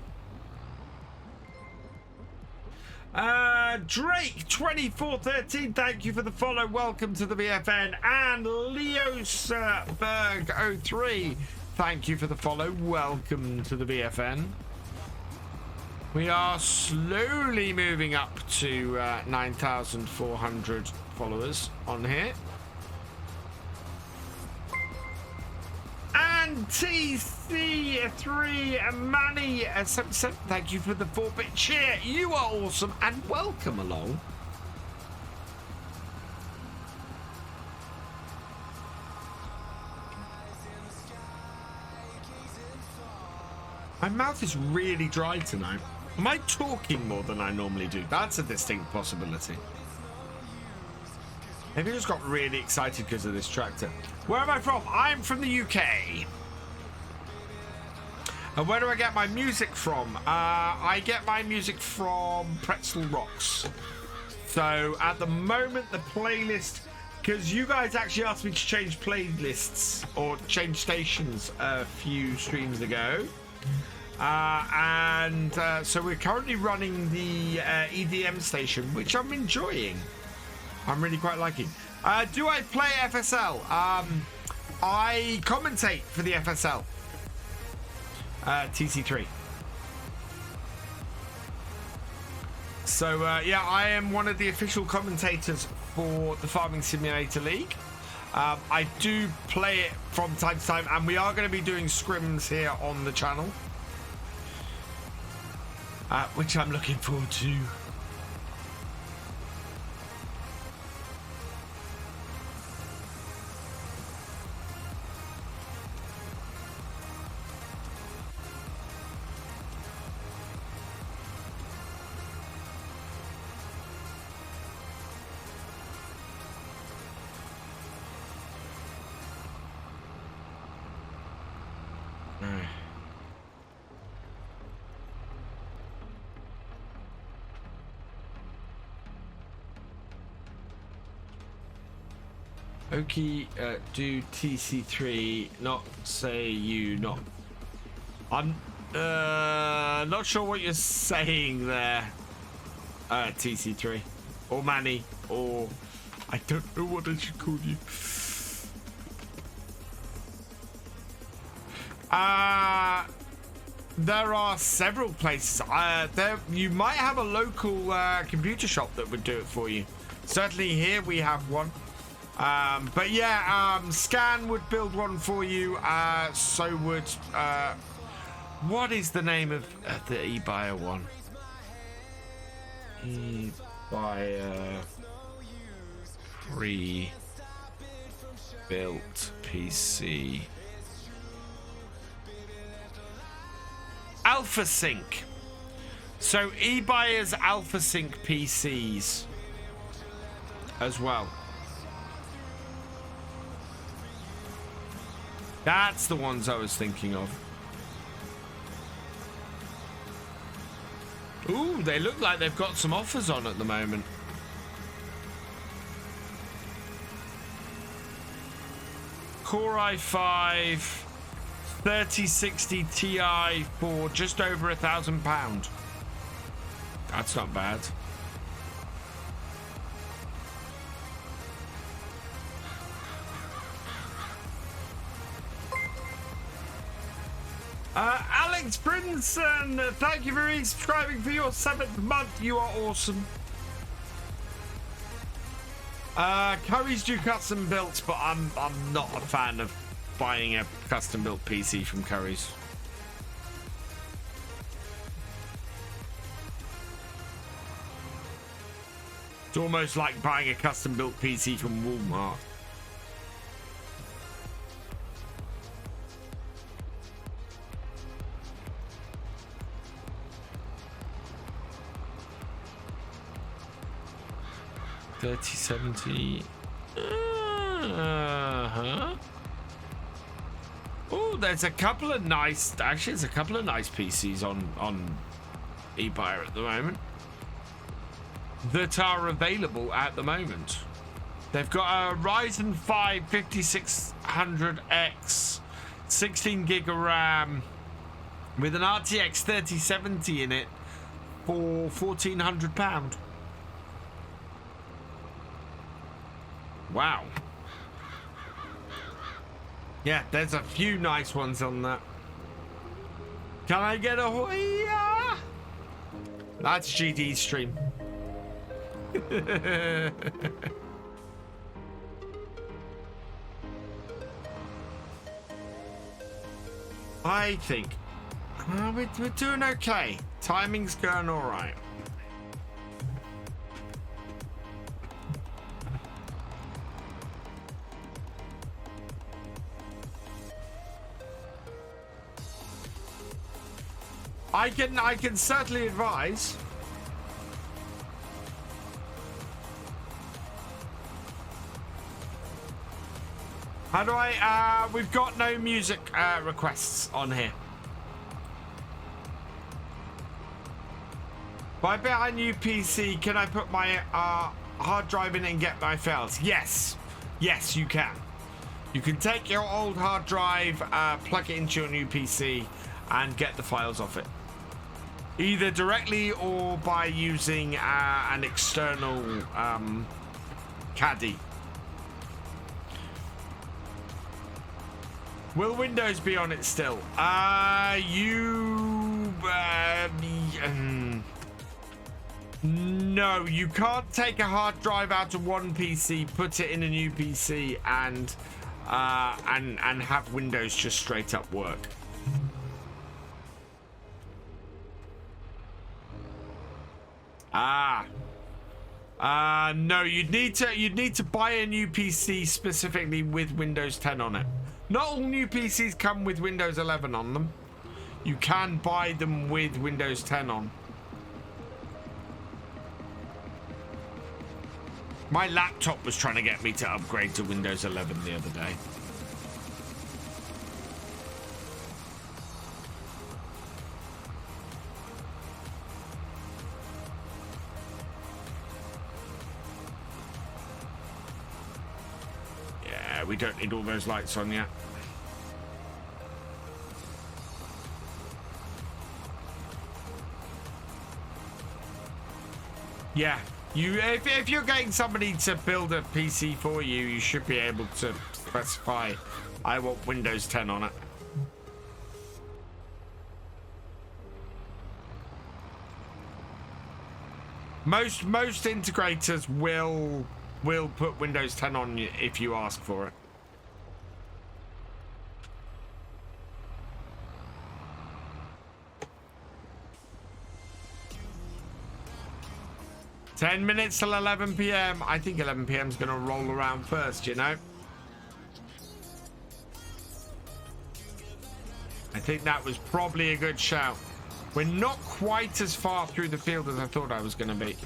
Drake 2413, thank you for the follow. Welcome to the BFN. And Leosberg 03, thank you for the follow. Welcome to the BFN. We are slowly moving up to 9,400 followers on here. And TC3 Manny 77, thank you for the 4-bit cheer. You are awesome and welcome along. My mouth is really dry tonight. Am I talking more than I normally do? That's a distinct possibility. Maybe I just got really excited because of this tractor. Where am I from? I'm from the UK. And where do I get my music from? I get my music from Pretzel Rocks. So at the moment, the playlist, because you guys actually asked me to change playlists or change stations a few streams ago. So we're currently running the EDM station, which I'm enjoying. I'm really quite liking. Do I play FSL? I commentate for the FSL. TC3. So yeah, I am one of the official commentators for the Farming Simulator League. I do play it from time to time, and we are going to be doing scrims here on the channel, which I'm looking forward to. Okie, do TC3 not say you not? I'm not sure what you're saying there, TC3 or Manny, or I don't know what I should call you. There are several places. You might have a local computer shop that would do it for you. Certainly here we have one. But yeah, Scan would build one for you. So would what is the name of the eBuyer one? eBuyer pre-built PC. AlphaSync. So eBuyer's AlphaSync PCs as well. That's the ones I was thinking of. Ooh, they look like they've got some offers on at the moment. Core i5 3060 Ti for just over £1,000. That's not bad. Alex Brinson, thank you for resubscribing for your 7th month. You are awesome. Currys do custom built, but I'm not a fan of buying a custom built PC from Currys. It's almost like buying a custom built PC from Walmart. $30.70. Oh, there's a couple of nice. Actually, there's a couple of nice PCs on eBuyer at the moment that are available at the moment. They've got a Ryzen 5 5600X, 16 gig of RAM, with an RTX 3070 in it for £1,400. Wow. Yeah, there's a few nice ones on that. Can I get a Hoya? That's GD stream. I think we're doing okay. Timing's going all right. I can certainly advise. How do I? We've got no music requests on here. If I buy a new PC, can I put my hard drive in and get my files? Yes, yes, you can. You can take your old hard drive, plug it into your new PC, and get the files off it. Either directly or by using an external caddy. Will Windows be on it still? No, you can't take a hard drive out of one PC, put it in a new PC, and have Windows just straight up work. No, you'd need to buy a new PC specifically with Windows 10 on it. Not all new PCs come with Windows 11 on them. You can buy them with Windows 10 on. My laptop was trying to get me to upgrade to Windows 11 the other day. We don't need all those lights on yet. Yeah, if you're getting somebody to build a PC for you, you should be able to specify, I want Windows 10 on it. Most integrators will put Windows 10 on you if you ask for it. $10 minutes till 11 p.m. I think 11 p.m. is going to roll around first, you know? I think that was probably a good shout. We're not quite as far through the field as I thought I was going to be.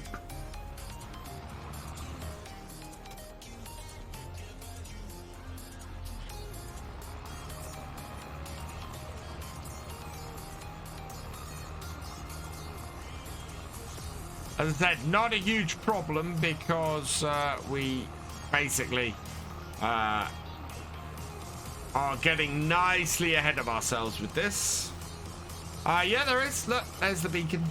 As I said, not a huge problem because we basically are getting nicely ahead of ourselves with this. Yeah, there is. Look, there's the beacon.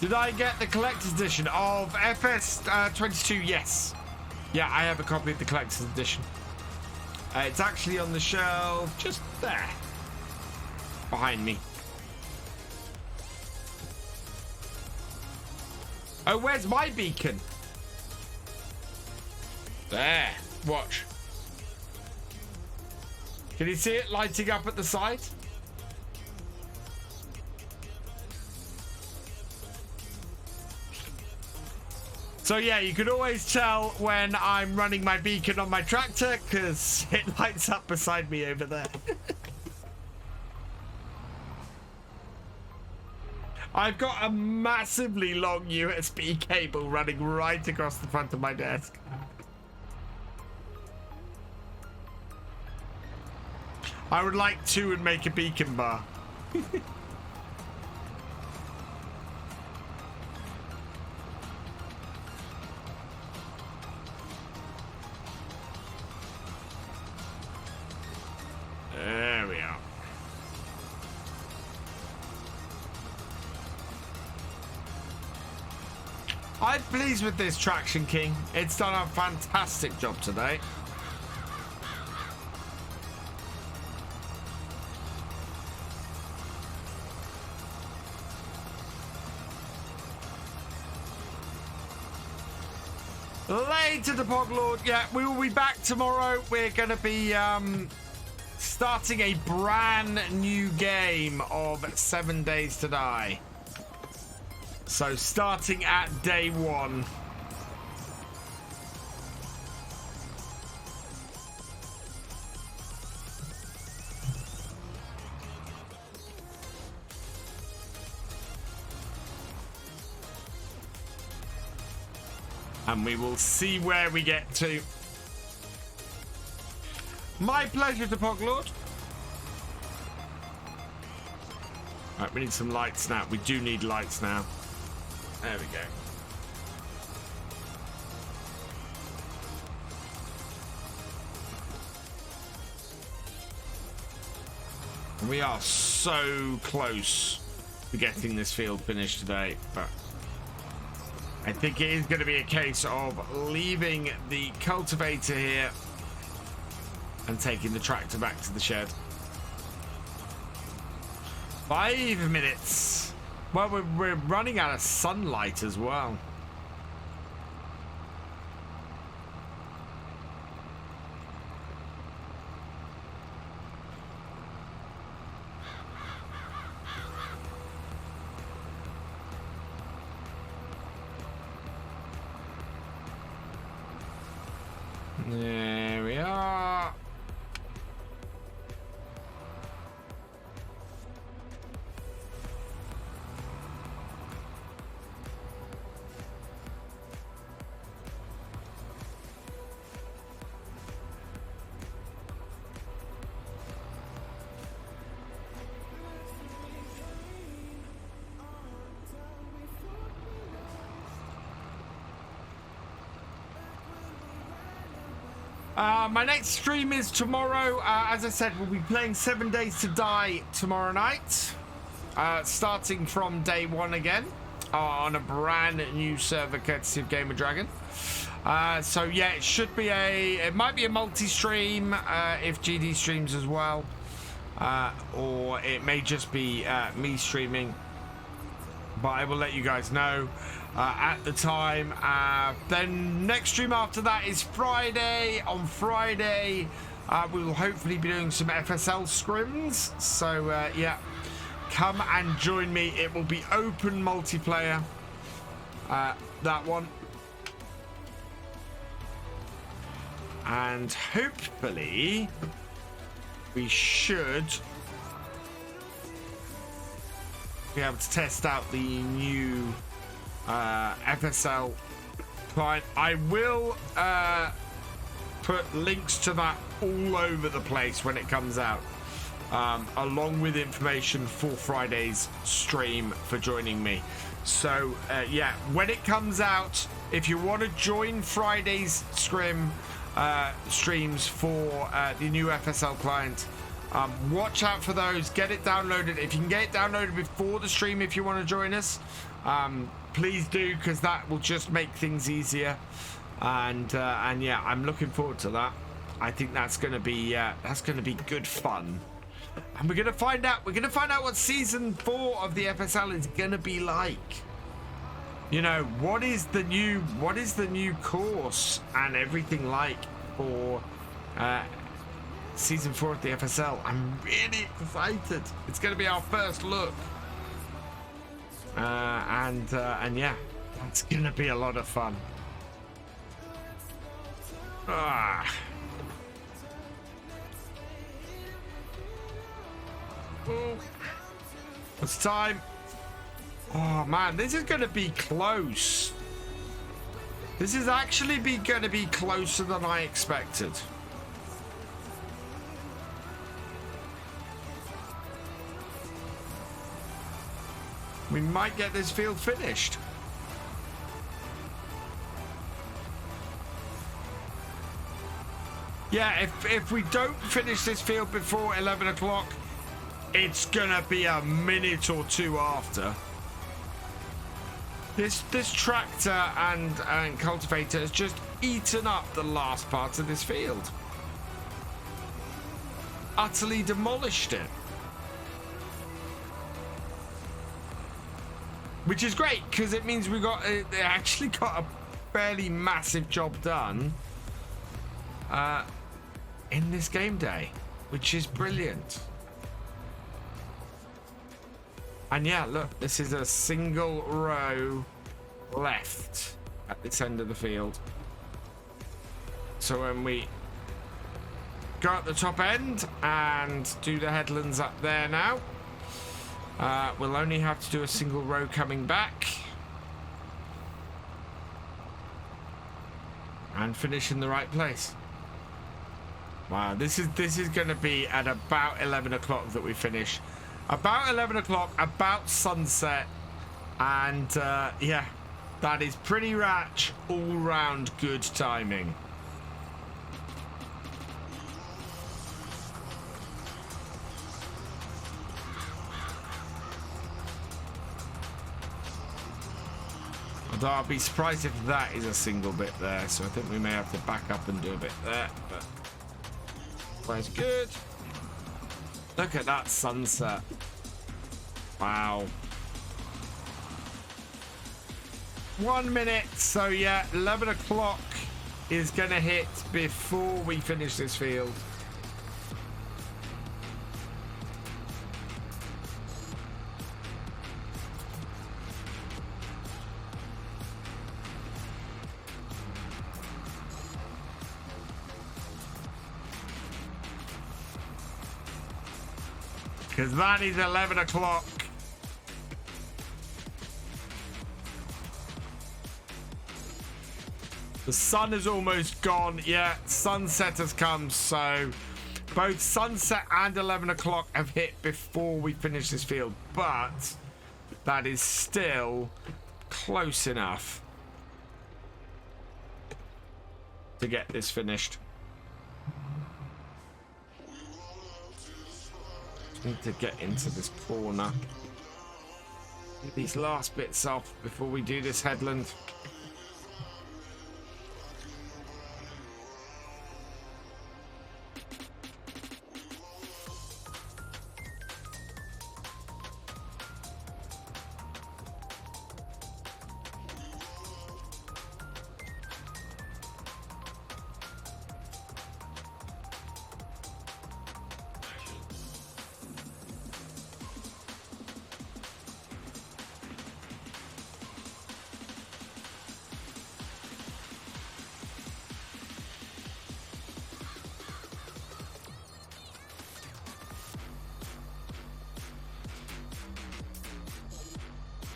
Did I get the collector's edition of FS22? Yes. Yeah, I have a copy of the collector's edition. It's actually on the shelf just there. Behind me. Oh, where's my beacon? There. Watch. Can you see it lighting up at the side? So yeah, you can always tell when I'm running my beacon on my tractor because it lights up beside me over there. I've got a massively long USB cable running right across the front of my desk. I would like two and make a beacon bar. There we are. I'm pleased with this Traction King. It's done a fantastic job today. Later, the Poglord. Yeah, we will be back tomorrow. We're going to be starting a brand new game of 7 Days to Die. So starting at day 1. And we will see where we get to. My pleasure, the Poglord. Right, we need some lights now. We do need lights now. There we go. We are so close to getting this field finished today, but I think it is going to be a case of leaving the cultivator here and taking the tractor back to the shed. 5 minutes. Well, we're running out of sunlight as well. There we are. My next stream is tomorrow. As I said, we'll be playing 7 Days to Die tomorrow night. Starting from day 1 again. On a brand new server courtesy of Gamer Dragon. So yeah, it should be it might be a multi-stream if GD streams as well. Or it may just be me streaming. But I will let you guys know at the time. Then next stream after that is Friday. On Friday, we will hopefully be doing some FSL scrims. So yeah, come and join me. It will be open multiplayer. That one. And hopefully we should be able to test out the new FSL client. I will put links to that all over the place when it comes out, along with information for Friday's stream for joining me. So yeah, when it comes out, if you want to join Friday's streams for the new FSL client, Watch out for those. Get it downloaded. If you can get it downloaded before the stream, if you want to join us, please do, because that will just make things easier. And yeah, I'm looking forward to that. I think that's gonna be good fun. And we're gonna find out what season 4 of the FSL is gonna be like. You know, what is the new course and everything like for season 4 of the FSL. I'm really excited. It's gonna be our first look. And yeah, that's gonna be a lot of fun. Oh, it's time. Oh man, this is gonna be close. This is actually gonna be closer than I expected. We might get this field finished. Yeah, if we don't finish this field before 11 o'clock, it's gonna be a minute or two after. This tractor and cultivator has just eaten up the last part of this field. Utterly demolished it. Which is great, because it means they actually got a fairly massive job done in this game day, which is brilliant. And yeah, look, this is a single row left at this end of the field. So when we go at the top end and do the headlands up there now, we'll only have to do a single row coming back and finish in the right place. Wow, this is going to be at about 11 o'clock that we finish. About 11 o'clock, about sunset, and yeah, that is pretty ratch, all round good timing. Although I'll be surprised if that is a single bit there, so I think we may have to back up and do a bit there, but that's good. Look at that sunset. Wow. 1 minute, so yeah, 11 o'clock is gonna hit before we finish this field. Because that is 11 o'clock. The sun is almost gone. Yeah, sunset has come. So both sunset and 11 o'clock have hit before we finish this field. But that is still close enough to get this finished. Need to get into this corner. Get these last bits off before we do this headland.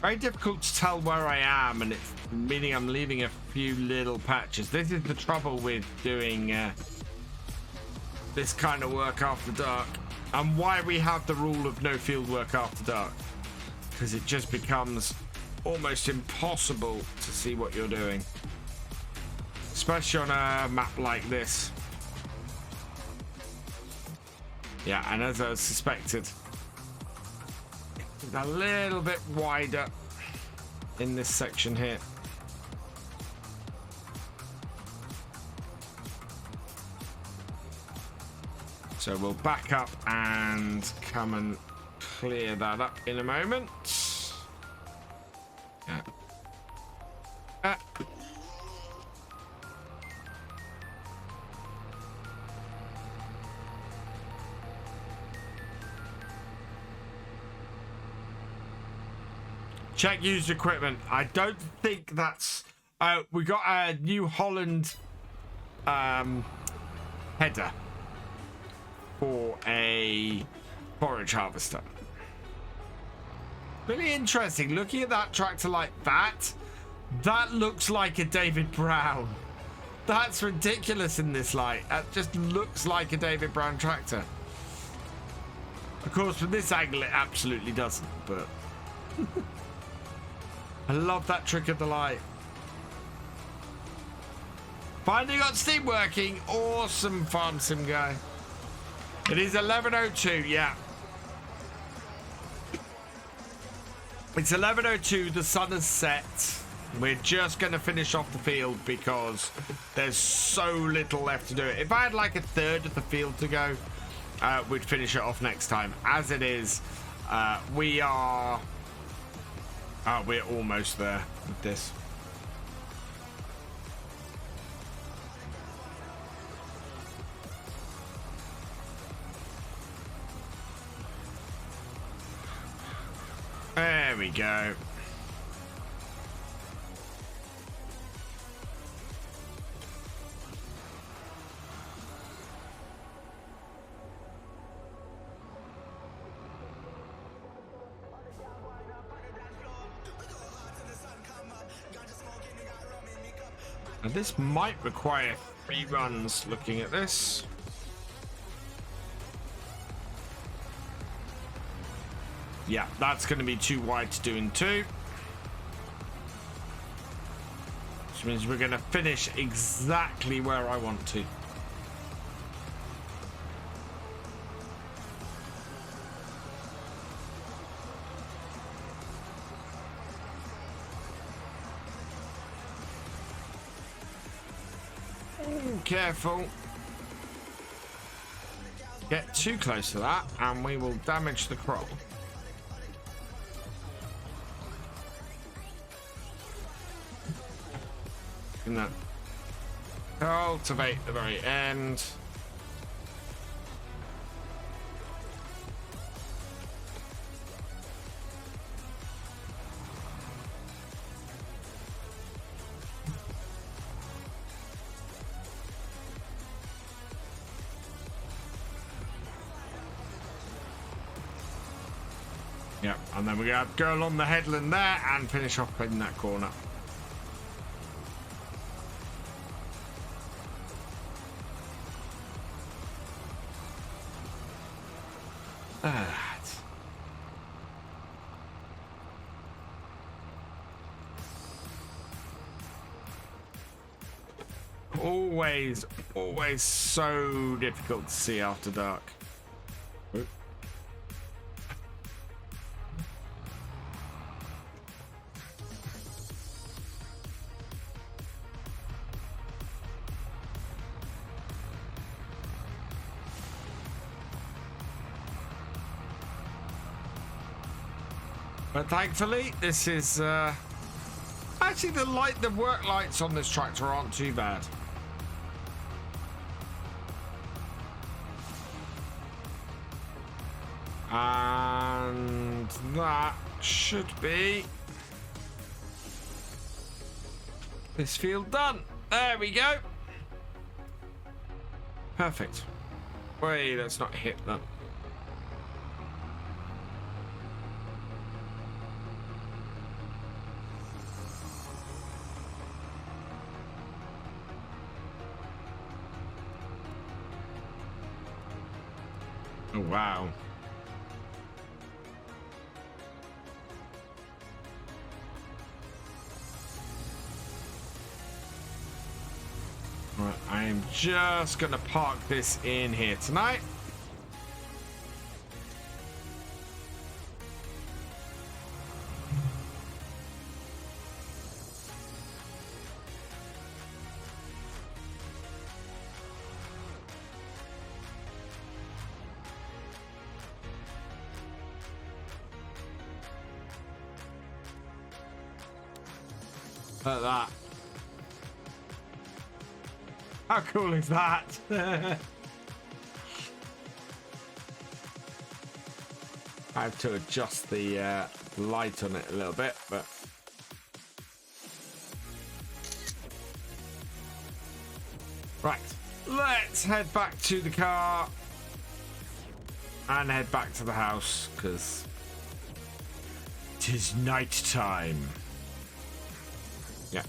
Very difficult to tell where I am, and it's meaning I'm leaving a few little patches. This is the trouble with doing this kind of work after dark, and why we have the rule of no field work after dark, because it just becomes almost impossible to see what you're doing, especially on a map like this. Yeah, and as I suspected, it's a little bit wider in this section here. So we'll back up and come and clear that up in a moment. Yeah. Check used equipment. I don't think that's... we got a New Holland header for a forage harvester. Really interesting. Looking at that tractor like that, that looks like a David Brown. That's ridiculous in this light. That just looks like a David Brown tractor. Of course, from this angle, it absolutely doesn't, but... I love that trick of the light. Finally got Steam working. Awesome farm sim guy. It is 11:02, yeah. It's 11:02, the sun has set. We're just going to finish off the field because there's so little left to do it. If I had like a third of the field to go, we'd finish it off next time. As it is, we're almost there with this. There we go. And this might require 3 runs looking at this. Yeah, that's going to be too wide to do in 2. Which means we're going to finish exactly where I want to. Ooh, careful. Get too close to that and we will damage the crop. And then cultivate the very end. Yep, and then we got go along the headland there and finish off in that corner. Always so difficult to see after dark. Oop. But thankfully, this is actually the work lights on this tractor aren't too bad. And that should be this field done. There we go. Perfect. Wait, let's not hit that. Oh, wow. Right, I am just going to park this in here tonight. Look at that. How cool is that? I have to adjust the light on it a little bit, but right, let's head back to the car and head back to the house because it is night time. Yeah.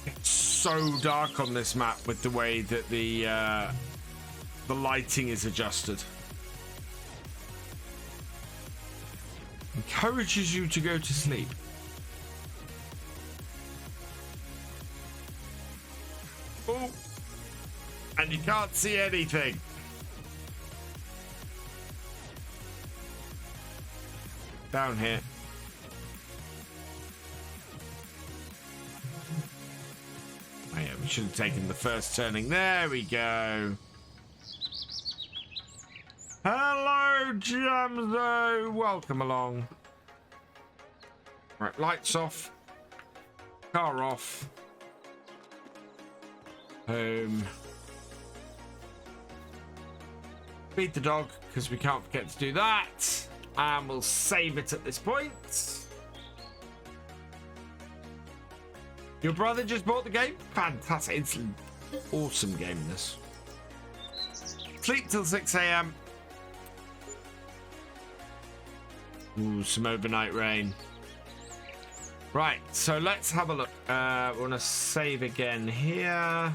It's so dark on this map with the way that the lighting is adjusted. Encourages you to go to sleep. Oh, and you can't see anything. Down here. Oh yeah, we should have taken the first turning. There we go. Hello, Jamzo. Welcome along. Right, lights off. Car off. Home. Feed the dog, because we can't forget to do that. And we'll save it at this point. Your brother just bought the game? Fantastic. It's an awesome game, this. Sleep till 6 a.m. Ooh, some overnight rain. Right, so let's have a look. We want to save again here.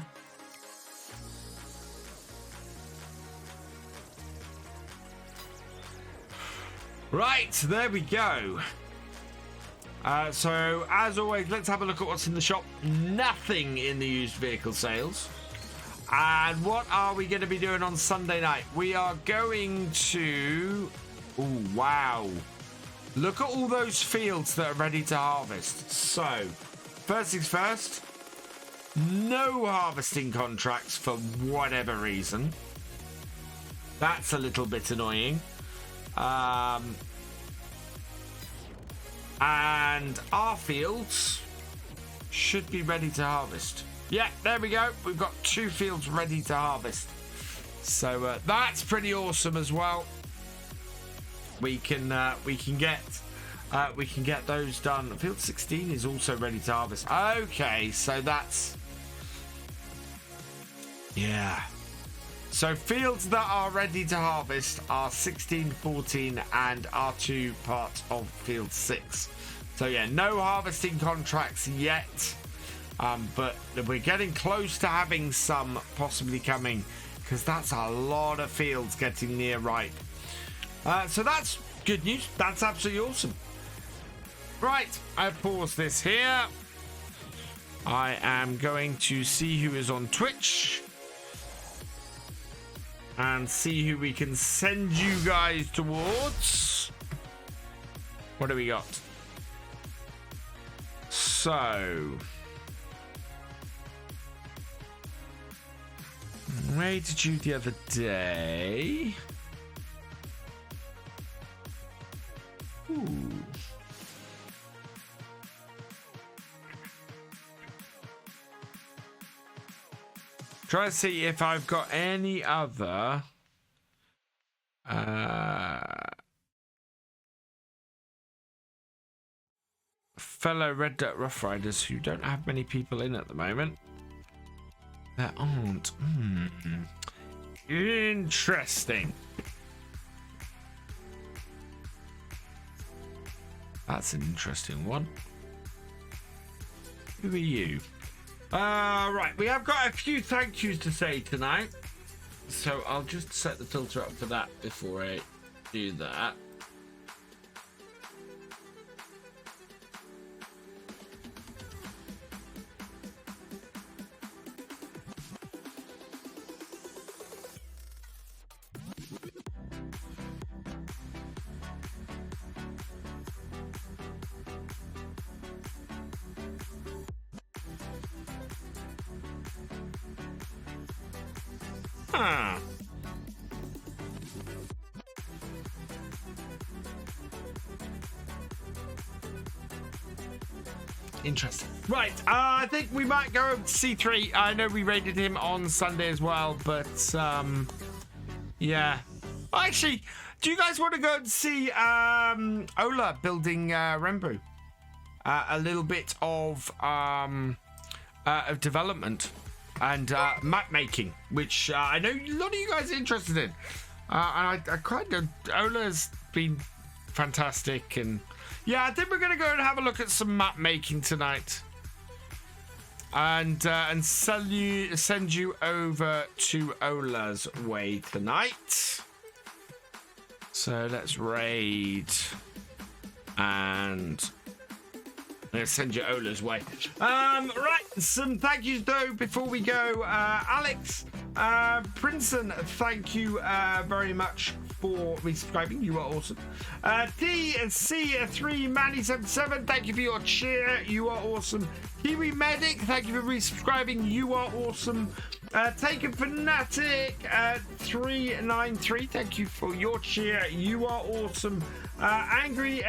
Right, there we go. So, as always, let's have a look at what's in the shop. Nothing in the used vehicle sales. And what are we going to be doing on Sunday night? We are going to... Oh, wow. Look at all those fields that are ready to harvest. So, first things first, no harvesting contracts for whatever reason. That's a little bit annoying. And our fields should be ready to harvest. Yeah, there we go. We've got 2 fields ready to harvest. So that's pretty awesome as well. We can get those done. Field 16 is also ready to harvest. Okay, so that's yeah. So fields that are ready to harvest are 16, 14, and are 2 part of field 6. So yeah, no harvesting contracts yet, but we're getting close to having some possibly coming because that's a lot of fields getting near ripe. So that's good news. That's absolutely awesome. Right, I pause this here. I am going to see who is on Twitch and see who we can send you guys towards. What do we got? So, rated you the other day. Ooh. Try to see if I've got any other fellow Red Dirt Rough Riders who don't have many people in at the moment. There aren't. Interesting. That's an interesting one. Who are you? Right, we have got a few thank yous to say tonight. So I'll just set the filter up for that before I do that. Huh. Interesting. Right, I think we might go over to C3. I know we raided him on Sunday as well, but yeah. Actually, do you guys want to go and see Ola building Renbrew? A little bit of development and map making, which I know a lot of you guys are interested in. And I kind of, Ola's been fantastic, and yeah, I think we're going to go and have a look at some map making tonight, and send you over to Ola's way tonight. So let's raid and let's send you Ola's way. Right, some thank yous though before we go. Alex Princeton, thank you very much for resubscribing. You are awesome. TC3Manny77, thank you for your cheer. You are awesome. Kiwi Medic, thank you for resubscribing. You are awesome. Taken Fanatic 393, thank you for your cheer. You are awesome. Angry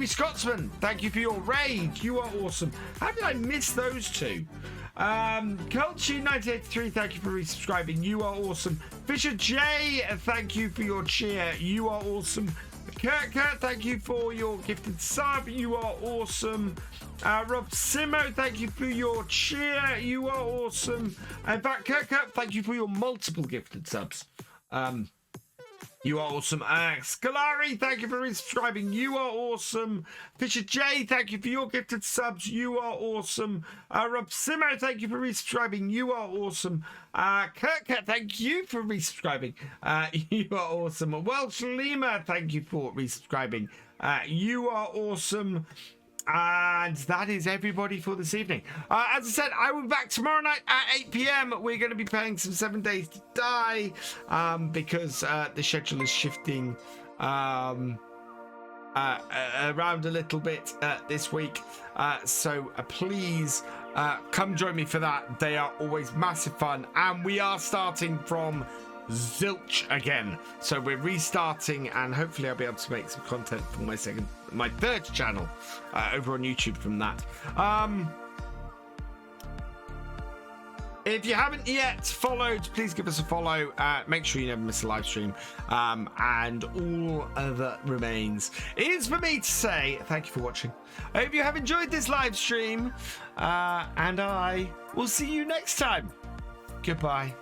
Scotsman, thank you for your raid. You are awesome. How did I miss those two? Cultivated 983, thank you for resubscribing. You are awesome. Thefisherj, thank you for your cheer. You are awesome. Kurt, thank you for your gifted sub. You are awesome. Rob Simo, thank you for your cheer. You are awesome. In fact, Kurt, thank you for your multiple gifted subs. You are awesome. Scalari, thank you for resubscribing. You are awesome. Thefisherj, thank you for your gifted subs. You are awesome. Rob Simo, thank you for resubscribing. You are awesome. Kurt, thank you for resubscribing. You are awesome. Welsh Lima, thank you for resubscribing. You are awesome. And that is everybody for this evening. As I said, I will be back tomorrow night at 8 p.m. We're going to be playing some 7 Days to Die because the schedule is shifting around a little bit this week. So please come join me for that. They are always massive fun. And we are starting from zilch again. So we're restarting, and hopefully I'll be able to make some content for my third channel over on YouTube from that. If you haven't yet followed, please give us a follow. Make sure you never miss a live stream. And all that remains is for me to say thank you for watching. I hope you have enjoyed this live stream, and I will see you next time. Goodbye.